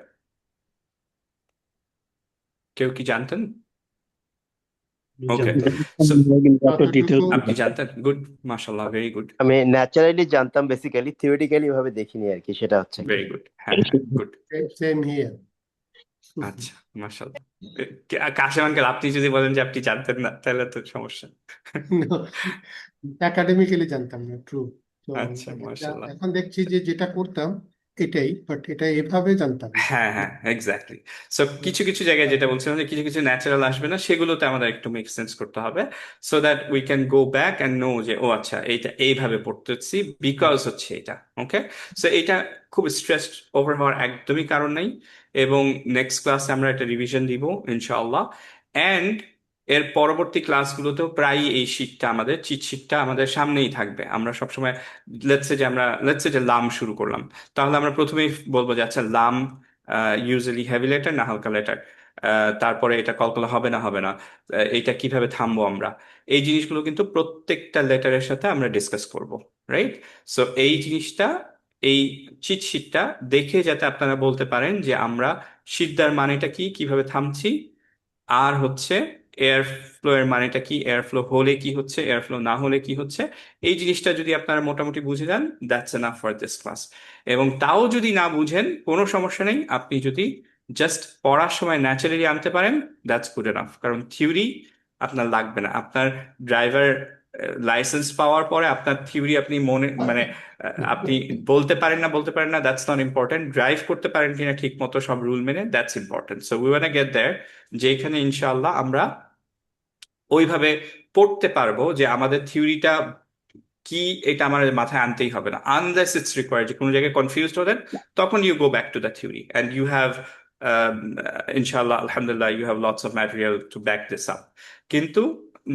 Speaker 1: কেউ কি জানতেন? ওকে, সো আপনি জানতেন, গুড, মাশাআল্লাহ, ভেরি গুড,
Speaker 2: আমি ন্যাচারালি জানতাম, বেসিক্যালি থিওরিটিক্যালি ভাবে দেখিনি আর কি, সেটা হচ্ছে।
Speaker 1: ভেরি গুড, হ্যাঁ হ্যাঁ, গুড,
Speaker 10: সেম হিয়ার।
Speaker 1: আচ্ছা, মাশাআল্লাহ। কাশেম আঙ্কেল, আপনি যদি বলেন যে আপনি জানতেন না তাহলে তো সমস্যা।
Speaker 10: একাডেমিক্যালি জানতাম না, ট্রু। তো
Speaker 1: আচ্ছা, মাশাআল্লাহ।
Speaker 10: এখন দেখছি যে যেটা করতাম এটাই, বাট এটা এভাবে জানতাম না।
Speaker 1: হ্যাঁ হ্যাঁ, এক্স্যাক্টলি। সো কিছু কিছু জায়গায় যেটা বলছিলাম যে কিছু কিছু ন্যাচারাল আসবে না, সেগুলোতে আমাদের একটু মেক সেন্স করতে হবে, so that we can go back and know যে ও আচ্ছা এইটা এইভাবে পড়তেছি বিকজ হচ্ছে এটা। ওকে, সো এটা খুব স্ট্রেস ওভার হওয়ার একদমই কারণ নেই, এবং নেক্সট ক্লাসে আমরা একটা রিভিশন দিব ইনশাআল্লাহ। অ্যান্ড এর পরবর্তী ক্লাসগুলোতেও প্রায় এই শীটটা, আমাদের চিট শীটটা আমাদের সামনেই থাকবে। আমরা সবসময় লেটসে যে লাম শুরু করলাম, তাহলে আমরা প্রথমেই বলবো যে আচ্ছা লাম ইউজুয়ালি হেভি লেটার না হালকা লেটার, তারপরে এটা কলকলা হবে না হবে না, এটা কিভাবে থামবো আমরা, এই জিনিসগুলো কিন্তু প্রত্যেকটা লেটারের সাথে আমরা ডিসকাস করব, রাইট? সো এই জিনিসটা, এই চিট শিটটা দেখে যাতে আপনারা বলতে পারেন যে আমরা সিদ্ধার মানেটা কি, কিভাবে থামছি, আর হচ্ছে এয়ার ফ্লো এর মানেটা কি, এয়ার ফ্লো হলে কি হচ্ছে, এয়ার ফ্লো না হলে কি হচ্ছে, এই জিনিসটা যদি আপনারা মোটামুটি বুঝে যান, that's enough for this class. এবং তাও যদি না বুঝেন কোনো সমস্যা নেই, আপনি যদি জাস্ট পড়ার সময় ন্যাচারালি আনতে পারেন, দ্যাটস গুড এনাফ। কারণ থিওরি আপনার লাগবে না। আপনার ড্রাইভার লাইসেন্স পাওয়ার পরে আপনার থিওরি আপনি মনে মানে আপনি বলতে পারেন না, দ্যাটস নট ইম্পর্টেন্ট। ড্রাইভ করতে পারেন কিনা ঠিক মতো সব রুল মেনে, that's important. So we wanna get there, যেখানে ইনশাআল্লাহ আমরা ওইভাবে পড়তে পারবো যে আমাদের থিওরিটা কি, এটা আমার মাথায় আনতেই হবে না, আনলেস ইটস রিকোয়ার্ড। যে কোনো জায়গায় কনফিউজড হলেন, তখন you go back to the theory and you have ইনশাআল্লাহ আলহামদুলিল্লাহ you have lots of material to back this up. কিন্তু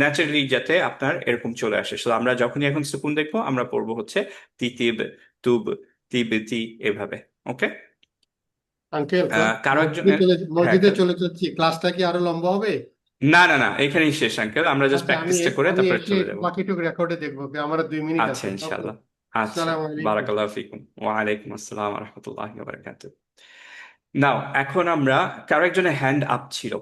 Speaker 1: ন্যাচারালি যাতে আপনার এরকম চলে আসে। So আমরা যখনই এখন সুকুন দেখবো, আমরা পড়বো হচ্ছে তিতিব, তুব, তিব, তি, এভাবে। ওকে,
Speaker 10: আঙ্কেল,
Speaker 1: কারো একজনের, হ্যাঁ
Speaker 10: মসজিদে চলে যাচ্ছি, ক্লাসটা কি আরো লম্বা হবে?
Speaker 1: না না না, এখানেই শেষ আঙ্কেল, আমরা জাস্ট
Speaker 10: আচ্ছা,
Speaker 1: প্র্যাকটিসটা করে
Speaker 10: আমি
Speaker 1: তারপরে
Speaker 10: এসে
Speaker 1: চলে যাবো।
Speaker 10: বাকিটুকু রেকর্ডে দেখবো, আমার 2 মিনিট
Speaker 1: আচ্ছা,
Speaker 10: আছে।
Speaker 1: ইনশাআল্লাহ। আচ্ছা,
Speaker 10: আসসালামু আলাইকুম।
Speaker 1: বারাকাল্লাহু ফিকুম, ওয়া আলাইকুম আসসালাম ওয়া রাহমাতুল্লাহি ওয়া বারাকাতুহু। নাও এখন আমরা, কারো একজনের হ্যান্ড আপ ছিল,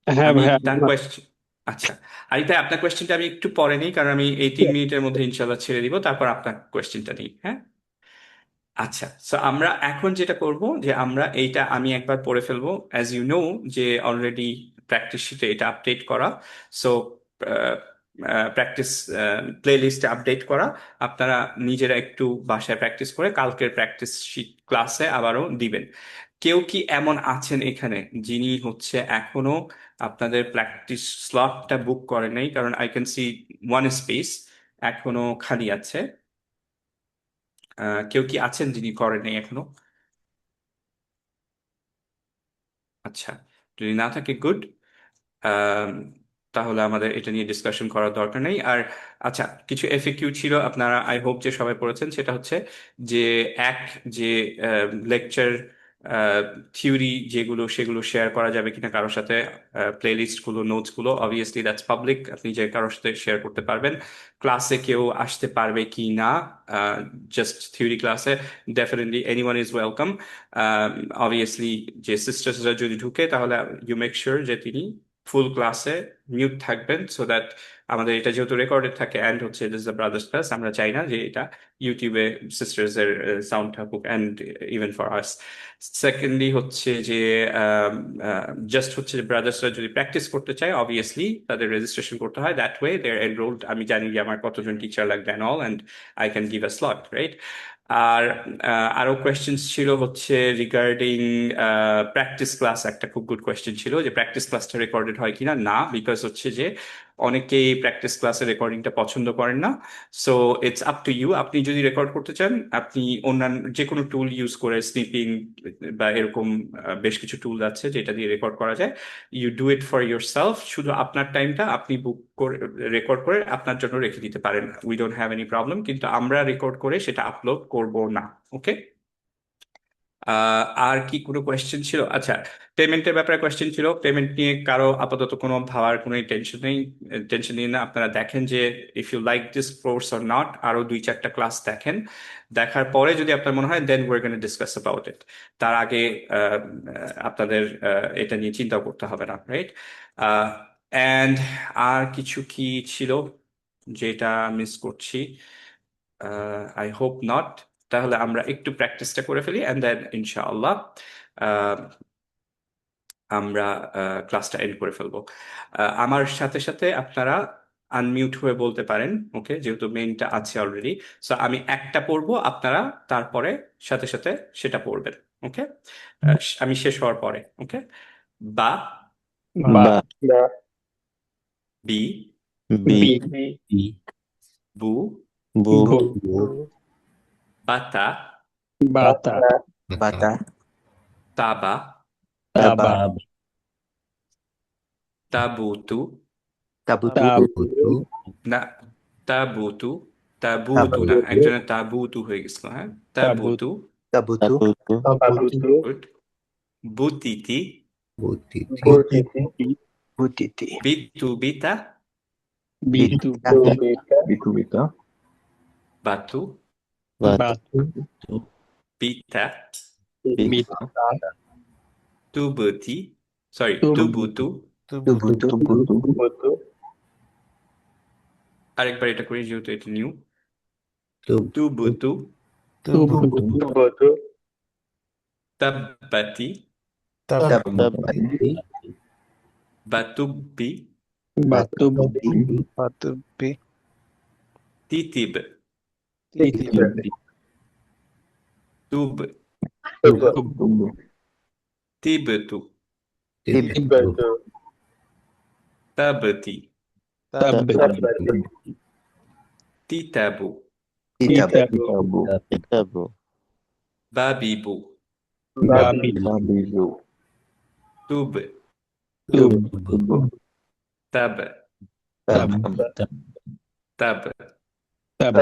Speaker 6: হ্যাঁ
Speaker 1: আমি
Speaker 6: ভাইয়া,
Speaker 1: তার কোয়েশ্চেন, আচ্ছা আরিফ ভাই আপনার কোয়েশ্চেনটা আমি একটু পরে নিই, কারণ আমি এই 3 মিনিটের মধ্যে ইনশাআল্লাহ ছেড়ে দিব, তারপর আপনার কোয়েশ্চেনটা নিই। হ্যাঁ, আচ্ছা, সো আমরা এখন যেটা করব যে আমরা এইটা আমি একবার পড়ে ফেলবো, অ্যাজ ইউ নো যে অলরেডি প্র্যাকটিস শিটে এটা আপডেট করা। সো প্র্যাকটিস প্লে লিস্টে আপডেট করা, আপনারা নিজেরা একটু বাসায় প্র্যাকটিস করে কালকের প্র্যাকটিস শিট ক্লাসে আবারও দিবেন। কেউ কি এমন আছেন এখানে যিনি হচ্ছে এখনো আপনাদের প্র্যাকটিস স্লটটা বুক করেন নাই? কারণ I can see one space এখনো খালি আছে। কেউ কি আছেন যিনি করেন নাই এখনো? আচ্ছা, যদি না থাকে গুড, তাহলে আমাদের এটা নিয়ে ডিসকাশন করার দরকার নেই। আর আচ্ছা, কিছু এফএকিউ ছিল, আপনারা আই হোপ যে সবাই পড়েছেন। সেটা হচ্ছে যে যে লেকচার থিওরি যেগুলো, সেগুলো শেয়ার করা যাবে কিনা কারোর সাথে, প্লেলিস্টগুলো, নোটসগুলো, অবভিয়াসলি দ্যাটস পাবলিক, আপনি যে কারোর সাথে শেয়ার করতে পারবেন। ক্লাসে কেউ আসতে পারবে কি না, জাস্ট থিওরি ক্লাসে, definitely anyone is welcome. Obviously যে সিস্টার্সরা যদি ঢুকে, তাহলে ইউ মেক শিওর যে তিনি ফুল ক্লাসে মিউট থাকবেন, সো দ্যাট আমাদের এটা যেহেতু রেকর্ডেড থাকে অ্যান্ড হচ্ছে দিস দ্য ব্রাদার্স ক্লাস, আমরা চাই না যে এটা ইউটিউবে সিস্টার্স এর সাউন্ড থাকুক, and even for us. Secondly হচ্ছে যে জাস্ট হচ্ছে যে ব্রাদার্সরা যদি প্র্যাকটিস করতে চায়, অবভিয়াসলি তাদের রেজিস্ট্রেশন করতে হয়, that way they are enrolled. আমি জানি যে আমার কতজন টিচার লাগবে and all, and I can give a slot, right? আর আরো কোয়েশ্চেন ছিল হচ্ছে রিগার্ডিং প্র্যাকটিস ক্লাস। একটা খুব গুড কোয়েশ্চেন ছিল যে প্র্যাকটিস ক্লাসটা রেকর্ডেড হয় কিনা। না, বিকজ হচ্ছে যে অনেকেই প্র্যাকটিস ক্লাসের রেকর্ডিংটা পছন্দ করেন না। So it's up to you. আপনি যদি রেকর্ড করতে চান, আপনি অন্যান্য যে কোনো টুল ইউজ করে, স্নিপিং বা এরকম বেশ কিছু টুল আছে যেটা দিয়ে রেকর্ড করা যায়। You do it for yourself. শুধু আপনার টাইমটা আপনি বুক করে রেকর্ড করে আপনার জন্য রেখে দিতে পারেন। We don't have any problem, কিন্তু আমরা রেকর্ড করে সেটা আপলোড করব না। ওকে। আর কি কোনো কোয়েশ্চেন ছিল? আচ্ছা, পেমেন্টের ব্যাপারে কোয়েশ্চেন ছিল। পেমেন্ট নিয়ে কারো আপাতত কোনো ভাবার কোনো টেনশন নেই। টেনশন নিয়ে না, আপনারা দেখেন যে if you like this course or not, আরো 2-4টা ক্লাস দেখেন। দেখার পরে যদি আপনার মনে হয় then we are gonna discuss about it. তার আগে আপনাদের এটা নিয়ে চিন্তা করতে হবে না, রাইট? অ্যান্ড আর কিছু কি ছিল যেটা মিস করছি? I hope not. তাহলে আমরা একটু প্র্যাকটিসটা করে ফেলি অ্যান্ড দেন ইনশাআল্লাহ আমরা ক্লাসটা এন্ড করে ফেলবো। আমার সাথে সাথে আপনারা আনমিউট হয়ে বলতে পারেন, ওকে, যেহেতু মেইনটা আছে অলরেডি। সো আমি একটা পড়বো, আপনারা তারপরে সাথে সাথে সেটা পড়বেন, ওকে? আমি শেষ হওয়ার পরে, ওকে? বা,
Speaker 6: বা
Speaker 1: বি,
Speaker 5: বি
Speaker 1: বু,
Speaker 5: বু
Speaker 1: বাতা,
Speaker 6: বাতা
Speaker 5: বাতা
Speaker 1: তাবা,
Speaker 6: তাবা
Speaker 1: তাবুতু,
Speaker 8: তাবুতু
Speaker 1: না, তাবুতু, তাবুতু না, একজনের তাবুতু হয়ে গেছিল, হ্যাঁ? তাবুতু,
Speaker 8: তাবুতু
Speaker 6: তাবুতু
Speaker 1: গুড। বুতিতি,
Speaker 8: বুতিতি
Speaker 2: বুতিতি
Speaker 1: বিতু বিতা,
Speaker 6: বিতু
Speaker 10: বিকুবিতা
Speaker 1: বাতু,
Speaker 6: বাতু
Speaker 1: বিতা,
Speaker 6: বিতা
Speaker 1: তুবতি, সরি,
Speaker 6: তুবুতু
Speaker 1: তুবুতু।
Speaker 6: তুবুতু
Speaker 1: আরেকবার এটা করি যেহেতু এটা নিউ।
Speaker 8: তুবুতু
Speaker 1: তুবুতু,
Speaker 6: তুবুতু
Speaker 1: তাব্বাতি,
Speaker 8: তাবতি
Speaker 1: বাতুব্বি,
Speaker 6: বাতুব্বি
Speaker 1: তিতিব,
Speaker 6: তিতিব
Speaker 1: তুব, তিবতু,
Speaker 6: তিব্বতু
Speaker 1: তাবতি,
Speaker 6: তাব্বতি
Speaker 1: তিতাবু,
Speaker 6: তিতাবু
Speaker 1: বাবিবু,
Speaker 6: বাবিবু
Speaker 1: তুব,
Speaker 6: তুব
Speaker 1: তাব,
Speaker 6: তাব
Speaker 1: তাব।
Speaker 6: তাব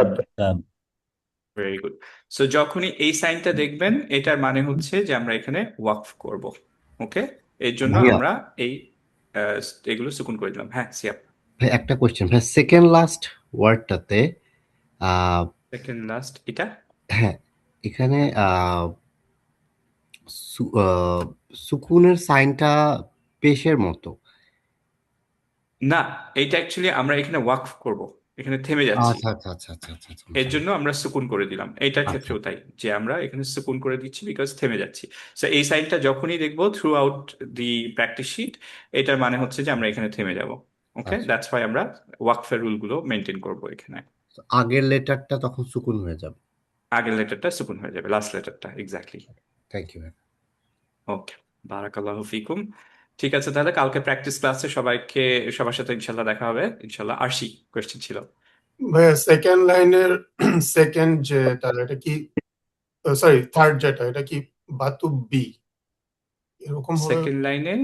Speaker 1: ভেরি গুড। সো যখনই এই সাইনটা দেখবেন, এটার মানে হচ্ছে যে আমরা এখানে ওয়াকফ করব, ওকে? এর জন্য
Speaker 8: ভাইয়া
Speaker 1: আমরা এই এগুলো সুকুন করে দিলাম। হ্যাঁ, সিয়াপ।
Speaker 8: ভাই একটা কোশ্চেন ভাই, সেকেন্ড লাস্ট ওয়ার্ডটাতে
Speaker 1: সেকেন্ড লাস্ট এটা
Speaker 8: হ্যাঁ এখানে সুকুনের সাইনটা পেশের মতো।
Speaker 1: না, এটা অ্যাকচুয়ালি আমরা এখানে ওয়াকফ করব, এখানে থেমে যাচ্ছি।
Speaker 8: আচ্ছা
Speaker 1: এর জন্য আমরা সুকুন করে দিলাম। এইটার ক্ষেত্রেও তাই, যে আমরা এখানে সুকুন করে দিচ্ছি বিকজ থেমে যাচ্ছি। সো এই সাইনটা যখনই দেখবো throughout the practice sheet, এটার মানে হচ্ছে যে আমরা এখানে থেমে যাব, ওকে? দ্যাটস ওয়াই আমরা ওয়াকফের রুলগুলো মেনটেন করব এখানে।
Speaker 8: আগের লেটারটা তখন সুকুন হয়ে যাবে।
Speaker 1: আগের লেটারটা সুকুন হয়ে যাবে, লাস্ট লেটারটা। এক্স্যাক্টলি।
Speaker 8: Thank you.
Speaker 1: ওকে, বারাকাল্লাহু ফিকুম। ঠিক আছে, তাহলে কালকে প্র্যাকটিস ক্লাসে সবাইকে, সবার সাথে ইনশাল্লাহ দেখা হবে ইনশাল্লাহ। আরশি কোয়েশ্চেন ছিল।
Speaker 10: ভাইয়া সেকেন্ড লাইনের সেকেন্ড যেটা, এটা কি, সরি থার্ড যেটা, এটা কি বাতুব্বি এরকম হবে?
Speaker 1: সেকেন্ড লাইনে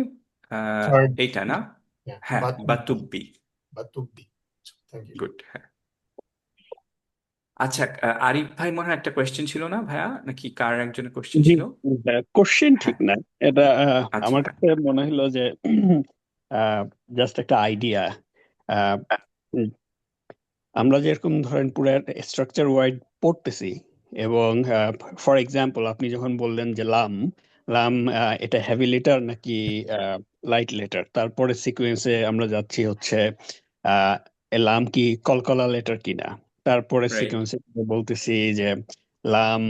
Speaker 10: থার্ড
Speaker 1: এইটা না? হ্যাঁ, বাতুব্বি।
Speaker 10: বাতুব্বি। Thank you.
Speaker 1: গুড। হ্যাঁ, আচ্ছা, আরিফ ভাই মনে হয় একটা কোয়েশ্চেন ছিল না ভাইয়া, নাকি কার একজনের কোয়েশ্চেন ছিল?
Speaker 12: কোশ্চেন ঠিক না, এটা
Speaker 1: আচ্ছা,
Speaker 12: আমার কাছে মনে হলো যে জাস্ট একটা আইডিয়া। আমরা যেরকম ধরেন পুরো স্ট্রাকচার ওয়াইড পড়তেছি, এবং ফর এক্সাম্পল আপনি যখন বললেন যে লাম লাম এটা হেভি লেটার নাকি লাইট লেটার, তারপরে সিকোয়েন্সে আমরা যাচ্ছি হচ্ছে লাম কি কলকলা লেটার কিনা, তারপরে
Speaker 1: রাইট,
Speaker 12: সিকোয়েন্সে বলতেছি যে লাম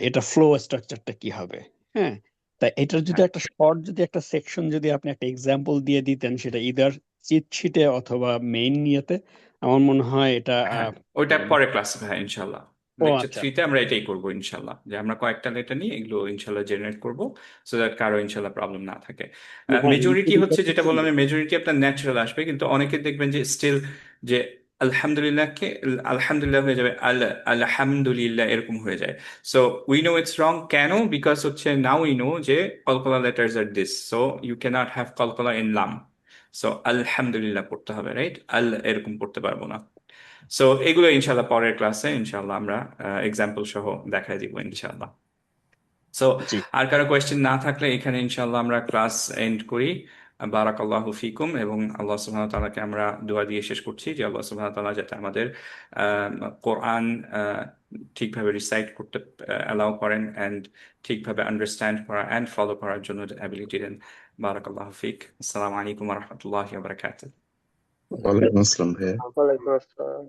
Speaker 12: এটা ফ্লো স্ট্রাকচারটা কি হবে। হ্যাঁ, তা এটার যদি একটা শর্ট, যদি একটা সেকশন যদি আপনি একটা এক্সাম্পল দিয়ে দিতেন, সেটা ইদার চিট শিটে অথবা মেইন নিয়েতে, আমার মনে হয় এটা
Speaker 1: হ্যাঁ, ওইটা পরে ক্লাসে ভাই ইনশাল্লাহ।
Speaker 12: ও
Speaker 1: লেকচার
Speaker 12: আচ্ছা
Speaker 1: 3-তে আমরা এটাই করব ইনশাল্লাহ, যে আমরা কয়েকটা লেটার নিয়ে এগুলো ইনশাল্লাহ জেনারেট করব, সো দ্যাট কারো ইনশাল্লাহ প্রবলেম না থাকে।
Speaker 12: হ্যাঁ
Speaker 1: মেজরিটি হচ্ছে যেটা বললাম, মেজরিটি আপনার ন্যাচারাল আসবে, কিন্তু অনেকে দেখবেন যে স্টিল যে আলহামদুলিল্লাহকে আলহামদুলিল্লাহ হয়ে যাবে আলহামদুলিল্লাহ এরকম হয়ে যায়। So we know it's wrong. কেন? বিকজ হচ্ছে নাও উই নো যে কলকলা লেটার্স আর this, so you can't have কলকলা ইন লাম। সো আলহামদুলিল্লাহ পড়তে হবে, রাইট? এরকম পড়তে পারবো না। সো এগুলো ইনশাল্লাহ পরের ক্লাসে ইনশাল্লাহ আমরা এক্সাম্পল সহ দেখাই দিব ইনশাল্লাহ। সো
Speaker 12: জি
Speaker 1: আর কারো কোয়েশ্চেন না থাকলে এখানে ইনশাল্লাহ আমরা ক্লাস এন্ড করি। বারাকাল্লাহু ফিকুম, এবং আল্লাহ সুবহানাহু ওয়া তাআলাকে আমরা দোয়া দিয়ে শেষ করছি যে আল্লাহ সুবহানাহু ওয়া তাআলা যাতে আমাদের কোরআন ঠিকভাবে রিসাইট করতে অ্যালাউ করেন, অ্যান্ড ঠিকভাবে আন্ডারস্ট্যান্ড করা অ্যান্ড ফলো করার জন্য অ্যাবিলিটি দেন। বারাকাল্লাহু ফিক। আসসালামু আলাইকুম ওয়া রাহমাতুল্লাহি ওয়া বারাকাতুহু।
Speaker 13: ওয়ালাইকুম আসসালাম ভাইয়া।
Speaker 11: ওয়ালাইকুম আসসালাম।